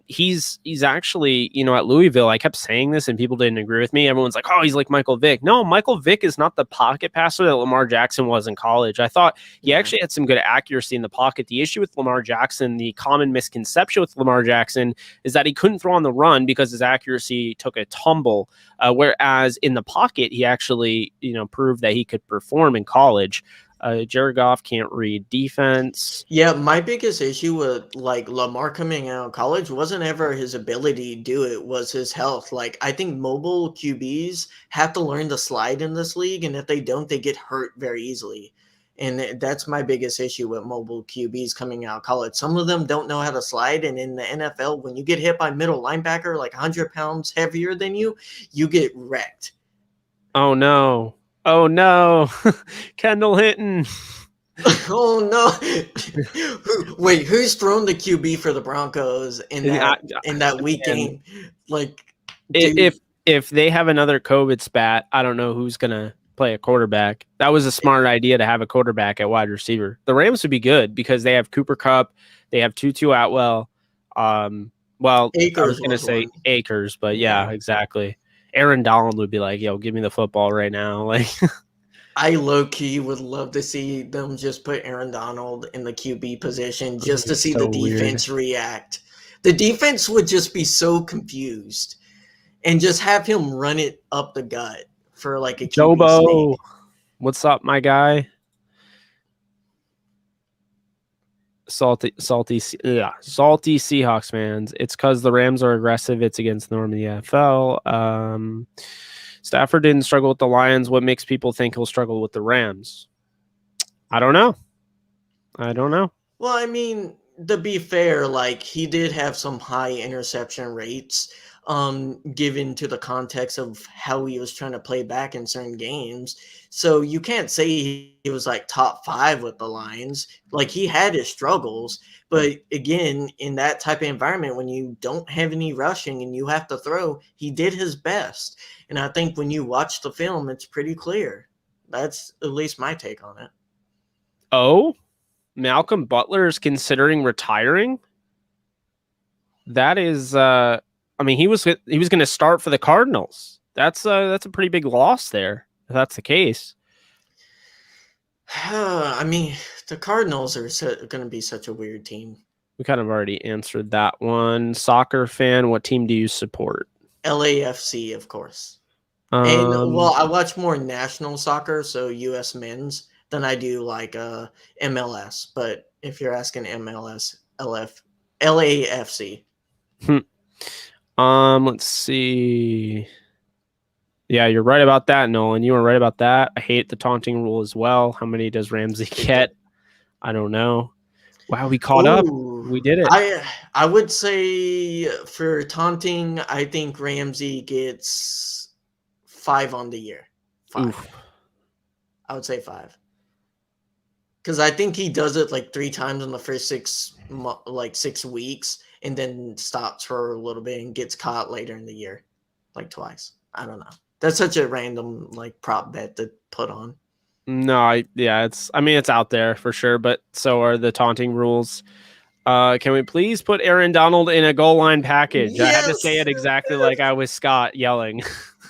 [SPEAKER 1] he's actually, at Louisville, I kept saying this and people didn't agree with me. Everyone's like, oh, he's like Michael Vick. No, Michael Vick is not the pocket passer that Lamar Jackson was in college. I thought he actually had some good accuracy in the pocket. The issue with Lamar Jackson, the common misconception with Lamar Jackson is that he couldn't throw on the run because his accuracy took a tumble. Whereas in the pocket, he actually, proved that he could perform in college. Jared Goff can't read defense.
[SPEAKER 2] Yeah, my biggest issue with Lamar coming out of college wasn't ever his ability to do it, was his health. I think mobile QBs have to learn to slide in this league, and if they don't, they get hurt very easily. And that's my biggest issue with mobile QBs coming out of college. Some of them don't know how to slide, and in the NFL, when you get hit by middle linebacker 100 pounds heavier than you, you get wrecked.
[SPEAKER 1] Oh no. Oh no, Kendall Hinton.
[SPEAKER 2] Oh no! Wait, who's thrown the QB for the Broncos in that week game?
[SPEAKER 1] If they have another COVID spat, I don't know who's gonna play a quarterback. That was a smart idea to have a quarterback at wide receiver. The Rams would be good because they have Cooper Kupp, they have Tutu Atwell. Akers, I was gonna say Akers, but yeah, exactly. Aaron Donald would be like, yo, give me the football right now.
[SPEAKER 2] I low-key would love to see them just put Aaron Donald in the QB position just to see the defense react. The defense would just be so confused and just have him run it up the gut for a QB
[SPEAKER 1] Jobo,
[SPEAKER 2] snake.
[SPEAKER 1] What's up, my guy? Salty Seahawks fans. It's because the Rams are aggressive. It's against the norm in the NFL. Stafford didn't struggle with the Lions. What makes people think he'll struggle with the Rams? I don't know.
[SPEAKER 2] Well, I mean, to be fair, he did have some high interception rates, given to the context of how he was trying to play back in certain games. So you can't say he was top 5 with the Lions. He had his struggles, but again, in that type of environment, when you don't have any rushing and you have to throw, he did his best. And I think when you watch the film, it's pretty clear. That's at least my take on it.
[SPEAKER 1] Oh, Malcolm Butler is considering retiring. That is, I mean, he was going to start for the Cardinals. That's a pretty big loss there, if that's the case.
[SPEAKER 2] I mean, the Cardinals are going to be such a weird team.
[SPEAKER 1] We kind of already answered that one. Soccer fan, what team do you support?
[SPEAKER 2] LAFC, of course. And I watch more national soccer, so U.S. men's, than I do MLS. But if you're asking MLS, LAFC.
[SPEAKER 1] Let's see. Yeah, you're right about that, Nolan. You were right about that. I hate the taunting rule as well. How many does Ramsey get? I don't know. Wow, we caught up. We did it.
[SPEAKER 2] I would say for taunting, I think Ramsey gets 5 on the year. 5. Oof. I would say 5. Because I think he does it 3 times in the first 6 weeks, and then stops for a little bit and gets caught later in the year, twice. I don't know. That's such a random prop bet to put on.
[SPEAKER 1] No, it's out there for sure, but so are the taunting rules. Can we please put Aaron Donald in a goal line package? Yes! I had to say it exactly like I was Scott yelling.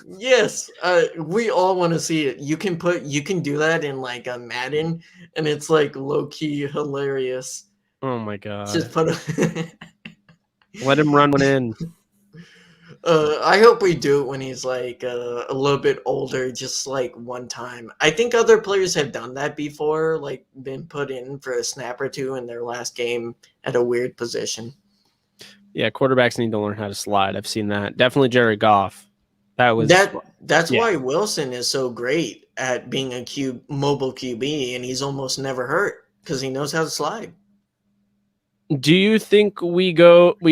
[SPEAKER 2] Yes, we all want to see it. You can do that in a Madden, and it's low key hilarious.
[SPEAKER 1] Oh my god!
[SPEAKER 2] Just put
[SPEAKER 1] let him run one in.
[SPEAKER 2] I hope we do it when he's like a little bit older, just like one time. I think other players have done that before, like been put in for a snap or two in their last game at a weird position.
[SPEAKER 1] Yeah, quarterbacks need to learn how to slide. I've seen that. Definitely Jared Goff.
[SPEAKER 2] That's
[SPEAKER 1] yeah.
[SPEAKER 2] why Wilson is so great at being a mobile QB, and he's almost never hurt because he knows how to slide.
[SPEAKER 1] Do you think we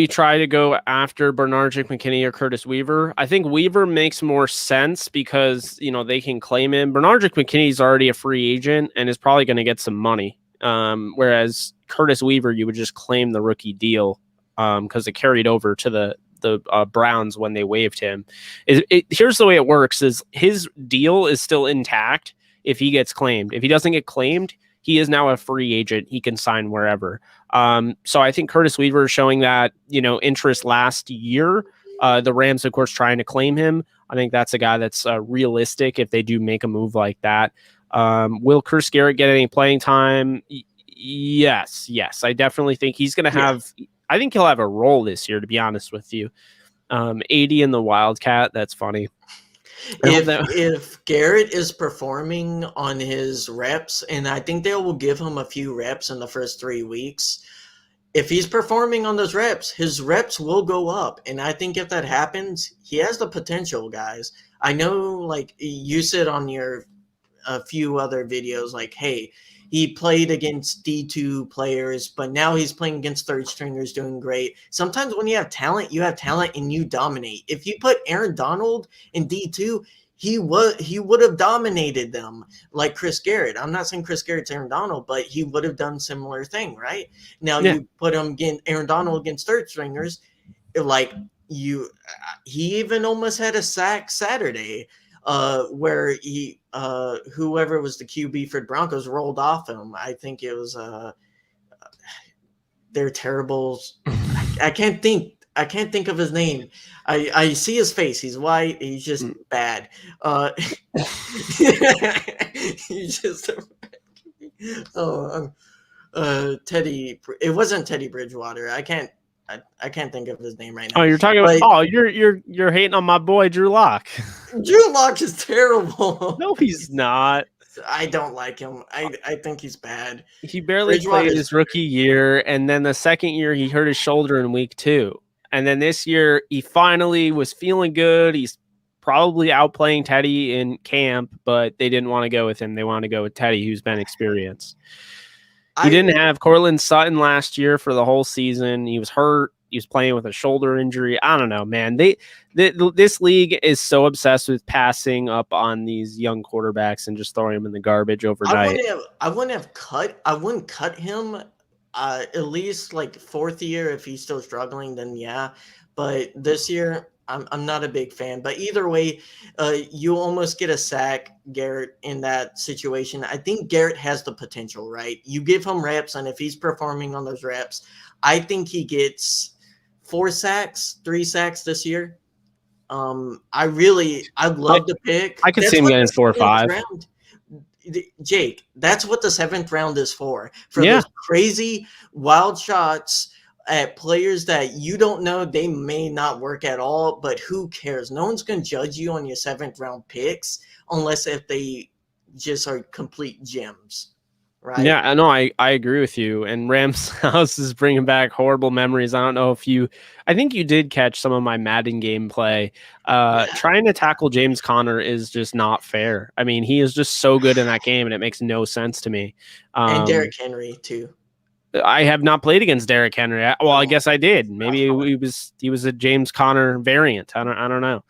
[SPEAKER 1] try to go after Bernardjic McKinney or Curtis Weaver? I think Weaver makes more sense because, they can claim him. Bernardjic McKinney's already a free agent and is probably going to get some money. Whereas Curtis Weaver, you would just claim the rookie deal because it carried over to the Browns when they waived him. Here's the way it works: is his deal is still intact if he gets claimed. If he doesn't get claimed, he is now a free agent. He can sign wherever. So I think Curtis Weaver is showing that, interest last year. The Rams, of course, trying to claim him. I think that's a guy that's realistic if they do make a move like that. Will Chris Garrett get any playing time? Yes. I definitely think he's going to have. I think he'll have a role this year, to be honest with you. 80 in the Wildcat. That's funny.
[SPEAKER 2] If Garrett is performing on his reps, and I think they will give him a few reps in the first 3 weeks, if he's performing on those reps, his reps will go up. And I think if that happens, he has the potential, guys. I know, like you said on your a few other videos, like, hey, he played against D2 players, but now he's playing against third stringers doing great. Sometimes when you have talent and you dominate. If you put Aaron Donald in D2, he would have dominated them like Chris Garrett. I'm not saying Chris Garrett's Aaron Donald, but he would have done similar thing, right? Now you put him against Aaron Donald against third stringers, he even almost had a sack Saturday. Where whoever was the QB for the Broncos rolled off him. I think it was they're terrible. I can't think of his name. I see his face. He's white. He's just bad. He's just Teddy. It wasn't Teddy Bridgewater. I can't think of his name right now.
[SPEAKER 1] Oh, you're talking about you're hating on my boy Drew Lock.
[SPEAKER 2] Drew Lock is terrible.
[SPEAKER 1] No, he's not.
[SPEAKER 2] I don't like him. I think he's bad.
[SPEAKER 1] He barely played his rookie year, and then the second year he hurt his shoulder in week 2. And then this year he finally was feeling good. He's probably outplaying Teddy in camp, but they didn't want to go with him. They wanted to go with Teddy, who's been experienced. He didn't have Cortland Sutton last year for the whole season. He was hurt. He was playing with a shoulder injury. I don't know, man. This league is so obsessed with passing up on these young quarterbacks and just throwing them in the garbage overnight.
[SPEAKER 2] I wouldn't cut him at least like fourth year. If he's still struggling, then yeah. But this year, I'm not a big fan. But either way, you almost get a sack, Garrett, in that situation. I think Garrett has the potential, right? You give him reps, and if he's performing on those reps, I think he gets 3 sacks this year. I'd love to pick.
[SPEAKER 1] I could see him getting 4 or 5.
[SPEAKER 2] Jake, that's what the 7th round is for those crazy wild shots at players that you don't know, they may not work at all, but who cares? No one's going to judge you on your 7th round picks unless if they just are complete gems. Right.
[SPEAKER 1] Yeah, I know. I agree with you. And Rams House is bringing back horrible memories. I don't know if I think you did catch some of my Madden gameplay. Trying to tackle James Conner is just not fair. I mean, he is just so good in that game, and it makes no sense to me.
[SPEAKER 2] And Derrick Henry too.
[SPEAKER 1] I have not played against Derrick Henry. Well, I guess I did. Maybe he was a James Conner variant. I don't know.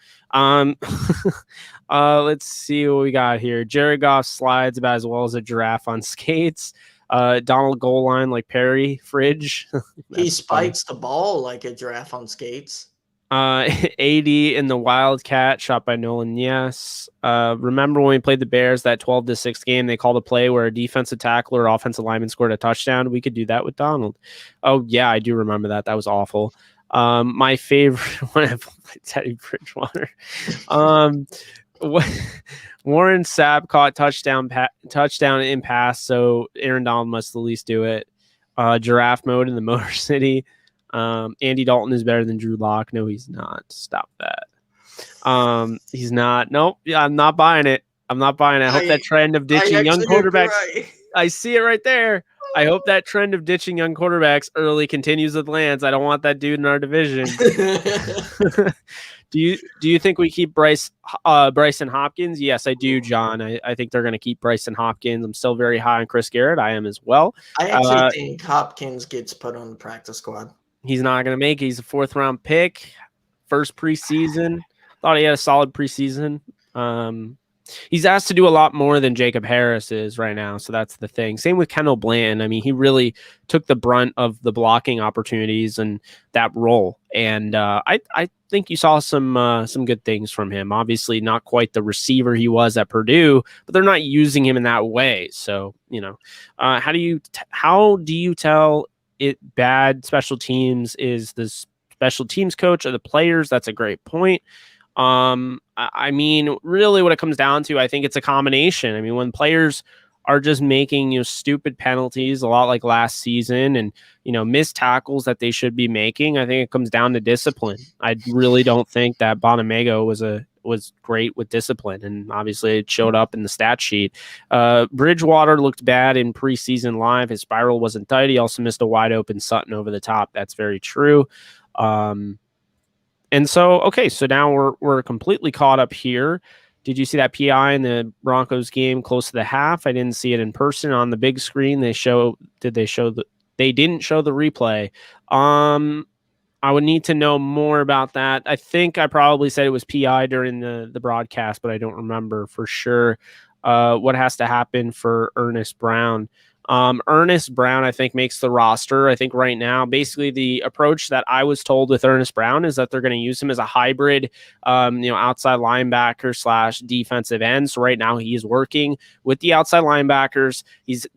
[SPEAKER 1] Let's see what we got here. Jared Goff slides about as well as a giraffe on skates. Donald goal line like Perry Fridge.
[SPEAKER 2] He spikes the ball like a giraffe on skates.
[SPEAKER 1] 80 in the Wildcat, shot by Nolan. Yes. Remember when we played the Bears, that 12-6 game, they called a play where a defensive tackle or offensive lineman scored a touchdown. We could do that with Donald. Oh yeah, I do remember that. That was awful. My favorite one of Teddy Bridgewater. Warren Sapp caught touchdown in pass, so Aaron Donald must at least do it. Giraffe mode in the Motor City. Andy Dalton is better than Drew Lock. No, he's not. Stop that. He's not. Nope. Yeah, I'm not buying it. I'm not buying it. I hope that trend of ditching young quarterbacks. I see it right there. I hope that trend of ditching young quarterbacks early continues with Lance. I don't want that dude in our division. Do you think we keep Bryson Hopkins? Yes, I do, John. I think they're going to keep Bryson Hopkins. I'm still very high on Chris Garrett. I am as well.
[SPEAKER 2] I actually think Hopkins gets put on the practice squad.
[SPEAKER 1] He's not going to make it. He's a 4th round pick, first preseason. Thought he had a solid preseason. He's asked to do a lot more than Jacob Harris is right now, so that's the thing. Same with Kendall Bland. I mean, he really took the brunt of the blocking opportunities and that role. And I think you saw some good things from him. Obviously, not quite the receiver he was at Purdue, but they're not using him in that way. So, how do you tell it bad special teams is the special teams coach or the players? That's a great point. I mean, really what it comes down to, I think it's a combination. I mean, when players are just making, stupid penalties, a lot like last season, and, missed tackles that they should be making, I think it comes down to discipline. I really don't think that Bonamego was great with discipline, and obviously it showed up in the stat sheet. Bridgewater looked bad in preseason live. His spiral wasn't tight. He also missed a wide open Sutton over the top. That's very true. And so, okay, so now we're completely caught up here. Did you see that PI in the Broncos game close to the half? I didn't see it in person on the big screen. They didn't show the replay. I would need to know more about that. I think I probably said it was PI during the broadcast, but I don't remember for sure what has to happen for Ernest Brown. Ernest Brown, I think, makes the roster. I think right now, basically the approach that I was told with Ernest Brown is that they're going to use him as a hybrid, outside linebacker / defensive end. So right now he is working with the outside linebackers. He's,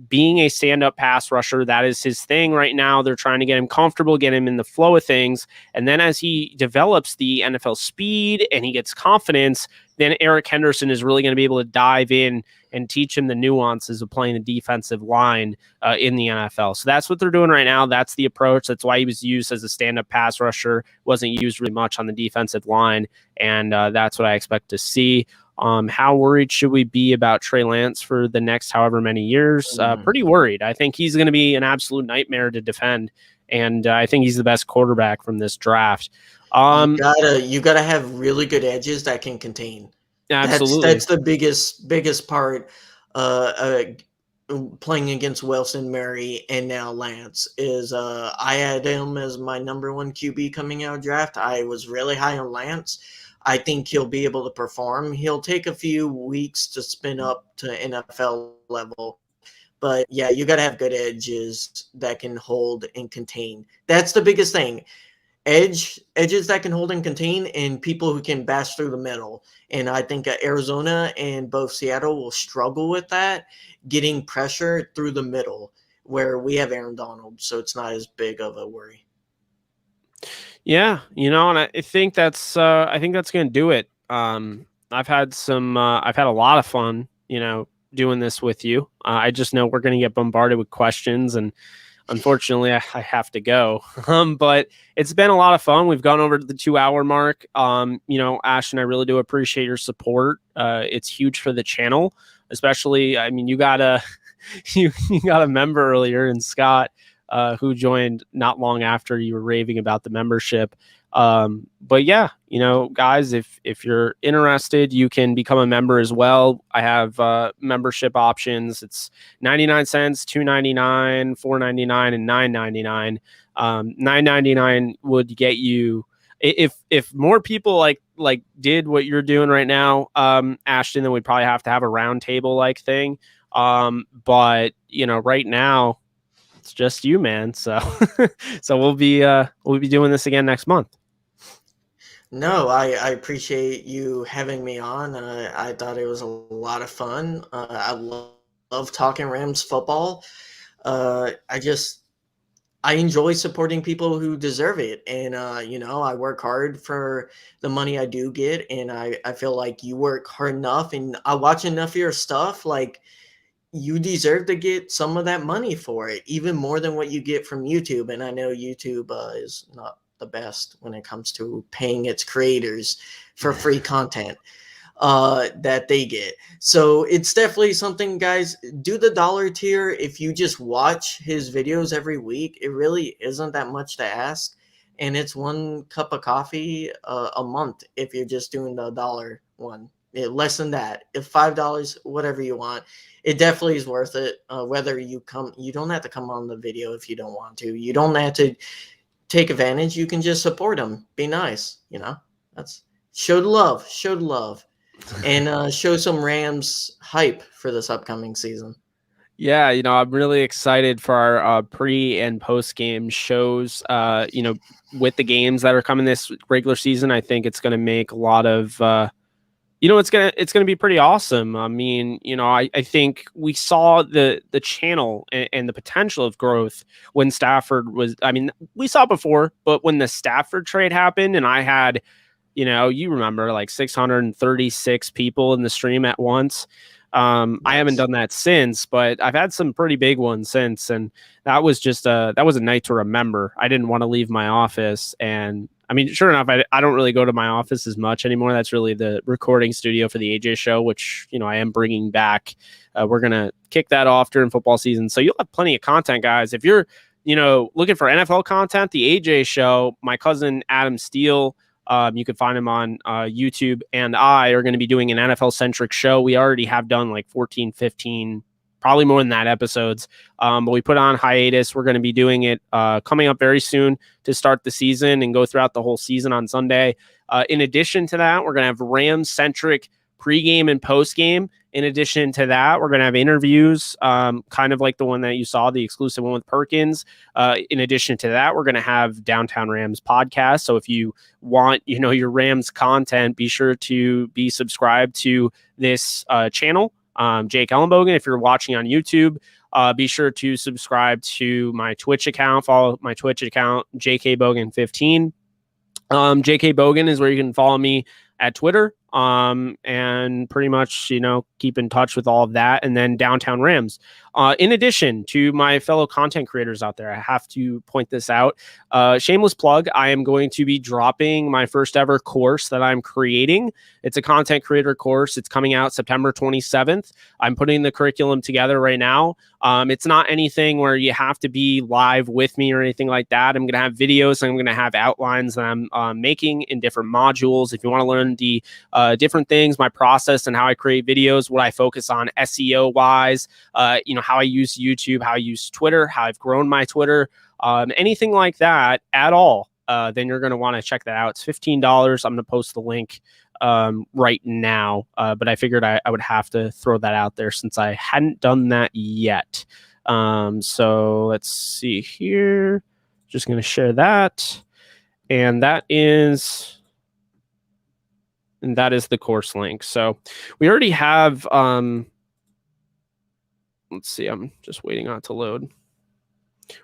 [SPEAKER 1] being a stand-up pass rusher. That is his thing right now. They're trying to get him comfortable, get him in the flow of things. And then as he develops the NFL speed and he gets confidence, then Eric Henderson is really going to be able to dive in and teach him the nuances of playing the defensive line in the NFL. So that's what they're doing right now. That's the approach. That's why he was used as a stand-up pass rusher. Wasn't used really much on the defensive line, and that's what I expect to see. How worried should we be about Trey Lance for the next however many years? Pretty worried. I think he's going to be an absolute nightmare to defend, and I think he's the best quarterback from this draft.
[SPEAKER 2] You gotta have really good edges that can contain.
[SPEAKER 1] Absolutely,
[SPEAKER 2] that's the biggest part. Playing against Wilson, Murray, and now Lance is. I had him as my number 1 QB coming out of draft. I was really high on Lance. I think he'll be able to perform. He'll take a few weeks to spin up to NFL level. But yeah, you got to have good edges that can hold and contain. That's the biggest thing. Edges that can hold and contain, and people who can bash through the middle. And I think Arizona and both Seattle will struggle with that, getting pressure through the middle, where we have Aaron Donald, so it's not as big of a worry.
[SPEAKER 1] Yeah, and I think that's going to do it. I've had a lot of fun, doing this with you. I just know we're going to get bombarded with questions, and unfortunately I have to go. But it's been a lot of fun. We've gone over to the 2-hour mark. Ashton, I really do appreciate your support. It's huge for the channel, especially, I mean, you got a member earlier in Scott, who joined not long after you were raving about the membership. But yeah, guys, if you're interested, you can become a member as well. I have membership options. It's 99 cents, $2.99, $4.99, and $9.99. $9.99 would get you, if more people like did what you're doing right now, Ashton, then we'd probably have to have a round table like thing. But right now it's just you, man. So we'll be doing this again next month.
[SPEAKER 2] No, I appreciate you having me on. I thought it was a lot of fun. I love talking Rams football. I enjoy supporting people who deserve it. And, I work hard for the money I do get. And I feel like you work hard enough, and I watch enough of your stuff. Like, you deserve to get some of that money for it, even more than what you get from YouTube. And I know YouTube is not the best when it comes to paying its creators for free content that they get. So it's definitely something, guys. Do the dollar tier. If you just watch his videos every week, it really isn't that much to ask. And it's one cup of coffee a month if you're just doing the dollar one. Less than that. If $5, whatever you want, it definitely is worth it. Whether you don't have to come on the video if you don't want to. You don't have to take advantage. You can just support them. Be nice. That's show the love. Show the love. And show some Rams hype for this upcoming season.
[SPEAKER 1] Yeah, I'm really excited for our pre and post game shows. With the games that are coming this regular season, I think it's going to make a lot of. It's gonna be pretty awesome. I mean, I think we saw the channel and the potential of growth when Stafford was. I mean, we saw it before, but when the Stafford trade happened, and I had. You remember like 636 people in the stream at once. Yes. I haven't done that since, but I've had some pretty big ones since. And that was just that was a night to remember. I didn't want to leave my office. And I mean, sure enough, I don't really go to my office as much anymore. That's really the recording studio for the AJ show, which, I am bringing back. We're going to kick that off during football season. So you'll have plenty of content, guys. If you're, looking for NFL content, the AJ show, my cousin Adam Steele, you can find him on YouTube, and I are going to be doing an NFL-centric show. We already have done like 14, 15, probably more than that episodes, but we put on hiatus. We're going to be doing it coming up very soon to start the season and go throughout the whole season on Sunday. In addition to that, we're going to have Rams-centric pregame and postgame. In addition to that, we're going to have interviews, kind of like the one that you saw, the exclusive one with Perkins. In addition to that, we're going to have Downtown Rams podcast. So if you want, your Rams content, be sure to be subscribed to this channel. Jake Ellenbogen, if you're watching on YouTube, be sure to subscribe to my Twitch account. Follow my Twitch account, JKBogan15. JK Bogan is where you can follow me at Twitter. And pretty much, keep in touch with all of that. And then Downtown Rams. In addition to my fellow content creators out there, I have to point this out. Shameless plug. I am going to be dropping my first ever course that I'm creating. It's a content creator course. It's coming out September 27th. I'm putting the curriculum together right now. It's not anything where you have to be live with me or anything like that. I'm going to have videos. I'm going to have outlines that I'm making in different modules. If you want to learn the different things, my process and how I create videos, what I focus on SEO wise, how I use YouTube, how I use Twitter, how I've grown my Twitter, anything like that at all, then you're going to want to check that out. It's $15. I'm going to post the link right now, but I figured I would have to throw that out there since I hadn't done that yet. So let's see here. Just going to share that. And that is the course link. So we already have, let's see, I'm just waiting on it to load.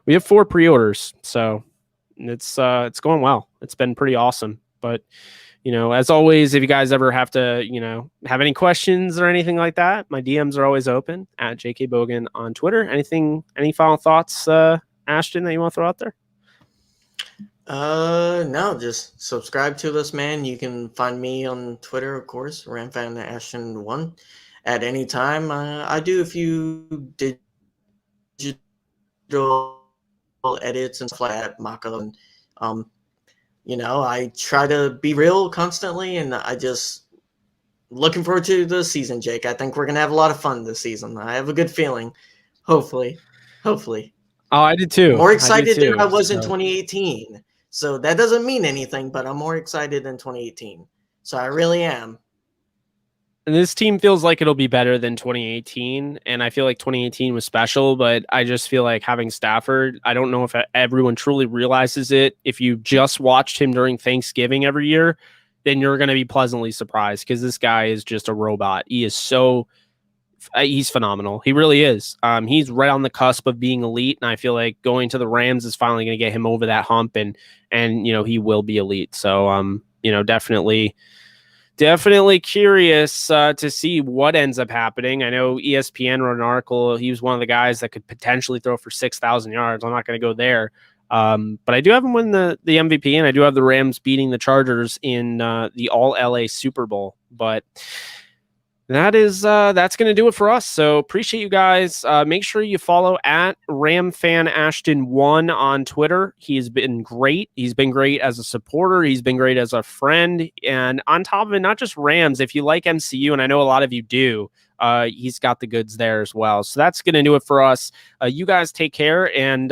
[SPEAKER 1] We have 4 pre-orders, so it's going well. It's been pretty awesome. But, as always, if you guys ever have to, have any questions or anything like that, my DMs are always open at JK Bogan on Twitter. Any final thoughts, Ashton, that you want to throw out there?
[SPEAKER 2] No, just subscribe to this, man. You can find me on Twitter, of course, RamFanAshton1 at any time. I do a few digital edits and flat mock-up. I try to be real constantly, and I just looking forward to the season, Jake. I think we're gonna have a lot of fun this season. I have a good feeling. Hopefully. Oh,
[SPEAKER 1] I did too.
[SPEAKER 2] More excited than I was in 2018. So that doesn't mean anything, but I'm more excited than 2018. So I really am.
[SPEAKER 1] And this team feels like it'll be better than 2018. And I feel like 2018 was special, but I just feel like having Stafford, I don't know if everyone truly realizes it. If you just watched him during Thanksgiving every year, then you're going to be pleasantly surprised because this guy is just a robot. He's phenomenal. He really is. He's right on the cusp of being elite. And I feel like going to the Rams is finally going to get him over that hump and he will be elite. So, definitely definitely curious to see what ends up happening. I know ESPN wrote an article. He was one of the guys that could potentially throw for 6,000 yards. I'm not going to go there. But I do have him win the MVP, and I do have the Rams beating the Chargers in the All-LA Super Bowl. But that's going to do it for us. So appreciate you guys. Make sure you follow at RamFanAshton1 on Twitter. He's been great. He's been great as a supporter. He's been great as a friend. And on top of it, not just Rams, if you like MCU, and I know a lot of you do, he's got the goods there as well. So that's going to do it for us. You guys take care, and